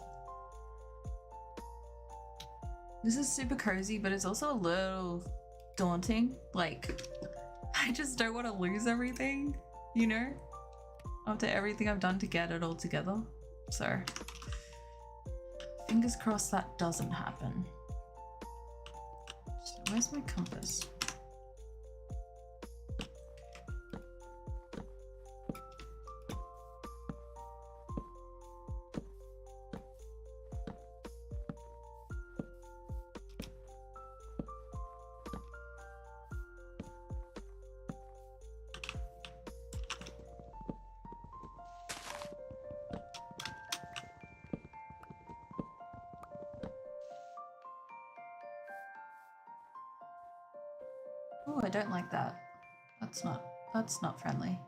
This is super cozy, but it's also a little daunting. Like, I just don't want to lose everything, you know? After everything I've done to get it all together. So, fingers crossed that doesn't happen. So where's my compass? Oh, I don't like that. That's not friendly.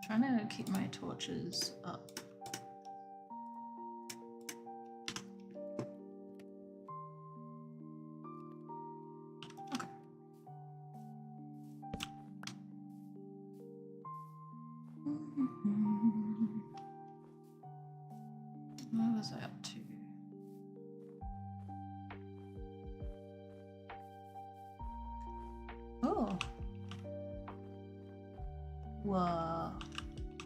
Trying to keep my torches up. Okay. What was I up to? Oh. Whoa.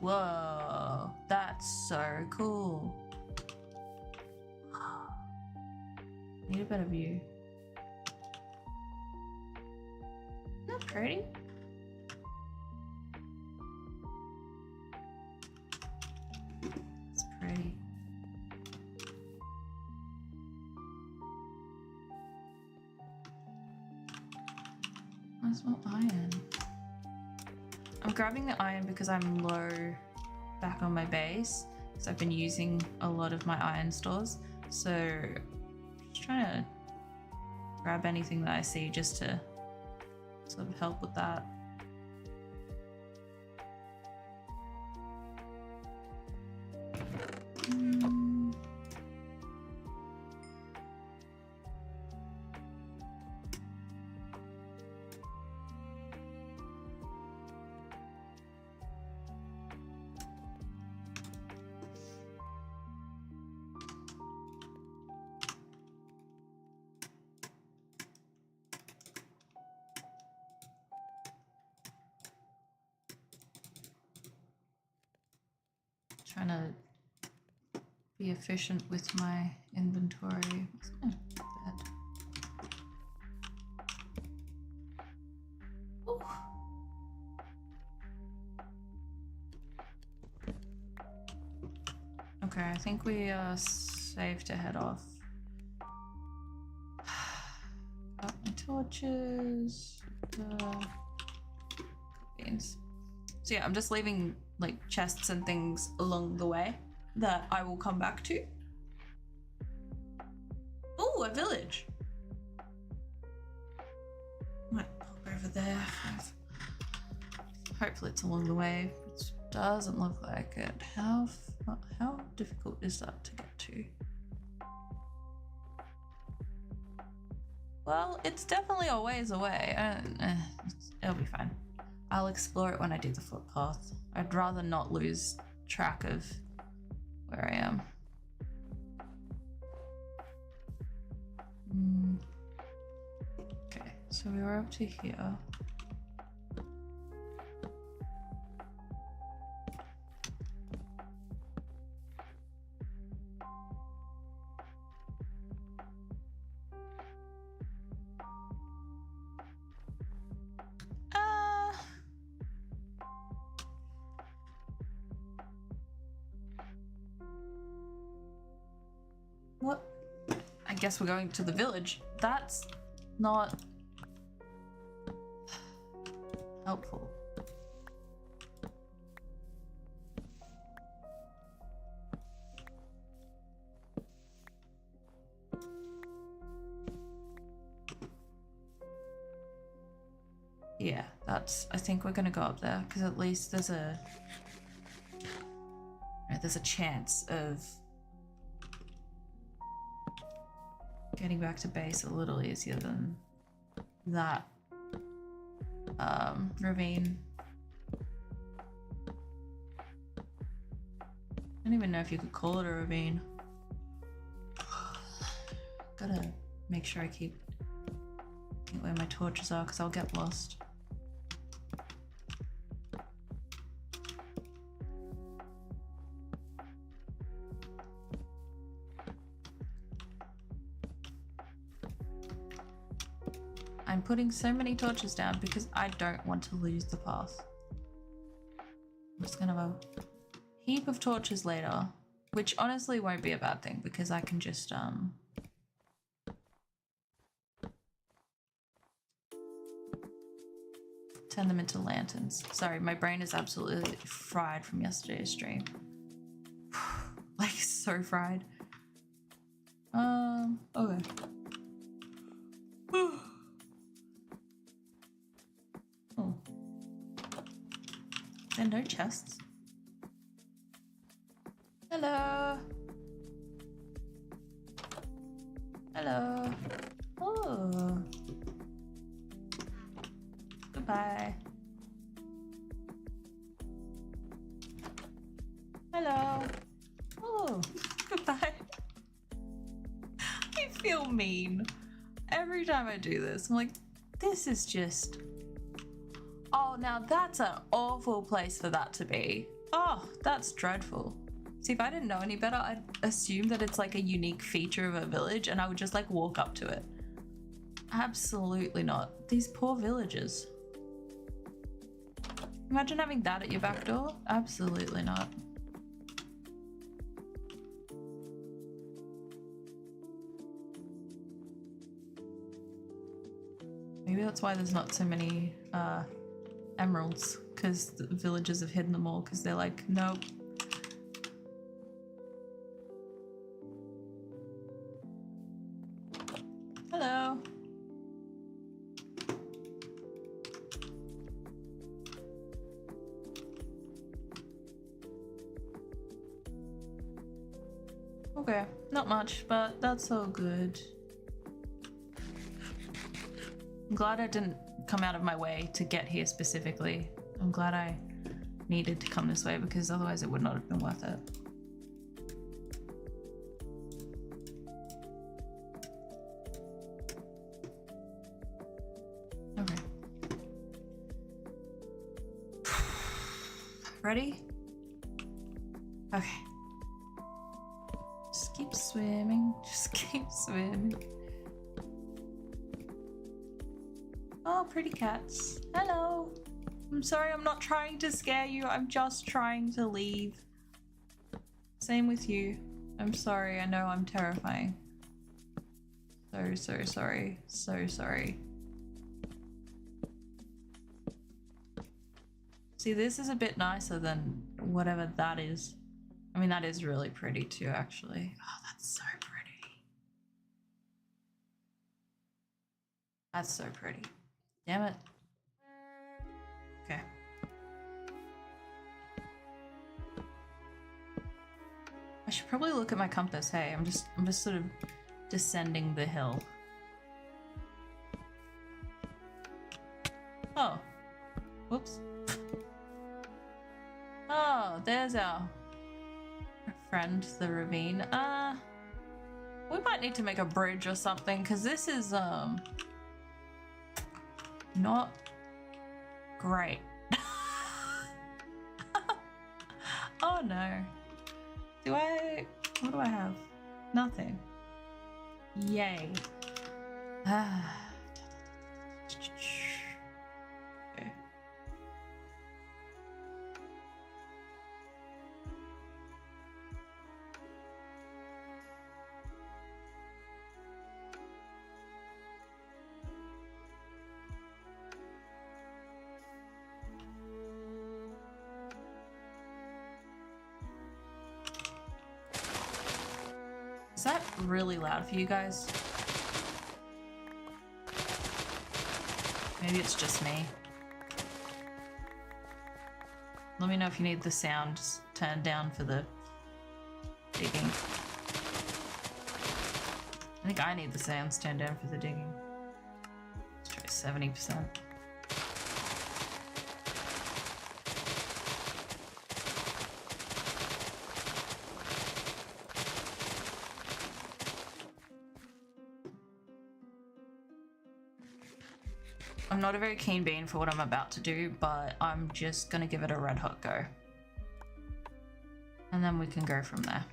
Whoa. That's so cool. Need a better view. Isn't that pretty? It's pretty. Where's my iron? I'm grabbing the iron because I'm low back on my base, because I've been using a lot of my iron stores. So just trying to grab anything that I see just to sort of help with that. Trying to be efficient with my inventory. What's my bed? Ooh. Okay, I think we are safe to head off. Got my torches. Beans. So yeah, I'm just leaving like chests and things along the way that I will come back to. Oh, a village. Might pop over there. hopefully it's along the way. It doesn't look like it. How difficult is that to get to? Well, it's definitely a ways away. It'll be fine. I'll explore it when I do the footpath. I'd rather not lose track of where I am. Okay, so we were up to here. What? I guess we're going to the village. That's not helpful. Yeah, I think we're gonna go up there because at least there's a chance of getting back to base a little easier than that ravine. I don't even know if you could call it a ravine. Gotta make sure I keep where my torches are because I'll get lost. I'm putting so many torches down because I don't want to lose the path. I'm just gonna have a heap of torches later, which honestly won't be a bad thing because I can just turn them into lanterns. Sorry, my brain is absolutely fried from yesterday's stream. Like so fried. Okay. Oh. There are no chests. Hello. Hello. Oh. Goodbye. Hello. Oh, goodbye. I feel mean. Every time I do this, I'm like, this is just... Oh, now that's an awful place for that to be. Oh, that's dreadful. See, if I didn't know any better, I'd assume that it's like a unique feature of a village and I would just like walk up to it. Absolutely not. These poor villagers. Imagine having that at your back door. Absolutely not. Maybe that's why there's not so many emeralds, because the villagers have hidden them all because they're like, nope. Hello. Okay, not much, but that's all good. I'm glad I didn't come out of my way to get here specifically. I'm glad I needed to come this way because otherwise it would not have been worth it. Okay. Ready? Okay. Just keep swimming. Just keep swimming. Oh, pretty cats. Hello. I'm sorry, I'm not trying to scare you. I'm just trying to leave. Same with you. I'm sorry. I know I'm terrifying. So sorry. So sorry. See, this is a bit nicer than whatever that is. I mean, that is really pretty too, actually. Oh, that's so pretty. That's so pretty. Damn it. Okay. I should probably look at my compass. Hey, I'm just sort of descending the hill. Oh. Whoops. Oh, there's our friend, the ravine. We might need to make a bridge or something, because this is, not great. Oh no. What do I have? Nothing. Yay. Okay. Is that really loud for you guys? Maybe it's just me. Let me know if you need the sound turned down for the digging. I think I need the sounds turned down for the digging. Let's try 70%. I'm not a very keen bean for what I'm about to do, but I'm just gonna give it a red hot go. And then we can go from there.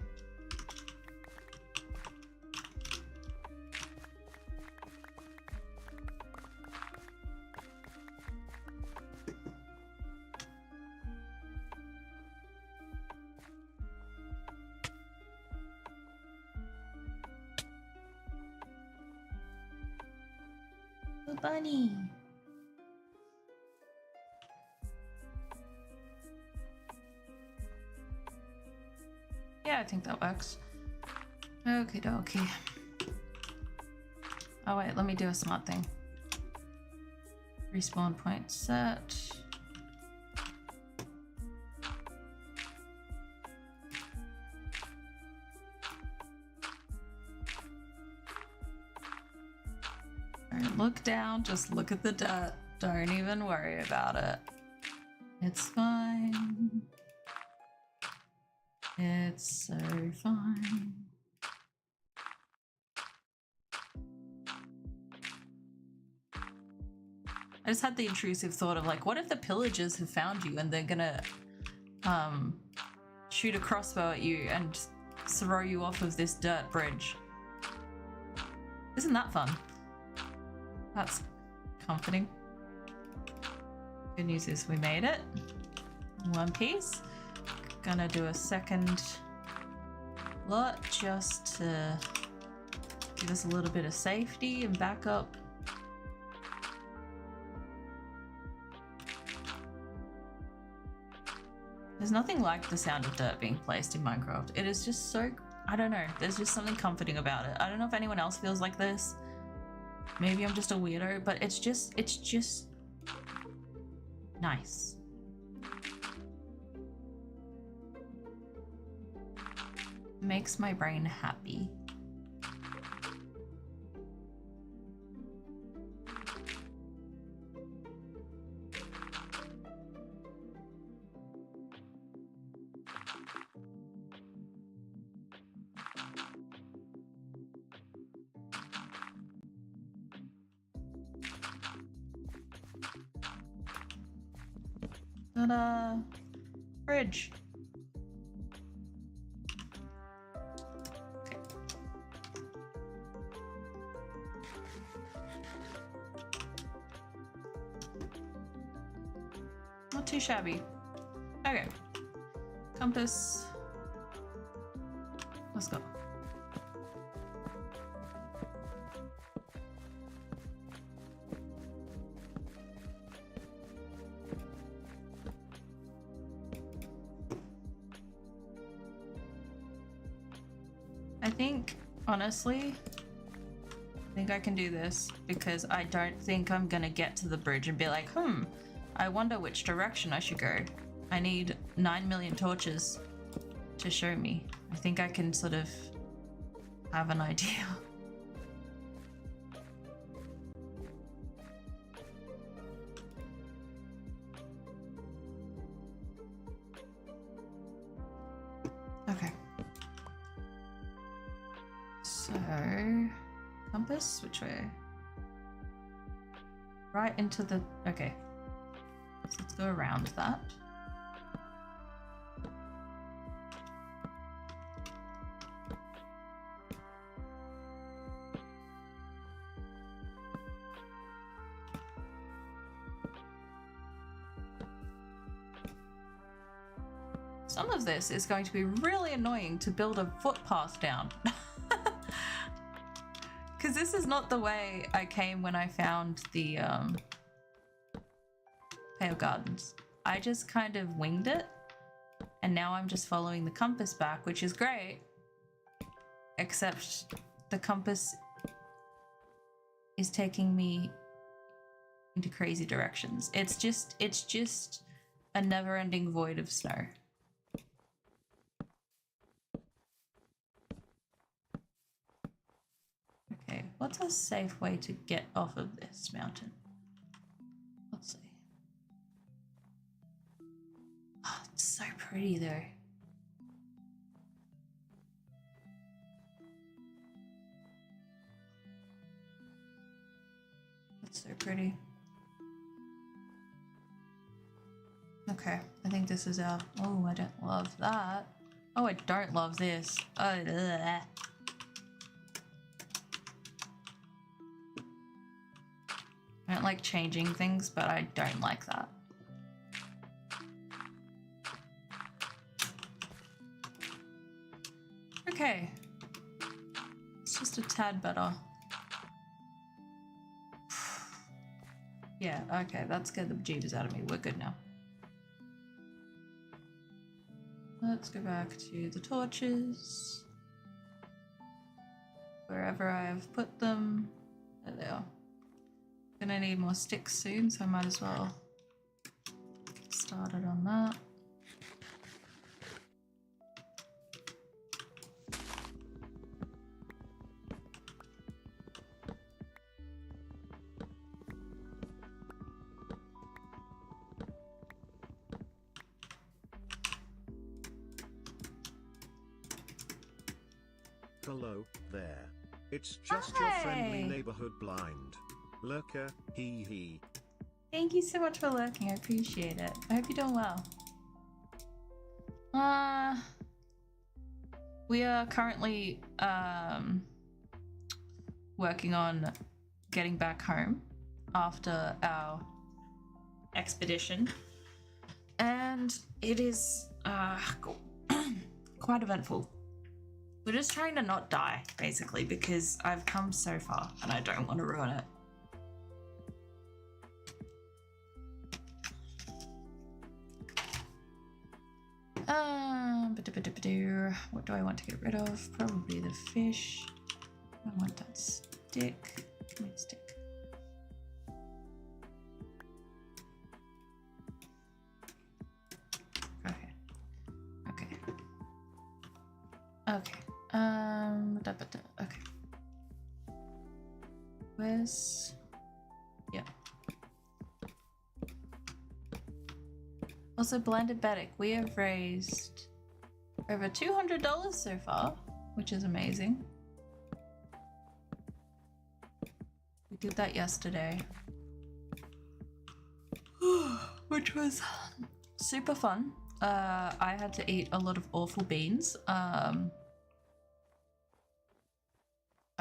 The bunny. Yeah, I think that works. Okie dokie. Oh wait, let me do a smart thing. Respawn point set. Don't look down, just look at the dirt. Don't even worry about it. It's fine. It's so fine. I just had the intrusive thought of like, what if the pillagers have found you and they're gonna shoot a crossbow at you and throw you off of this dirt bridge? Isn't that fun? That's comforting. Good news is we made it in one piece. Gonna do a second lot just to give us a little bit of safety and backup. There's nothing like the sound of dirt being placed in Minecraft. It is just so, I don't know, there's just something comforting about it. I don't know if anyone else feels like this. Maybe I'm just a weirdo, but it's just nice. Makes my brain happy. Ta-da! Bridge. Not too shabby. Okay. Compass. Let's go. I think, honestly, I think I can do this because I don't think I'm gonna get to the bridge and be like, I wonder which direction I should go. I need 9 million torches to show me. I think I can sort of have an idea. Okay. So, compass, which way? Right into the, okay. So let's go around that. Some of this is going to be really annoying to build a footpath down. Because this is not the way I came when I found the Pale Gardens. I just kind of winged it, and now I'm just following the compass back, which is great, except the compass is taking me into crazy directions. It's just a never-ending void of snow. Okay, what's a safe way to get off of this mountain? Let's see. Oh, it's so pretty though. That's so pretty. Okay, I think this is our... Oh, I don't love that. Oh, I don't love this. Oh, ugh. I don't like changing things, but I don't like that. Okay. It's just a tad better. Yeah, okay, that scared the bejeebers out of me. We're good now. Let's go back to the torches. Wherever I have put them. There they are. Gonna need more sticks soon, so I might as well get started on that. Hello there. It's just your friendly Hi. neighborhood blind lurker, hee hee. Thank you so much for lurking, I appreciate it. I hope you're doing well. We are currently working on getting back home after our expedition, and it is quite eventful. We're just trying to not die, basically, because I've come so far and I don't want to ruin it. What do I want to get rid of? Probably the fish. I want that stick. Give me the stick. Okay. Okay. Okay. Okay. Where's... Yeah. Also, Blended Batic, we have raised over $200 so far, which is amazing. We did that yesterday, which was super fun. I had to eat a lot of awful beans. I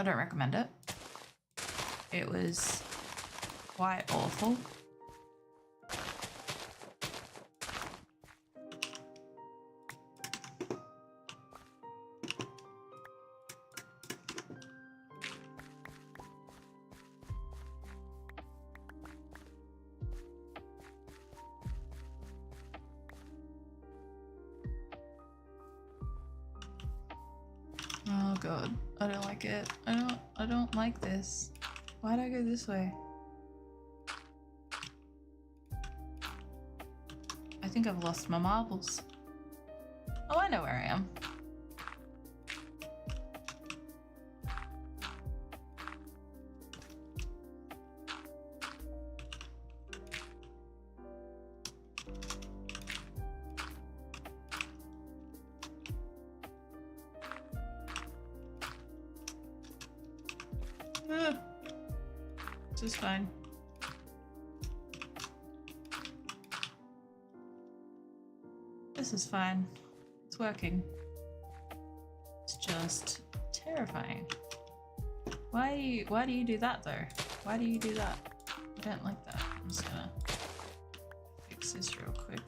don't recommend it. It was quite awful. Oh god, I don't like it. I don't like this. Why'd I go this way? I think I've lost my marbles. Oh, I know where I am. This is fine. This is fine. It's working. It's just terrifying. Why do you do that though? Why do you do that? I don't like that. I'm just gonna fix this real quick.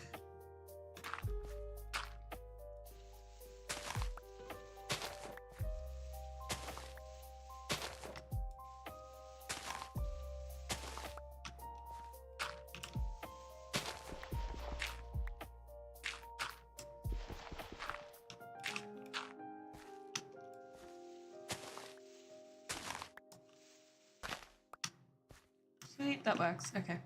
Sweet, that works. Okay.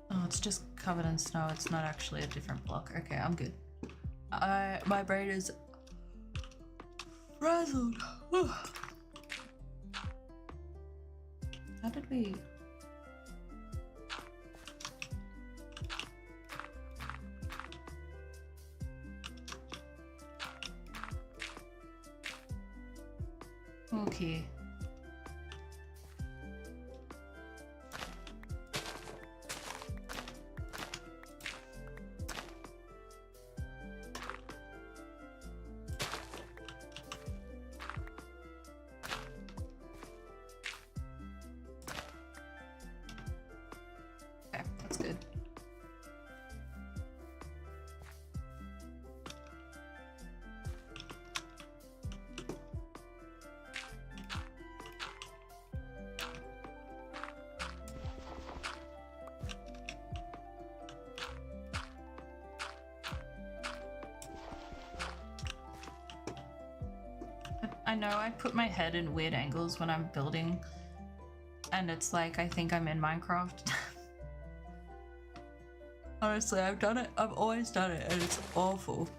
Oh, it's just covered in snow. It's not actually a different block. Okay, I'm good. My brain is frazzled. How did we? Okay. Okay, that's good. I know I put my head in weird angles when I'm building, and it's like I think I'm in Minecraft. Honestly, I've done it. I've always done it, and it's awful.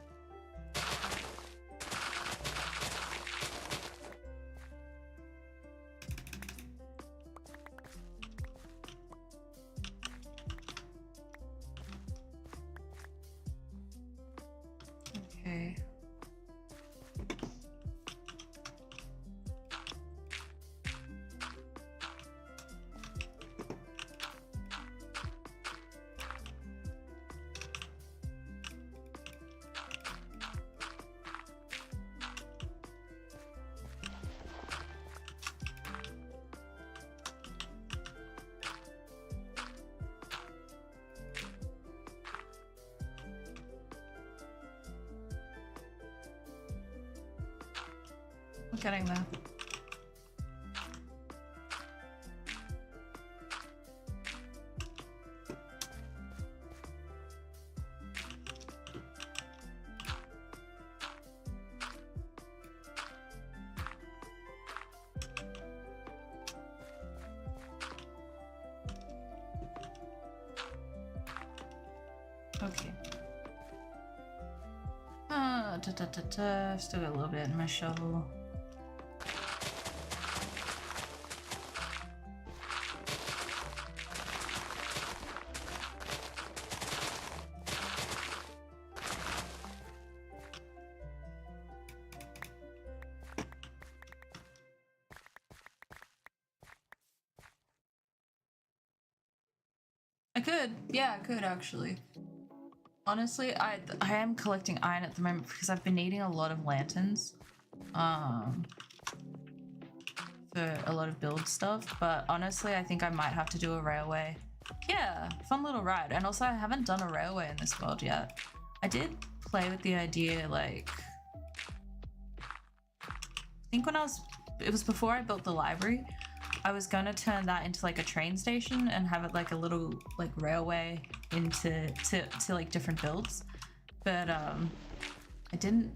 Okay. I'm getting there. Okay. I've still got a little bit in my shovel. I could, yeah, I could actually. Honestly, I am collecting iron at the moment because I've been needing a lot of lanterns, for a lot of build stuff. But honestly, I think I might have to do a railway. Yeah, fun little ride. And also, I haven't done a railway in this world yet. I did play with the idea, like, I think when it was before I built the library. I was gonna turn that into like a train station and have it like a little like railway into to like different builds, but it didn't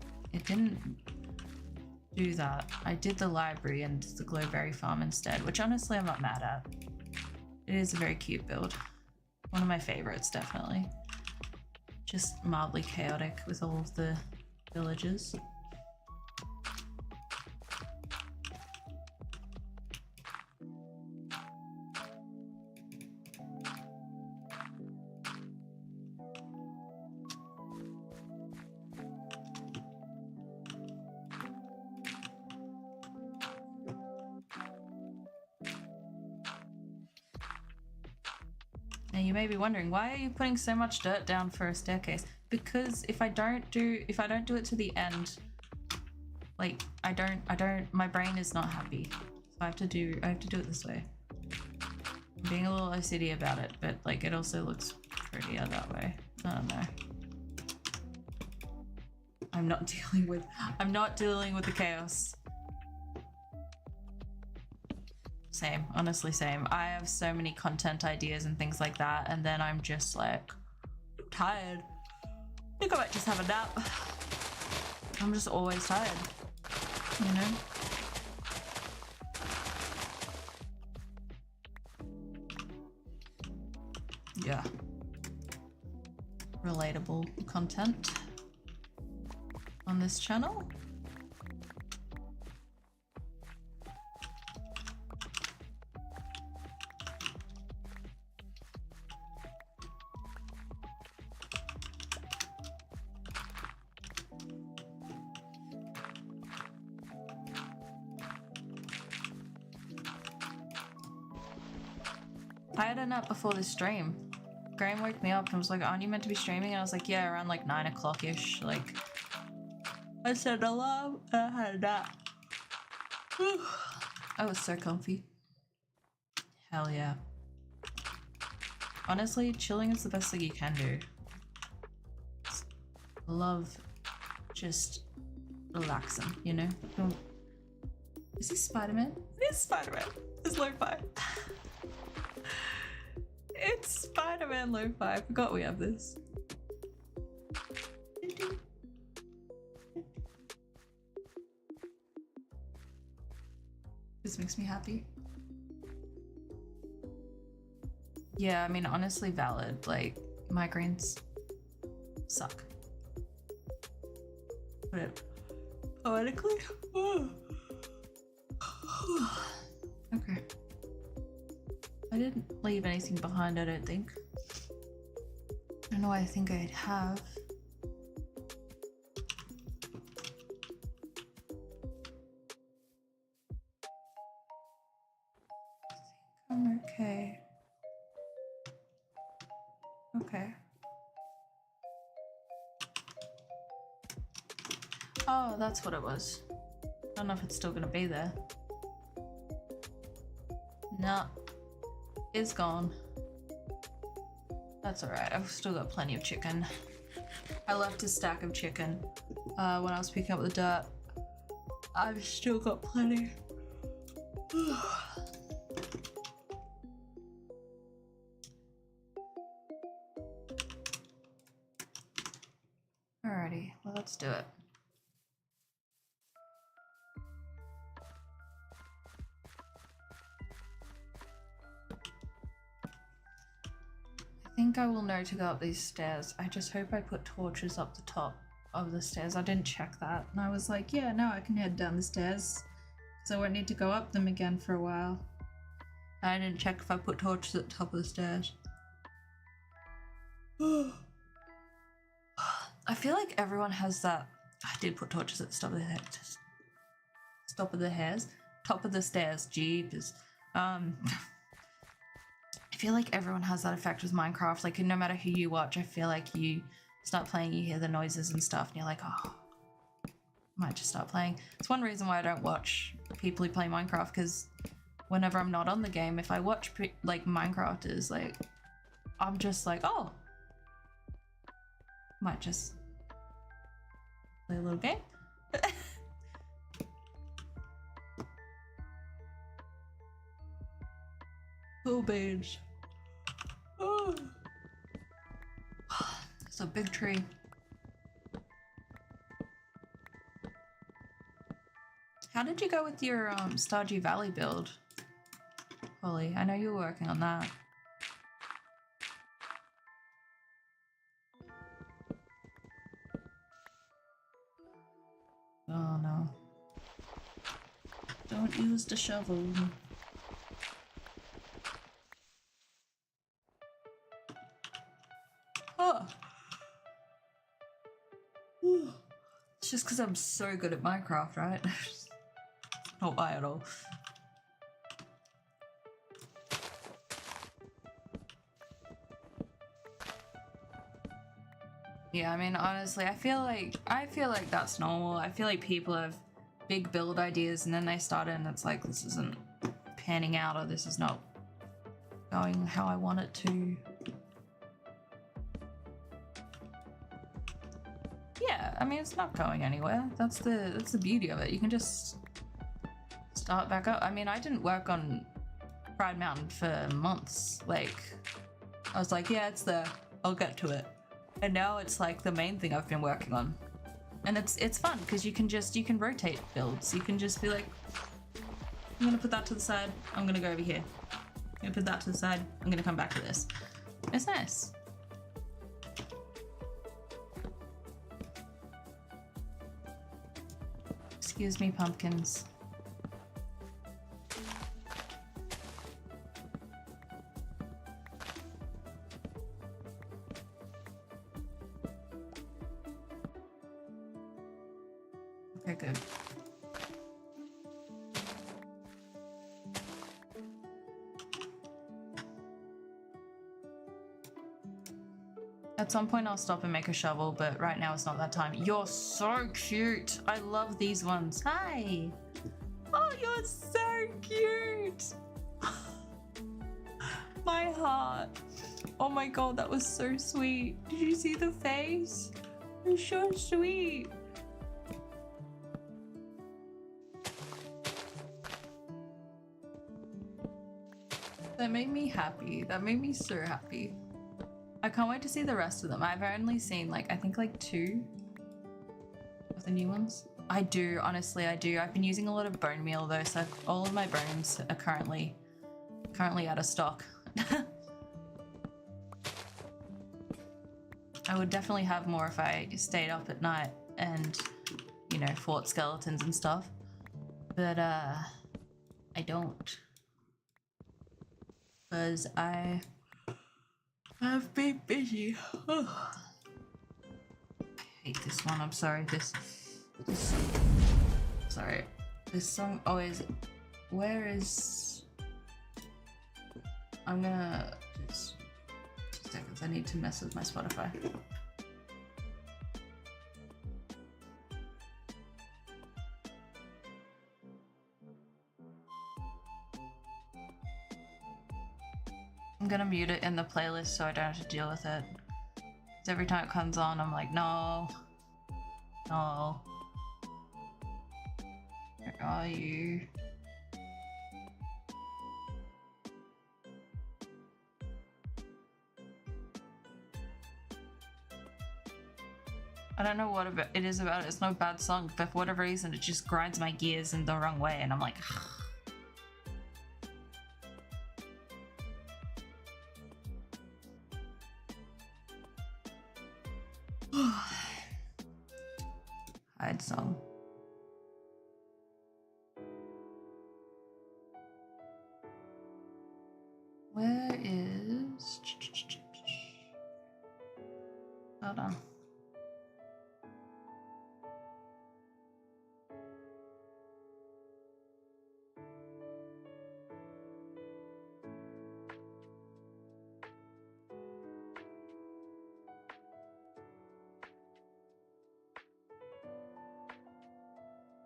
do that. I did the library and the glowberry farm instead, which honestly I'm not mad at. It is a very cute build, one of my favorites definitely. Just mildly chaotic with all of the villages. you may be wondering, why are you putting so much dirt down for a staircase? Because if I don't do it to the end, like my brain is not happy. So I have to do it this way. I'm being a little OCD about it, but like it also looks prettier that way. I don't know. I'm not dealing with the chaos. Same, honestly same. I have so many content ideas and things like that, and then I'm just like tired. I think I might just have a nap. I'm just always tired, you know? Yeah. Relatable content on this channel. I had a nap before this stream. Graham woke me up and was like, aren't you meant to be streaming? And I was like, yeah, around like 9 o'clock-ish. Like, I set an alarm and I had a nap. I was so comfy. Hell yeah. Honestly, chilling is the best thing you can do. I love just relaxing, you know? Is he Spider-Man? It is Spider-Man. It's Lo-Fi. It's Spider-Man Lo-Fi. I forgot we have this. This makes me happy. Yeah, I mean, honestly valid. Like, migraines suck. But poetically? Okay. I didn't leave anything behind, I don't think. I don't know why I think I'd have. I think I'm okay. Okay. Oh, that's what it was. I don't know if it's still gonna be there. No. It's gone. That's alright, I've still got plenty of chicken. I left a stack of chicken when I was picking up the dirt. I've still got plenty. Alrighty, well, let's do it. I think I will know to go up these stairs. I just hope I put torches up the top of the stairs. I didn't check that. And I was like, yeah, no, I can head down the stairs. So I won't need to go up them again for a while. I didn't check if I put torches at the top of the stairs. I feel like everyone has that. I did put torches at the top of the stairs. Top of the hairs? Top of the stairs. Jeepers. I feel like everyone has that effect with Minecraft. Like, no matter who you watch, I feel like you start playing, you hear the noises and stuff, and you're like, oh, I might just start playing. It's one reason why I don't watch people who play Minecraft, because whenever I'm not on the game, if I watch like Minecrafters, like, I'm just like, oh, might just play a little game. Oh, beige. Oh. It's a big tree. How did you go with your Stardew Valley build, Holly? I know you were working on that. Oh no. Don't use the shovel. Oh. It's just because I'm so good at Minecraft, right? Not why at all. Yeah, I mean, honestly, I feel like that's normal. I feel like people have big build ideas and then they start it and it's like, this isn't panning out, or this is not going how I want it to. Yeah, I mean, it's not going anywhere. That's the beauty of it. You can just start back up. I mean, I didn't work on Pride Mountain for months. Like, I was like, yeah, it's there. I'll get to it. And now it's like the main thing I've been working on. And it's fun because you can rotate builds. You can just be like, I'm gonna put that to the side. I'm gonna go over here. I'm gonna put that to the side. I'm gonna come back to this. It's nice. Excuse me, pumpkins. Okay, good. At some point I'll stop and make a shovel, but right now it's not that time. You're so cute. I love these ones. Hi. Oh, you're so cute. My heart. Oh my god, that was so sweet. Did you see the face? It's so sweet. That made me happy. That made me so happy. I can't wait to see the rest of them. I've only seen like, I think like 2 of the new ones. I do, honestly, I do. I've been using a lot of bone meal though, so all of my bones are currently out of stock. I would definitely have more if I stayed up at night and, you know, fought skeletons and stuff. But I don't. Because I've been busy. I hate this one. I'm sorry. This sorry. This song always. Where is? I'm gonna just 2 seconds. I need to mess with my Spotify. I'm gonna mute it in the playlist so I don't have to deal with it. Because every time it comes on, I'm like, no. No. Where are you? I don't know what it is about it. It's no bad song, but for whatever reason, it just grinds my gears in the wrong way, and I'm like, hide song. Where is? Hold on.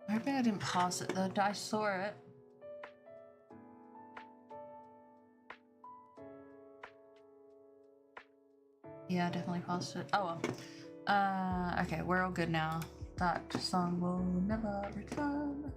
Maybe I didn't pause it though. I saw it. Yeah, I definitely paused it. Oh well. Okay, we're all good now. That song will never return.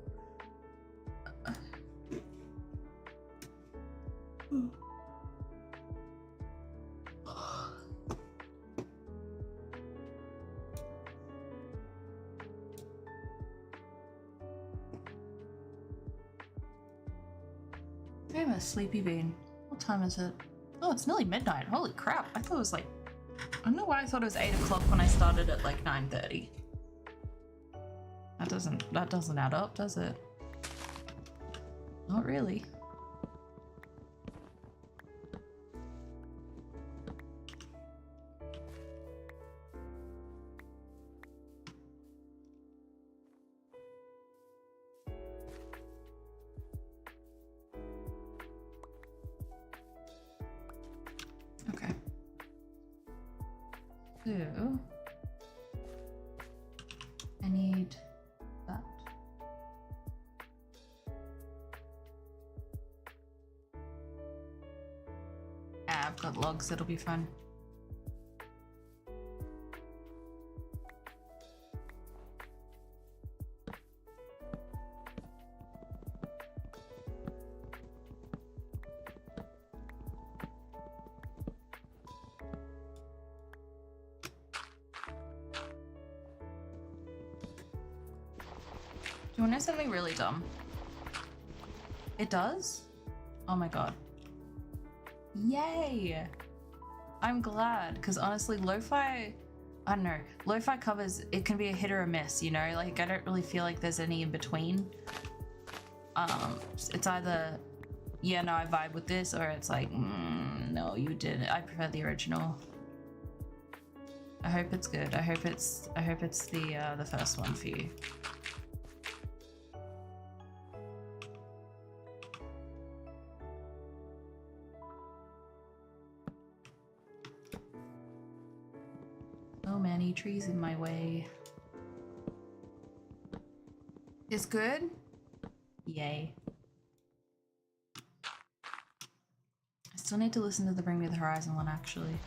I'm a sleepy bean. What time is it? Oh, it's nearly midnight. Holy crap. I thought it was like... I don't know why I thought it was 8 o'clock when I started at like 9:30. That doesn't add up, does it? Not really. Okay. So, I've got logs, it'll be fun. Do you want to know something really dumb? It does? Oh my god. Yay! I'm glad, because honestly, lo-fi, I don't know, lo-fi covers, it can be a hit or a miss, you know? Like, I don't really feel like there's any in between. It's either, yeah, no, I vibe with this, or it's like, no, you didn't. I prefer the original. I hope it's good. I hope it's the first one for you. So many trees in my way. It's good? Yay. I still need to listen to the Bring Me the Horizon one, actually.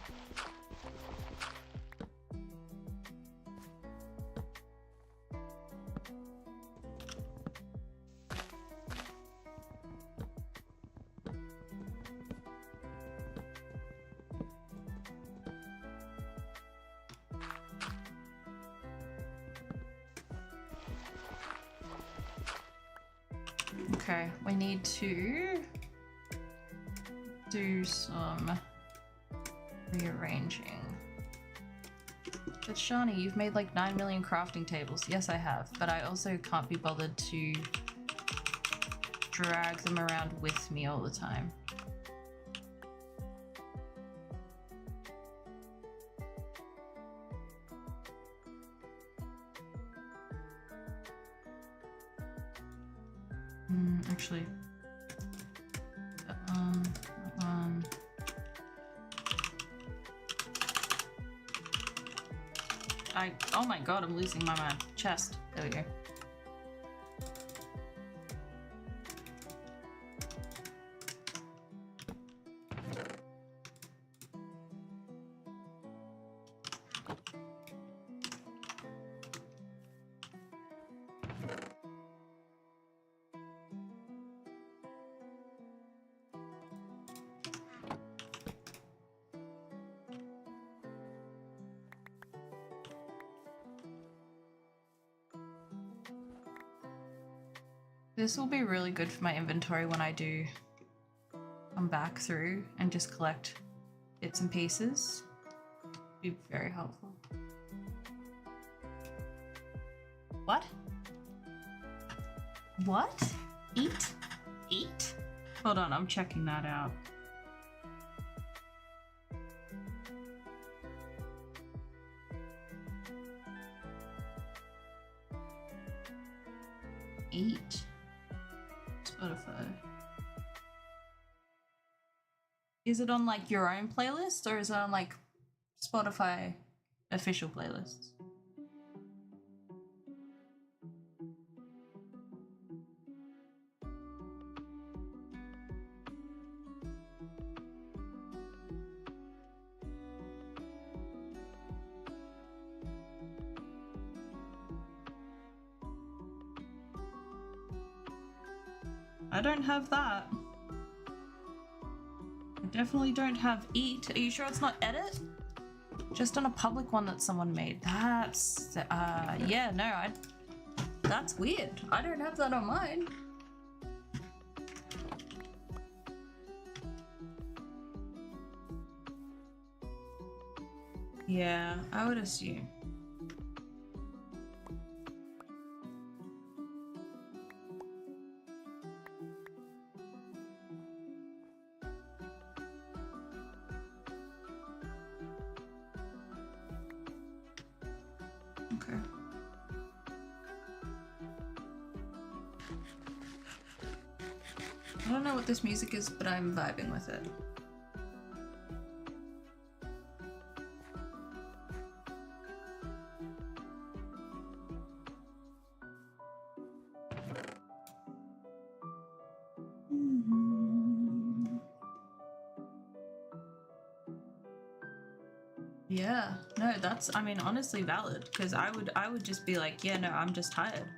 Okay, we need to do some rearranging. But Shani, you've made like 9 million crafting tables. Yes, I have, but I also can't be bothered to drag them around with me all the time. Actually, that one. Oh my god, I'm losing my chest. There we go. This will be really good for my inventory when I do come back through and just collect bits and pieces. Be very helpful. What? What? Eat? Eat? Hold on, I'm checking that out. Eat. Spotify. Is it on like your own playlist or is it on like Spotify official playlists? I don't have that. I definitely don't have Eat. Are you sure it's not Edit? Just on a public one that someone made. That's, yeah, no, that's weird. I don't have that on mine. Yeah, I would assume. Okay. I don't know what this music is, but I'm vibing with it. Yeah, no, that's, I mean, honestly valid, because I would just be like, yeah, no, I'm just tired.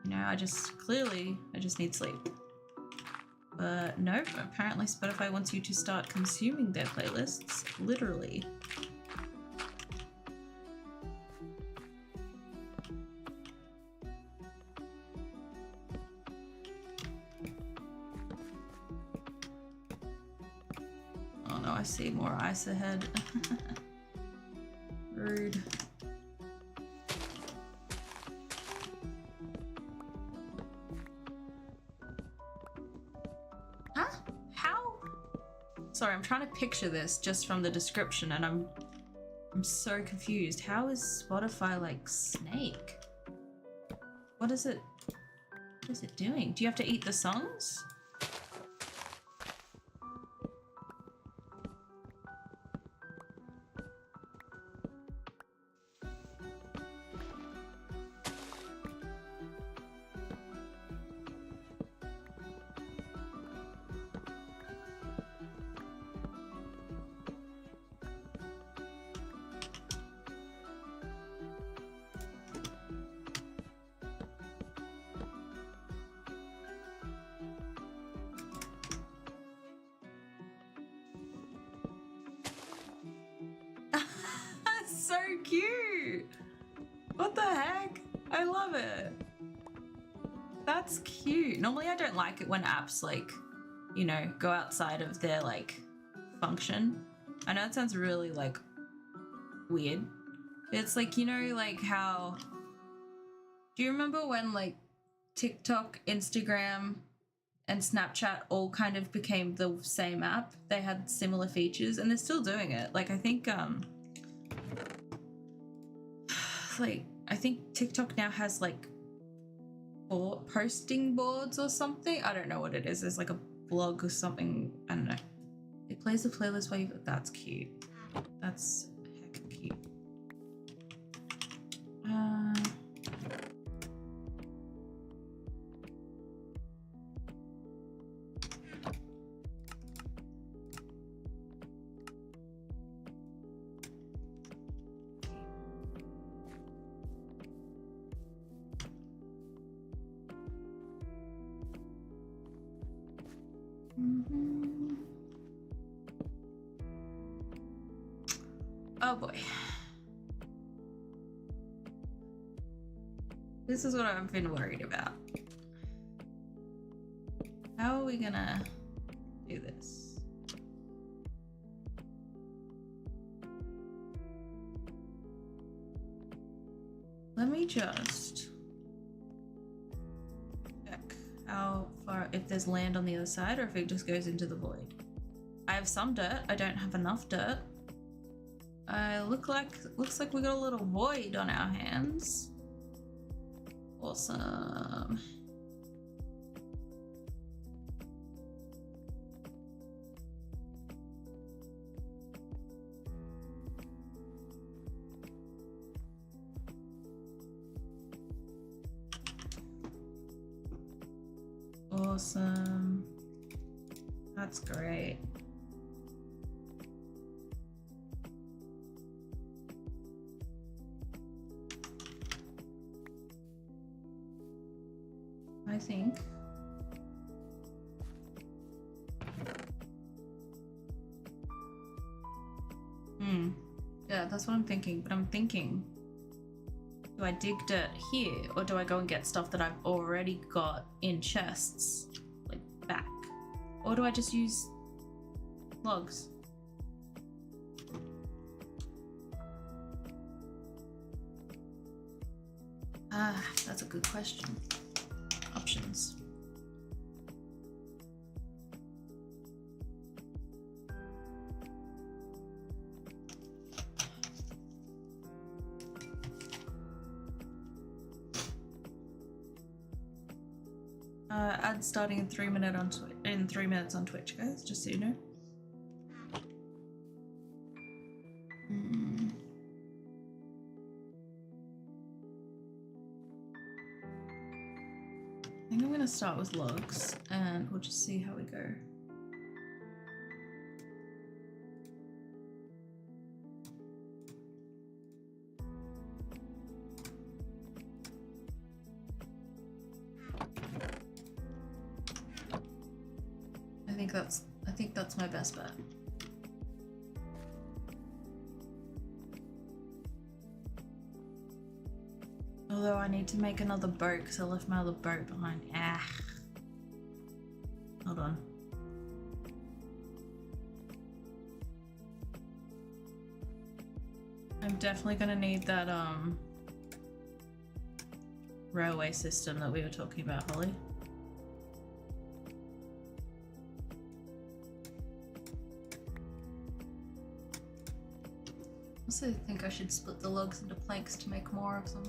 You know, I just need sleep. But nope, apparently Spotify wants you to start consuming their playlists, literally. Oh no, I see more ice ahead. Rude. Huh? How? Sorry, I'm trying to picture this just from the description and I'm so confused. How is Spotify like Snake? What is it doing? Do you have to eat the songs? So cute. What the heck? I love it. That's cute. Normally I don't like it when apps like, you know, go outside of their like function. I know it sounds really like weird. It's like, you know, like how, do you remember when like TikTok, Instagram, and Snapchat all kind of became the same app? They had similar features and they're still doing it. Like I think I think TikTok now has like posting boards or something. I don't know what it is. There's like a blog or something. I don't know. It plays the playlist while you. That's cute. That's heck cute. Oh boy. This is what I've been worried about. How are we gonna do this? Let me just check how far, if there's land on the other side or if it just goes into the void. I have some dirt. I don't have enough dirt. Looks like we got a little void on our hands. Awesome. Awesome. That's great. I think. Yeah, that's what I'm thinking. But I'm thinking, do I dig dirt here or do I go and get stuff that I've already got in chests, like back? Or do I just use logs? Ah, that's a good question. Options. Ad starting in 3 minutes on Twitch, guys, just so you know. I think I'm gonna start with logs and we'll just see how we go. that's my best bet. Although I need to make another boat because I left my other boat behind. Ah. Hold on. I'm definitely gonna need that railway system that we were talking about, Holly. I also think I should split the logs into planks to make more of them.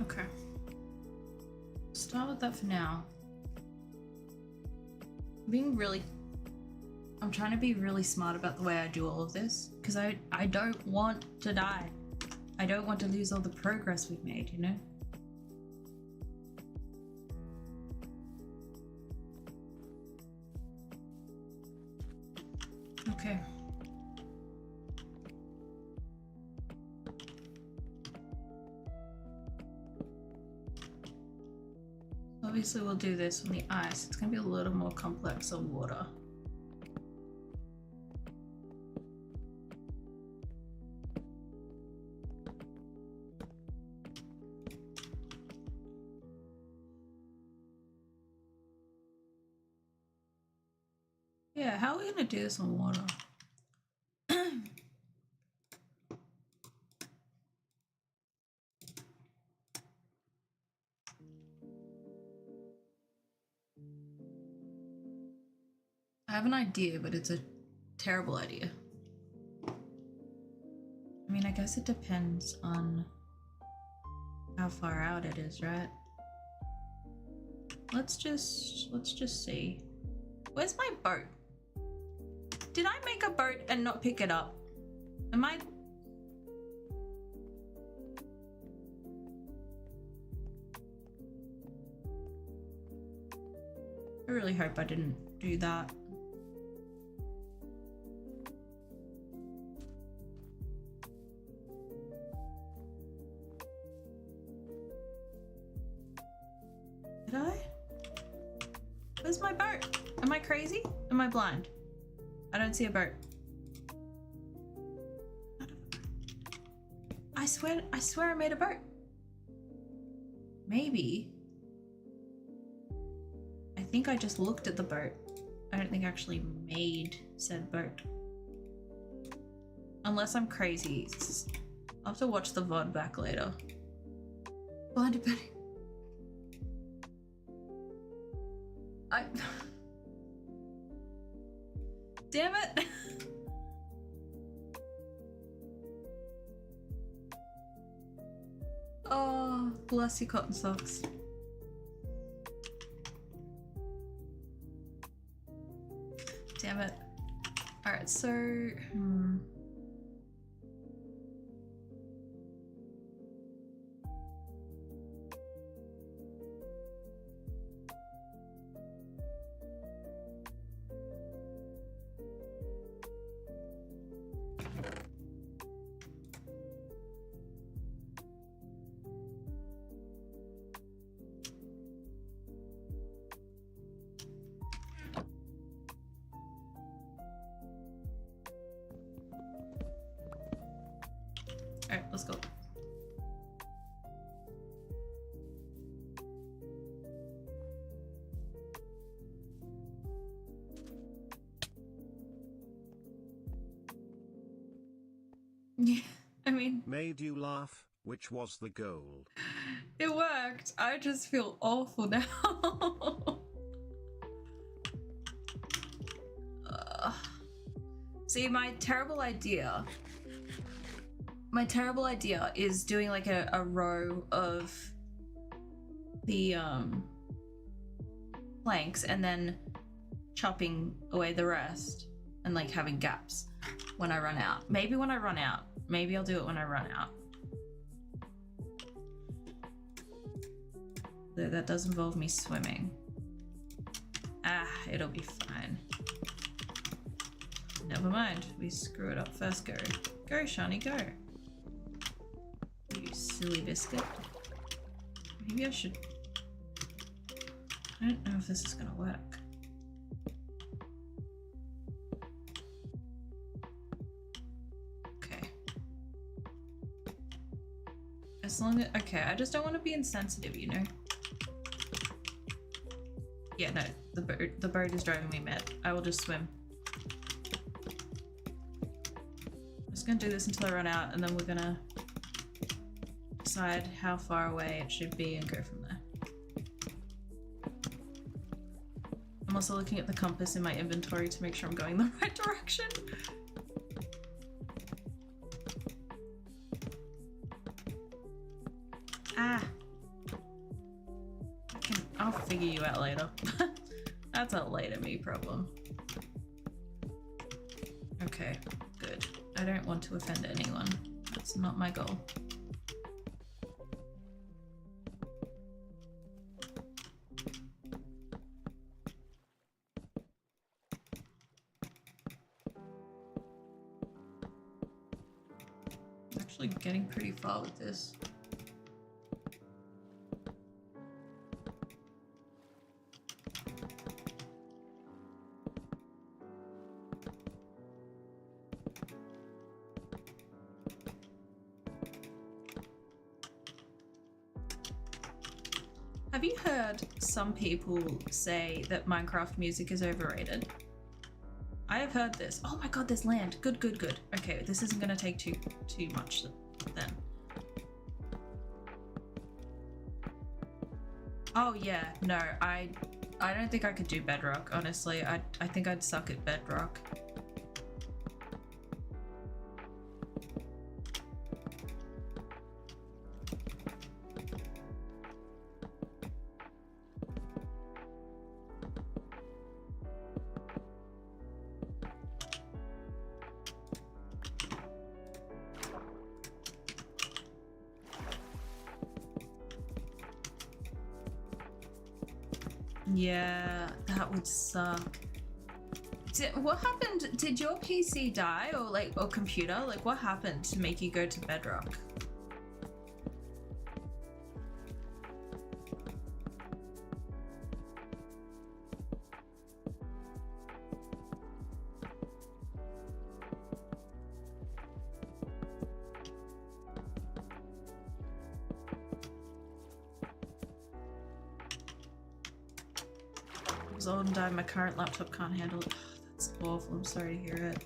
Okay. Start with that for now. I'm trying to be really smart about the way I do all of this because I don't want to die. I don't want to lose all the progress we've made, you know? Okay. Obviously we'll do this on the ice. It's gonna be a little more complex on water. Yeah, how are we gonna do this on water? I have an idea, but it's a terrible idea. I mean, I guess it depends on how far out it is, right? Let's just see. Where's my boat? Did I make a boat and not pick it up? Am I... I really hope I didn't do that. Did I? Where's my boat? Am I crazy? Am I blind? I don't see a boat. I swear I made a boat. Maybe. I think I just looked at the boat. I don't think I actually made said boat. Unless I'm crazy. I'll have to watch the VOD back later. Blinded Betty. Damn it! Oh, bless you, cotton socks. Damn it. Alright, so... Alright, let's go. Yeah, I mean... Made you laugh, which was the goal. It worked. I just feel awful now. See, my terrible idea is doing like a row of the planks and then chopping away the rest and like having gaps when I run out. Maybe when I run out. Maybe I'll do it when I run out. Though that does involve me swimming. Ah, it'll be fine. Never mind. We screw it up first. Go. Go, Shani, go. You silly biscuit. Maybe I should... I don't know if this is gonna work. Okay. As long as... Okay, I just don't want to be insensitive, you know? Yeah, no. The boat is driving me mad. I will just swim. I'm just gonna do this until I run out, and then we're gonna decide how far away it should be and go from there. I'm also looking at the compass in my inventory to make sure I'm going the right direction. Ah. I'll figure you out later. That's a later me problem. Okay, good. I don't want to offend anyone. That's not my goal. Actually getting pretty far with this. Have you heard some people say that Minecraft music is overrated? I have heard this. Oh my god, there's land. Good, good, good. Okay, this isn't gonna take too much then. Oh yeah, no, I don't think I could do Bedrock, honestly. I think I'd suck at Bedrock. Yeah, that would suck. What happened? Did your PC die or computer? Like what happened to make you go to Bedrock? Old and died. My current laptop can't handle it. Oh, that's awful. I'm sorry to hear it.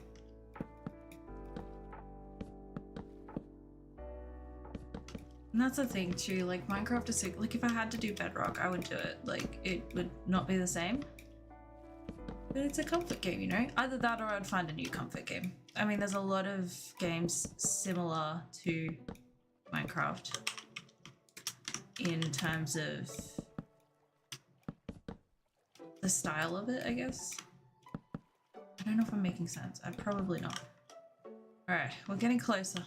And that's the thing too, like Minecraft is so, like if I had to do Bedrock, I would do it. Like it would not be the same. But it's a comfort game, you know? Either that or I'd find a new comfort game. I mean, there's a lot of games similar to Minecraft in terms of the style of it, I guess. I don't know if I'm making sense. I'm probably not. Alright, we're getting closer.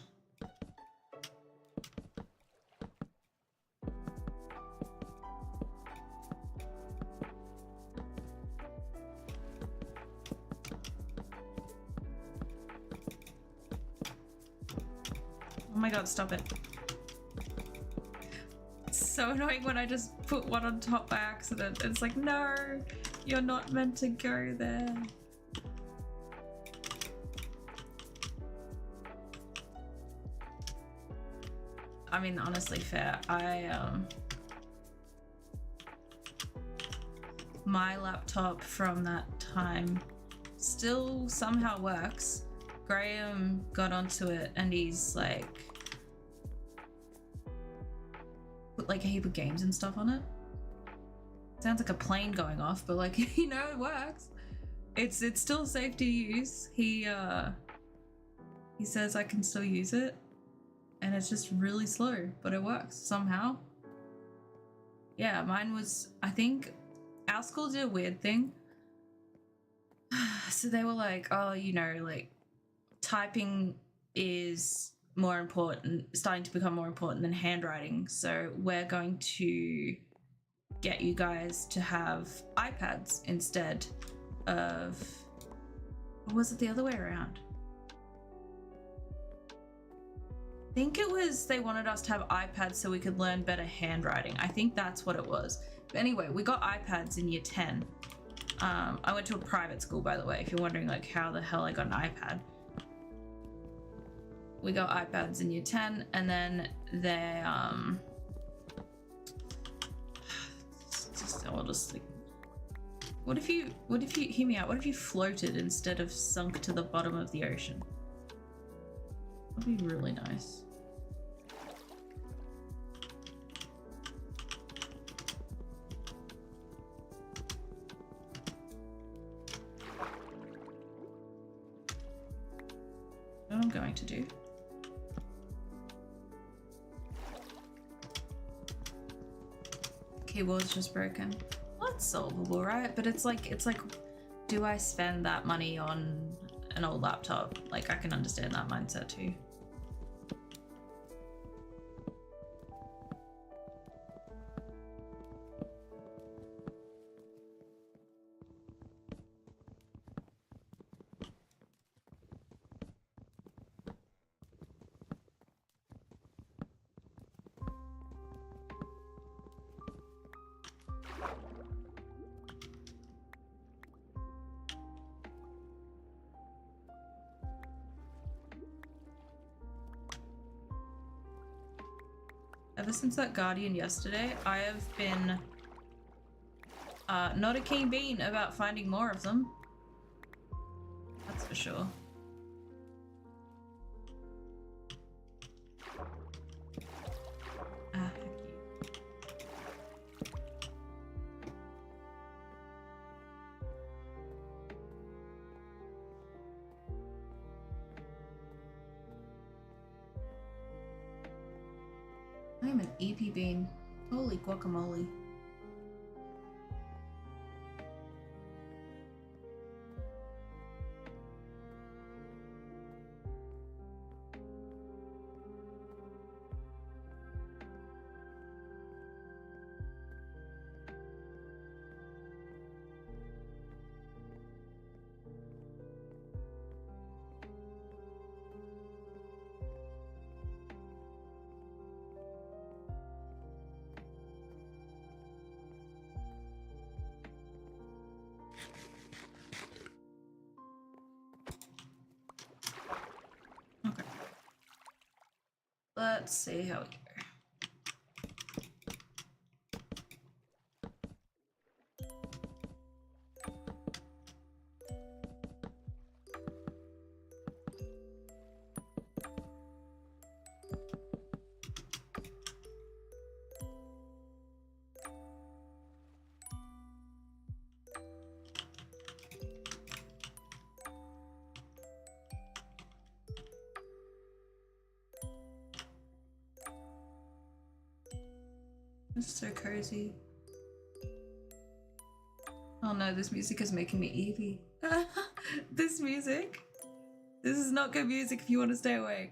Oh my god, stop it. It's so annoying when I just put one on top by accident. It's like, no, you're not meant to go there. I mean, honestly, fair. My laptop from that time still somehow works. Graham got onto it and he's like put like a heap of games and stuff on it. Sounds like a plane going off, but like, you know, it works. It's still safe to use. He says I can still use it and it's just really slow, but it works somehow. Yeah, mine was, I think our school did a weird thing. So they were like, oh, you know, like typing is more important, starting to become more important than handwriting. So we're going to get you guys to have iPads instead of, or was it the other way around? I think it was they wanted us to have iPads so we could learn better handwriting. I think that's what it was. But anyway, we got iPads in year 10. I went to a private school, by the way, if you're wondering like how the hell I got an iPad. We got iPads in year 10, and then they I'll just like, what if you hear me out? What if you floated instead of sunk to the bottom of the ocean? That'd be really nice. What I'm going to do. Keyboard's just broken. Well, it's solvable, right? But it's like, do I spend that money on an old laptop? Like, I can understand that mindset too. Ever since that Guardian yesterday, I have been not a keen bean about finding more of them. That's for sure. Ah, heck you. I'm an EP bean. Holy guacamole. Let's see how we go. It's so cozy. Oh no, this music is making me Eevee. This music? This is not good music if you want to stay awake.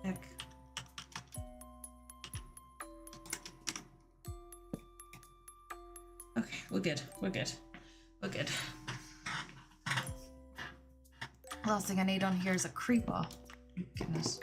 Heck. Okay, we're good. We're good. We're good. Last thing I need on here is a creeper. Goodness.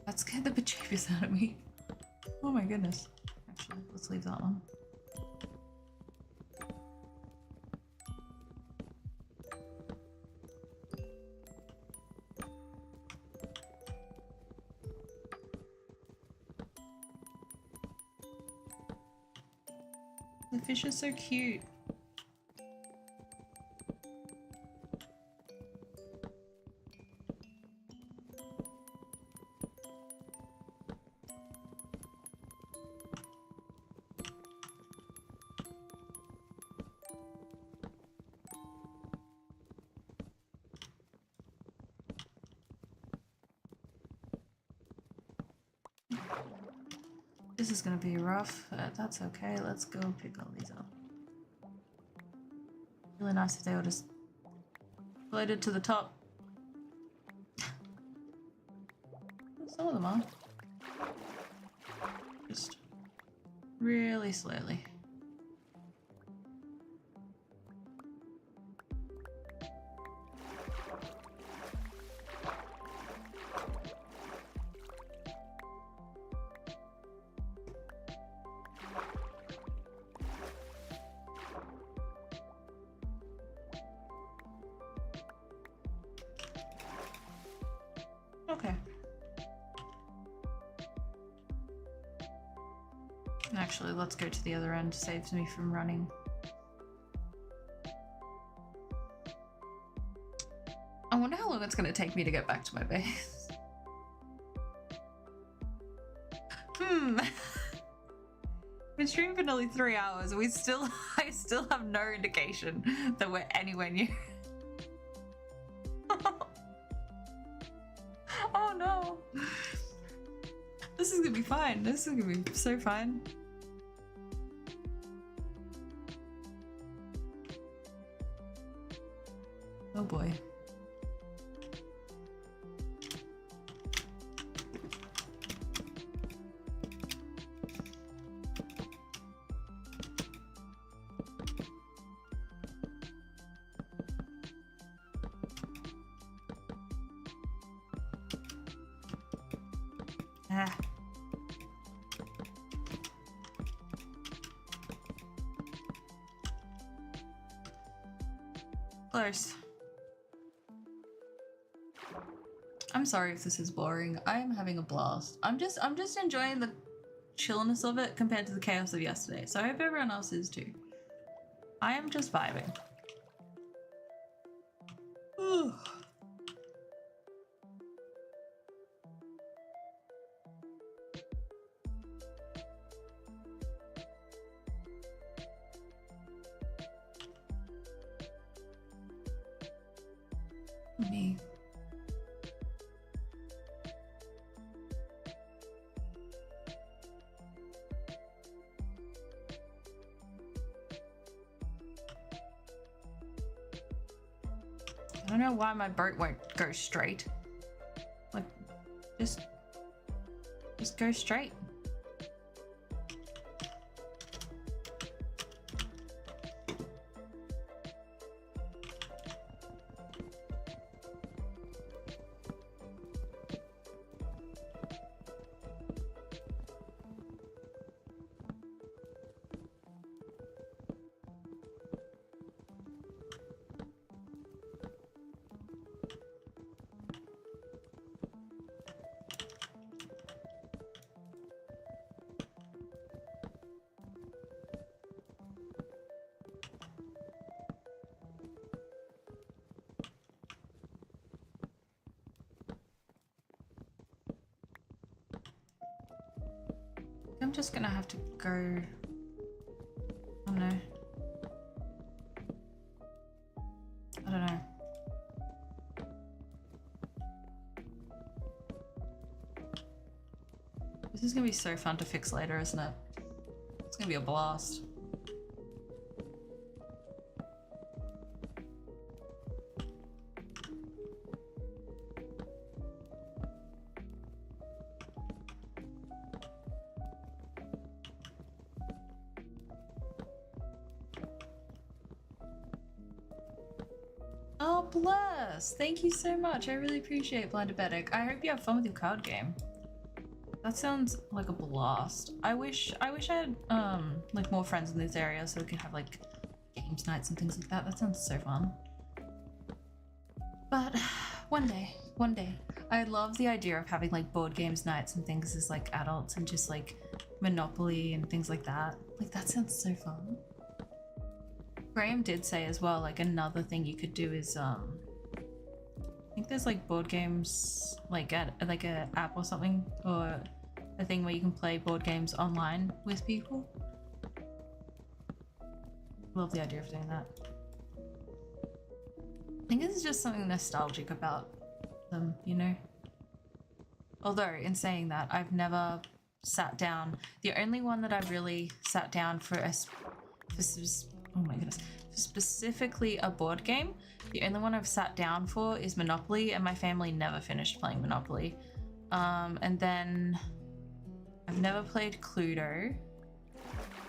That scared the bejeebus out of me. Oh my goodness. Actually, let's leave that one. The fish are so cute. This is gonna be rough, but that's okay. Let's go pick all these up. Really nice if they were just floated to the top. Some of them are. Just really slowly. Okay. Actually, let's go to the other end. Saves me from running. I wonder how long it's going to take me to get back to my base. Been streaming for nearly 3 hours. I still have no indication that we're anywhere near. Oh no. This is gonna be fine. This is gonna be so fine. Oh boy. Ah. Close. I'm sorry if this is boring. I am having a blast. I'm just enjoying the chillness of it compared to the chaos of yesterday. So I hope everyone else is too. I am just vibing. Ooh. Me. I don't know why my boat won't go straight. Like, just go straight. I'm just gonna have to go. Oh no. I don't know. This is gonna be so fun to fix later, isn't it? It's gonna be a blast. Oh, bless! Thank you so much. I really appreciate it, Blindabedic. I hope you have fun with your card game. That sounds like a blast. I wish I had like more friends in this area so we could have like games nights and things like that. That sounds so fun. But one day. I love the idea of having like board games nights and things as like adults and just like Monopoly and things like that. Like, that sounds so fun. Graham did say as well, like, another thing you could do is, I think there's like board games, like at like a app or something, or a thing where you can play board games online with people. Love the idea of doing that. I think this is just something nostalgic about them, you know? Although, in saying that, I've never sat down. The only one that I've really sat down for oh my goodness, specifically a board game, the only one I've sat down for is Monopoly, and my family never finished playing Monopoly. And then I've never played Cluedo.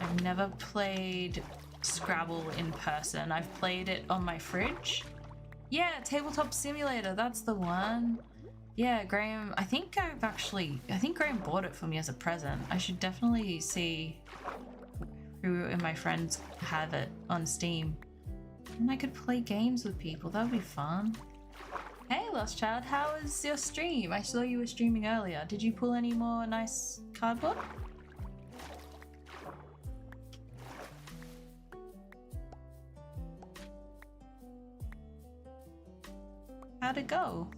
I've never played Scrabble in person. I've played it on my fridge. Yeah, Tabletop Simulator, that's the one. Yeah, Graham, I think Graham bought it for me as a present. I should definitely see who in my friends have it on Steam. And I could play games with people, that would be fun. Hey Lost Child, how was your stream? I saw you were streaming earlier. Did you pull any more nice cardboard? How'd it go?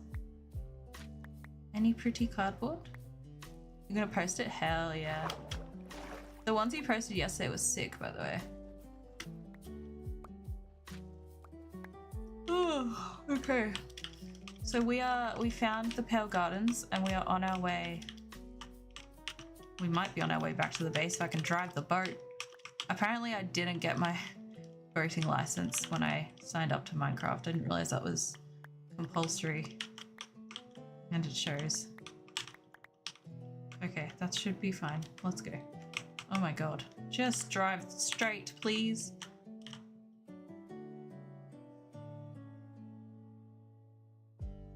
Any pretty cardboard? You're gonna post it? Hell yeah. The ones you posted yesterday was sick, by the way. Oh, okay. So we found the Pale Gardens and we are on our way. We might be on our way back to the base so I can drive the boat. Apparently I didn't get my boating license when I signed up to Minecraft. I didn't realize that was compulsory. And it shows. Okay, that should be fine. Let's go. Oh my god. Just drive straight, please.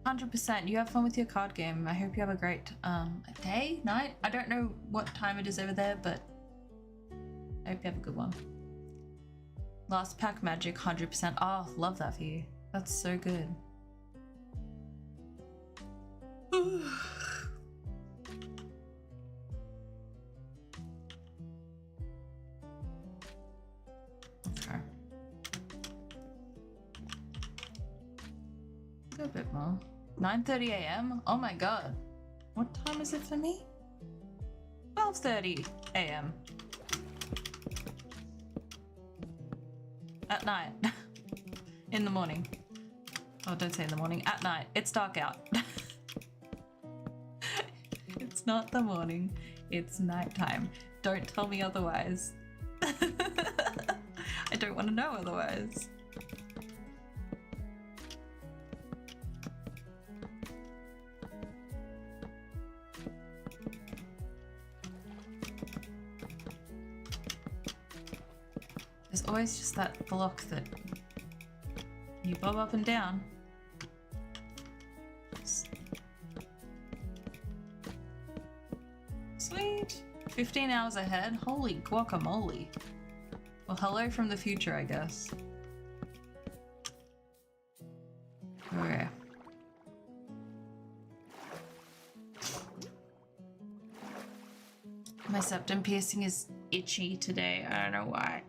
%. You have fun with your card game. I hope you have a great day, night. I don't know what time it is over there, but I hope you have a good one. Last pack magic, 100%. Oh, love that for you. That's so good. Okay. A bit more. 9:30 a.m. Oh my god. What time is it for me? 12:30 a.m. At night. In the morning. Oh, don't say in the morning. At night. It's dark out. It's not the morning. It's nighttime. Don't tell me otherwise. I don't want to know otherwise. There's always just that block that you bob up and down. Sweet. 15 hours ahead. Holy guacamole. Well, hello from the future, I guess. Okay. My septum piercing is itchy today. I don't know why.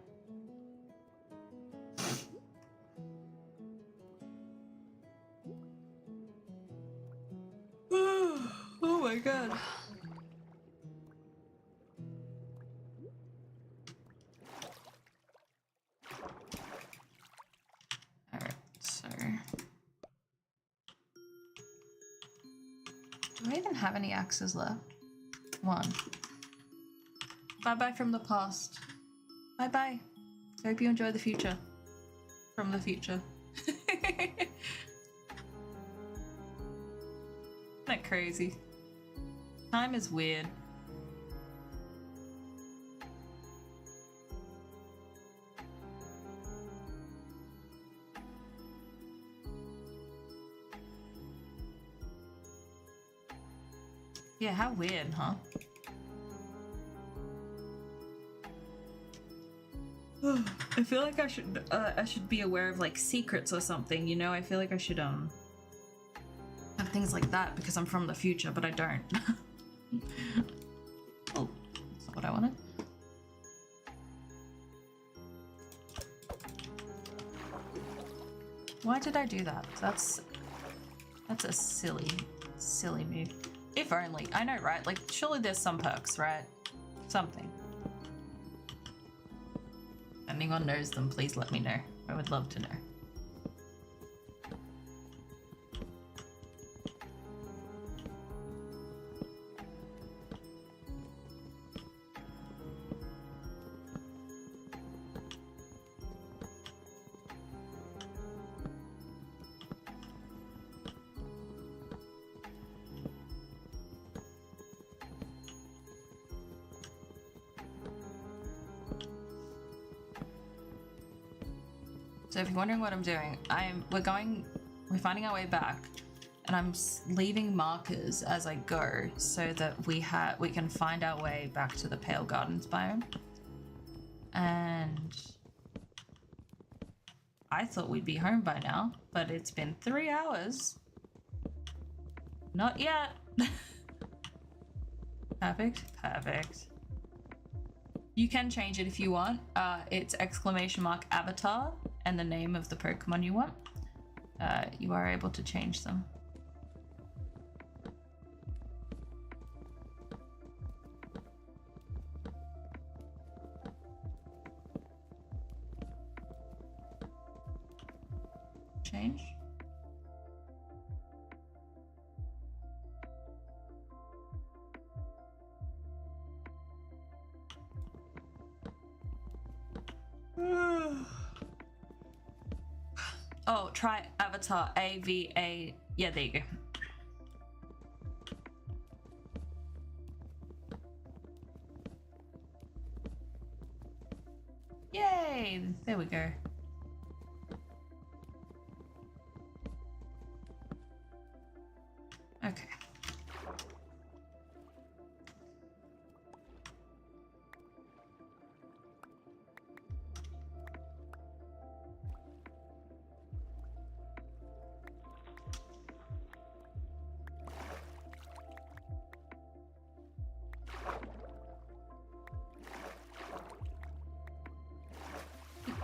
Oh my god. Alright, so... do I even have any axes left? One. Bye-bye from the past. Bye-bye. Hope you enjoy the future. From the future. Isn't that crazy? Time is weird. Yeah, how weird, huh? I feel like I should be aware of like secrets or something, you know? I feel like I should have things like that because I'm from the future, but I don't. Oh, that's not what I wanted. Why did I do that? That's a silly move. If only. I know, right? Like, surely there's some perks, right? Something. Anyone knows them, please let me know. I would love to know. So if you're wondering what I'm doing, we're finding our way back, and I'm leaving markers as I go so that we can find our way back to the Pale Gardens biome. And I thought we'd be home by now, but it's been 3 hours. Not yet. Perfect. You can change it if you want. It's !avatar and the name of the Pokemon you want. You are able to change them. Change. Oh, try Avatar AVA. Yeah, there you go. Yay! There we go. Okay.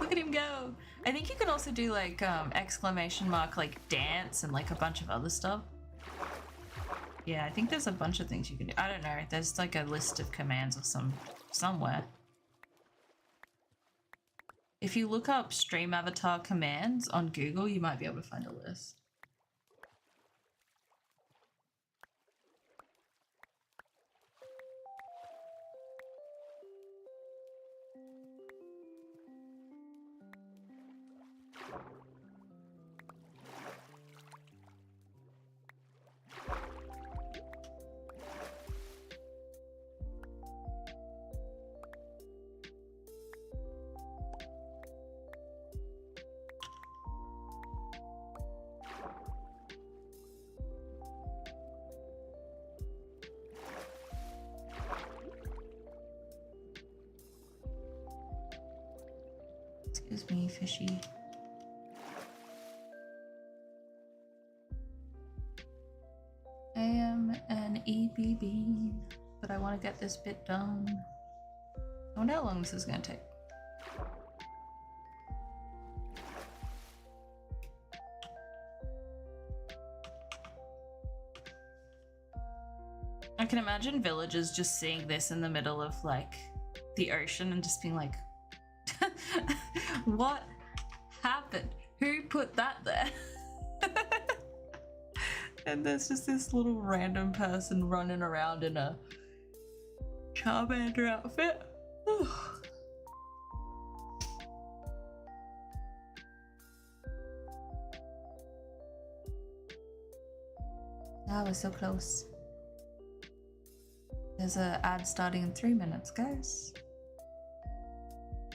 Look at him go. I think you can also do like like dance and like a bunch of other stuff. Yeah, I think there's a bunch of things you can do. I don't know. There's like a list of commands or somewhere. If you look up Stream Avatar commands on Google, you might be able to find a list. Excuse me, fishy. AMNEBB, but I want to get this bit done. I wonder how long this is going to take. I can imagine villagers just seeing this in the middle of like the ocean and just being like, what happened? Who put that there? And there's just this little random person running around in a Charmander outfit. Ah, we're so close. There's an ad starting in 3 minutes, guys.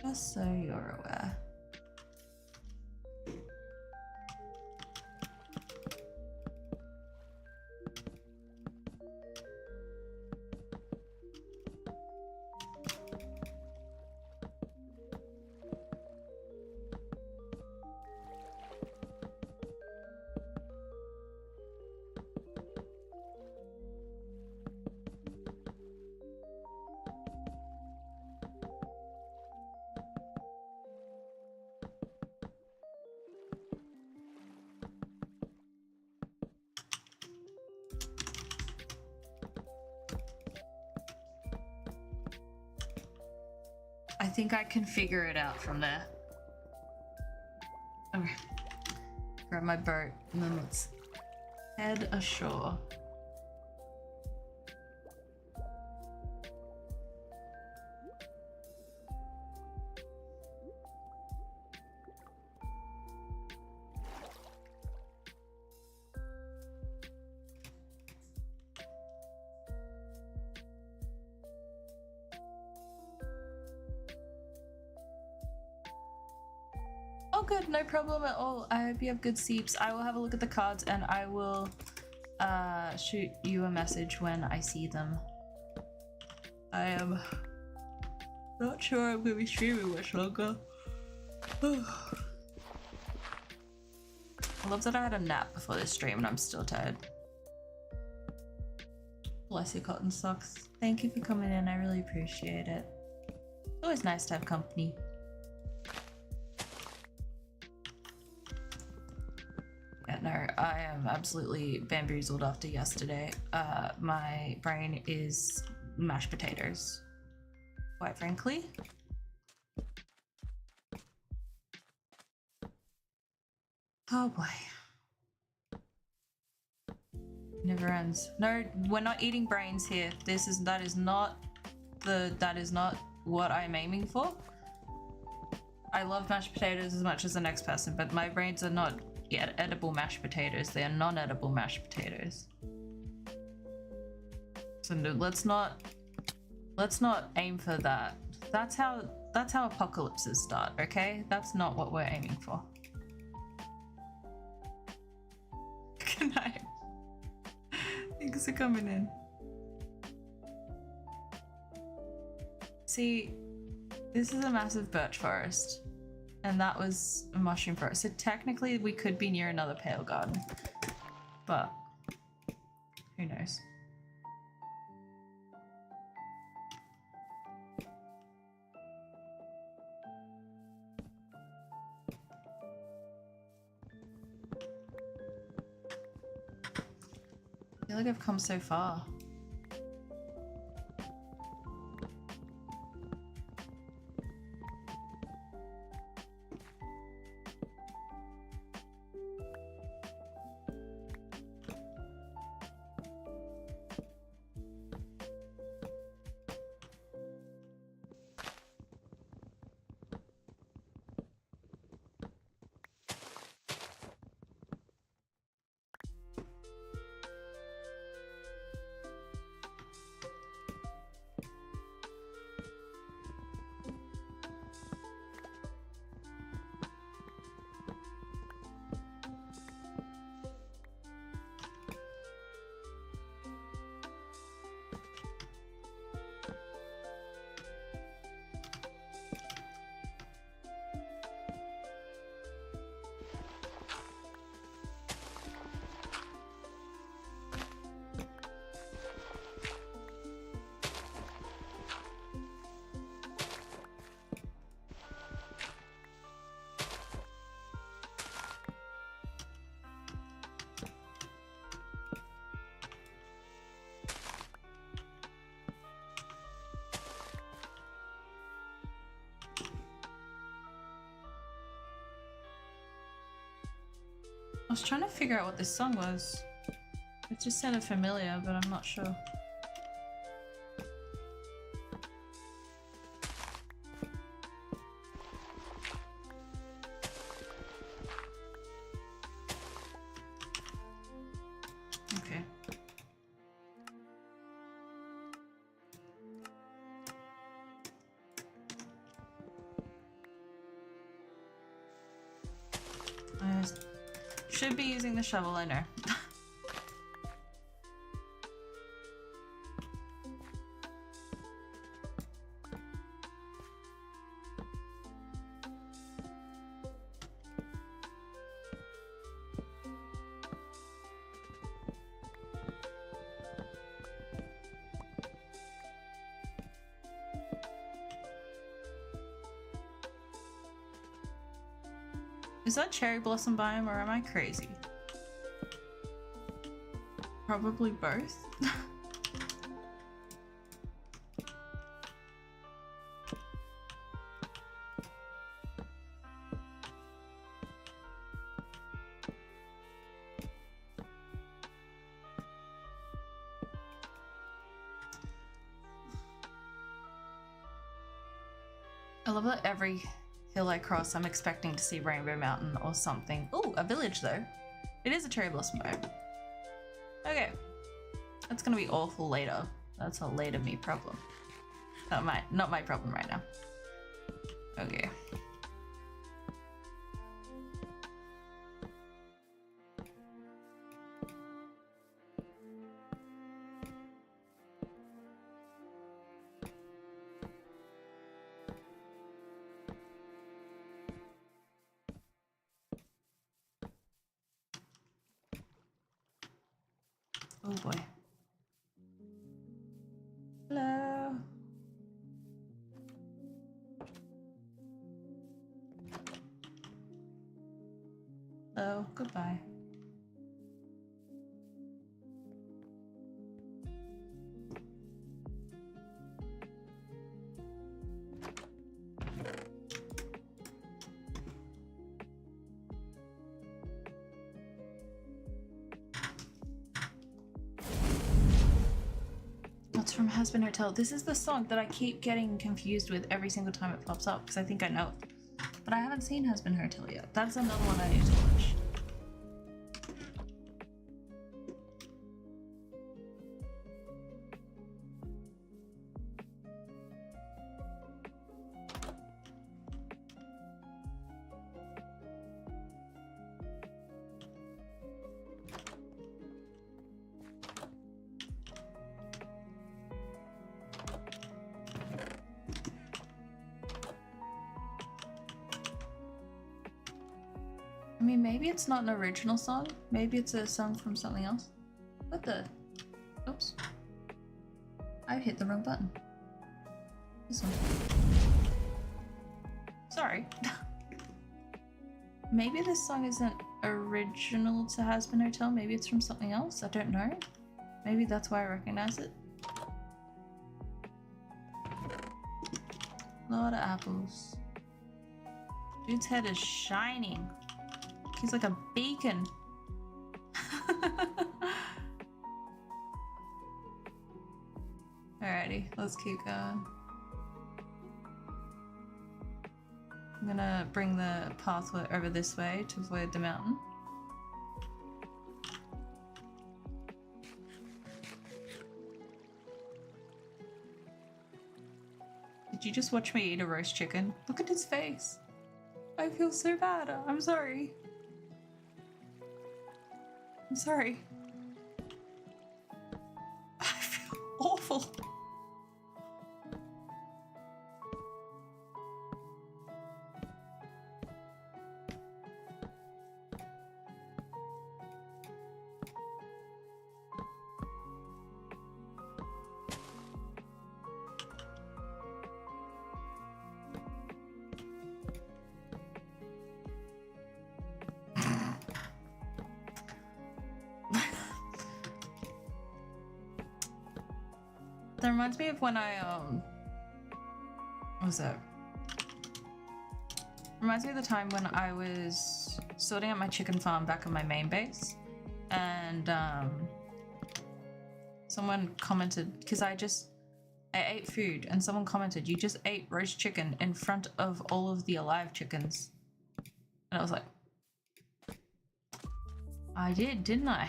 Just so you're aware. think I can figure it out from there. Okay. Grab my boat and then let's head ashore. Oh good, no problem at all. I hope you have good sleeps. I will have a look at the cards and I will shoot you a message when I see them. I am not sure I'm gonna be streaming much longer. I love that I had a nap before this stream and I'm still tired. Bless your cotton socks. Thank you for coming in, I really appreciate it. It's always nice to have company. Yeah, no, I am absolutely bamboozled after yesterday. My brain is mashed potatoes, quite frankly. Oh boy. Never ends. No, we're not eating brains here. That is not what I'm aiming for. I love mashed potatoes as much as the next person, but my brains are not yet edible mashed potatoes. They are non-edible mashed potatoes. So no, let's not aim for that. That's how apocalypses start, okay? That's not what we're aiming for. Good night. Thanks for coming in. See, this is a massive birch forest. And that was a mushroom forest. So technically we could be near another pale garden. But who knows? I feel like I've come so far. I was trying to figure out what this song was. It just sounded familiar, but I'm not sure. Okay. Should be using the shovel, I know. Is that cherry blossom biome or am I crazy? Probably both. I love that every hill I cross, I'm expecting to see Rainbow Mountain or something. Oh, a village though. It is a cherry blossom biome. Okay. That's gonna be awful later. That's a later me problem. Not my problem right now. Okay. Oh boy. Hello. Hello, goodbye. That's from Hazbin Hotel. This is the song that I keep getting confused with every single time it pops up because I think I know it. But I haven't seen Hazbin Hotel yet. That's another one I need to watch. I mean, maybe it's not an original song. Maybe it's a song from something else. What the? Oops. I hit the wrong button. This one. Sorry. Maybe this song isn't original to Hazbin Hotel. Maybe it's from something else. I don't know. Maybe that's why I recognize it. A lot of apples. Dude's head is shining. He's like a beacon. Alrighty, let's keep going. I'm gonna bring the pathway over this way to avoid the mountain. Did you just watch me eat a roast chicken? Look at his face. I feel so bad. I'm sorry. I'm sorry. I feel awful. That reminds me of when I what was that? Reminds me of the time when I was sorting out my chicken farm back on my main base, and someone commented, because I ate food, and someone commented, "You just ate roast chicken in front of all of the alive chickens," and I was like, I did, didn't I?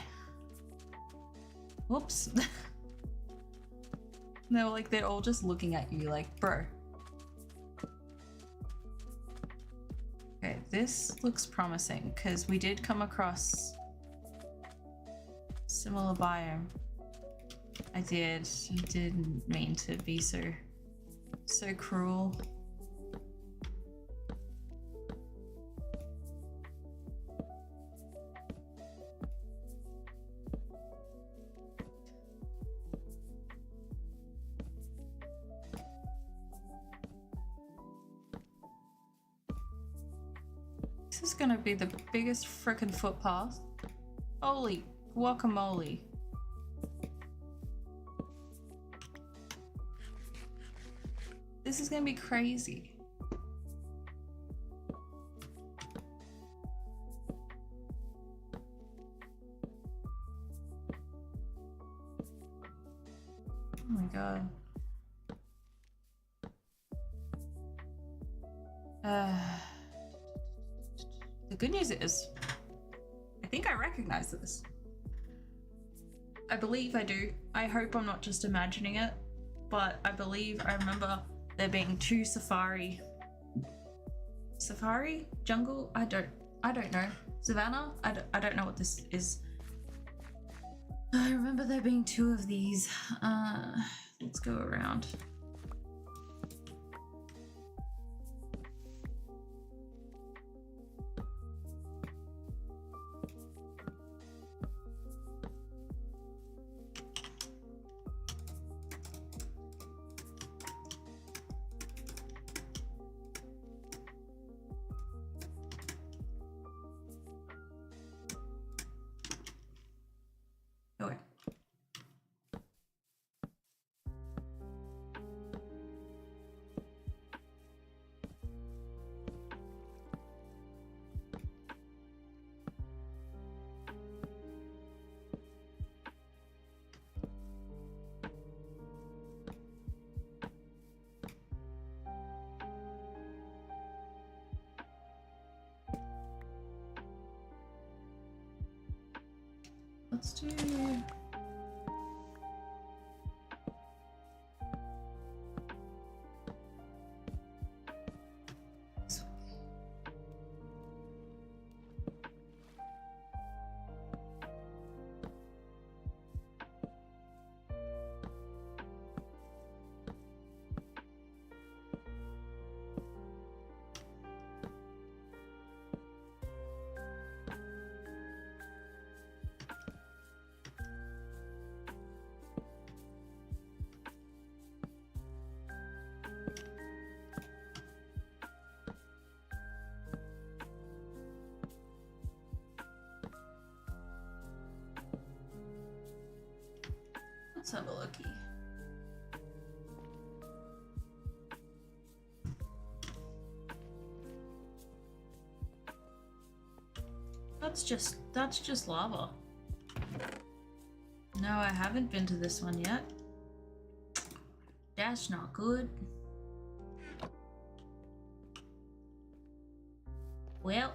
Whoops. They were like, they're all just looking at you like, bro. Okay, this looks promising because we did come across similar biome. I didn't mean to be so cruel. This is gonna be the biggest frickin' footpath. Holy guacamole. This is gonna be crazy. Oh my god. The good news is, I think I recognize this. I believe I do. I hope I'm not just imagining it, but I believe I remember there being two safari jungle. I don't know. Savannah. I don't know what this is. I remember there being two of these. Let's go around. Okay. Let's do... Let's have a looky. That's just lava. No, I haven't been to this one yet. That's not good. Well,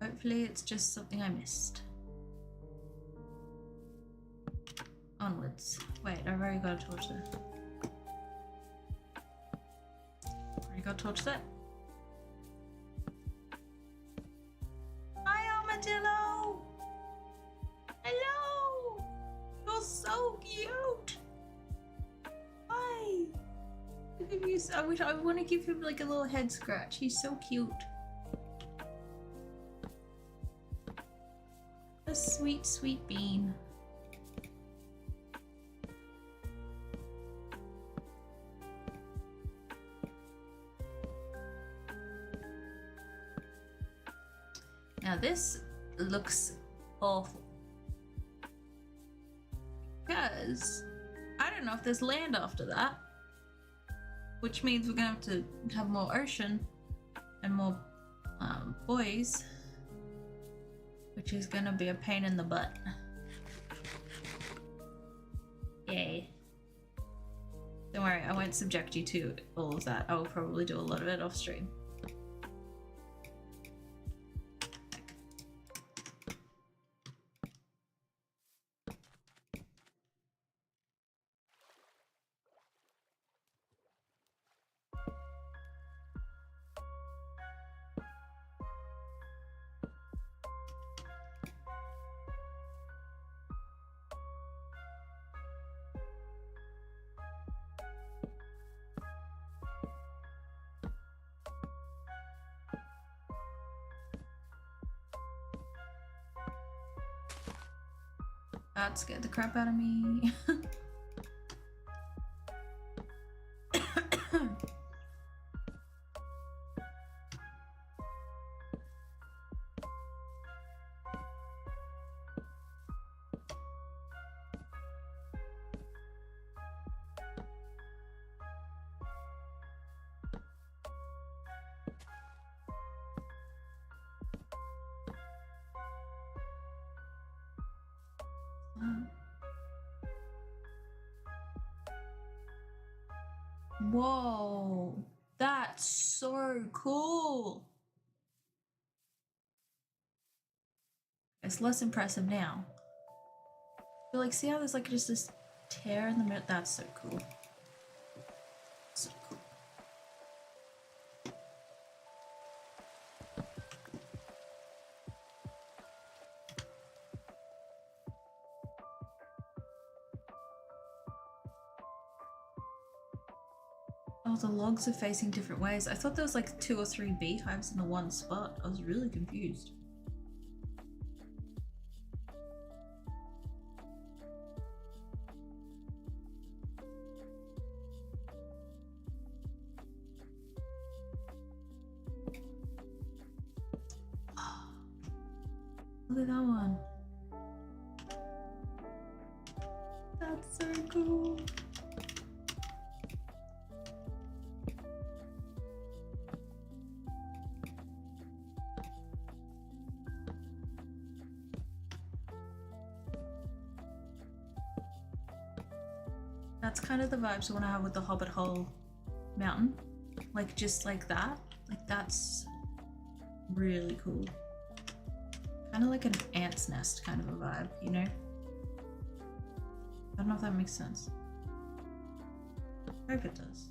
hopefully it's just something I missed. Onwards. Wait, I've already got a torch there. Already got a torch there. Hi, Armadillo! Hello! You're so cute! Hi! Look at you. I want to give him like a little head scratch. He's so cute. A sweet, sweet bean. Now this looks awful because I don't know if there's land after that, which means we're gonna have to have more ocean and more boys, which is gonna be a pain in the butt. Yay. Don't worry, I won't subject you to all of that. I will probably do a lot of it off stream. That scared the crap out of me. Whoa, That's so cool. It's less impressive now. But like, see how there's like just this tear in the middle? That's so cool. So cool. Oh, the logs are facing different ways. I thought there was like 2 or 3 beehives in the one spot. I was really confused. Look at that one. That's so cool. That's kind of the vibes I want to have with the Hobbit Hole mountain. Like, just like that. Like, that's really cool. Kind of like an ant's nest kind of a vibe, you know? I don't know if that makes sense. I hope it does.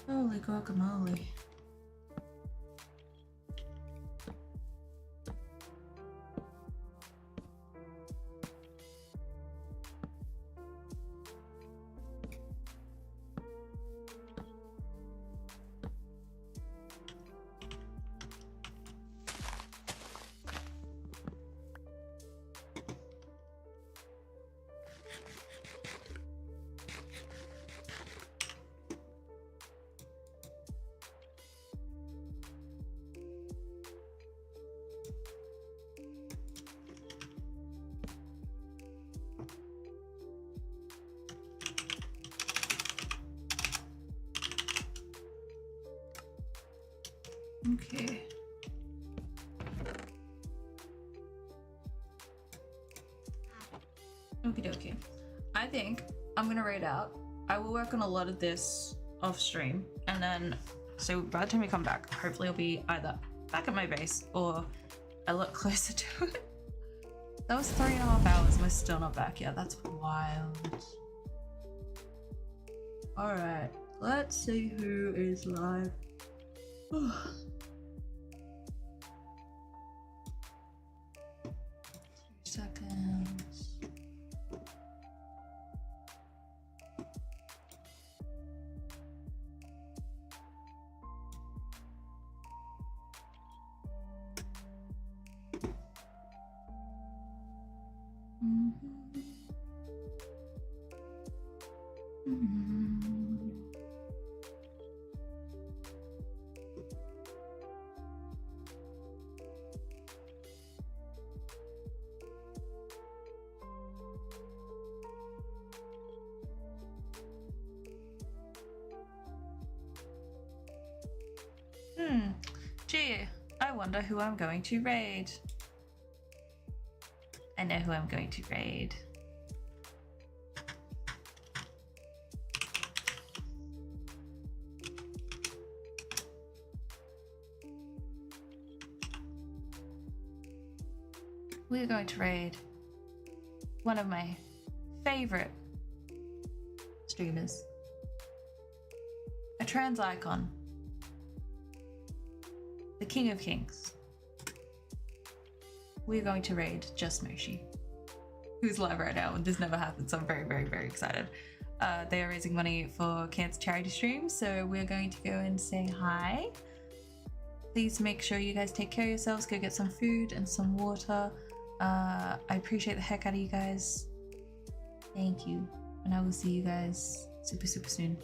Holy guacamole. Okay. Okie dokie. I think I'm gonna raid out. I will work on a lot of this off stream, and then so by the time we come back, hopefully I'll be either back at my base or a lot closer to it. That was 3.5 hours and we're still not back yet. That's wild. Alright, let's see who is live. 2 seconds. Gee, I wonder who I'm going to raid. I know who I'm going to raid. We're going to raid one of my favorite streamers, a trans icon, the King of Kings. We're going to raid Just Moshi, who's live right now, and this never happened, so I'm very, very, very excited. They are raising money for cancer charity stream, so we're going to go and say hi. Please make sure you guys take care of yourselves, go get some food and some water. I appreciate the heck out of you guys. Thank you, and I will see you guys super, super soon.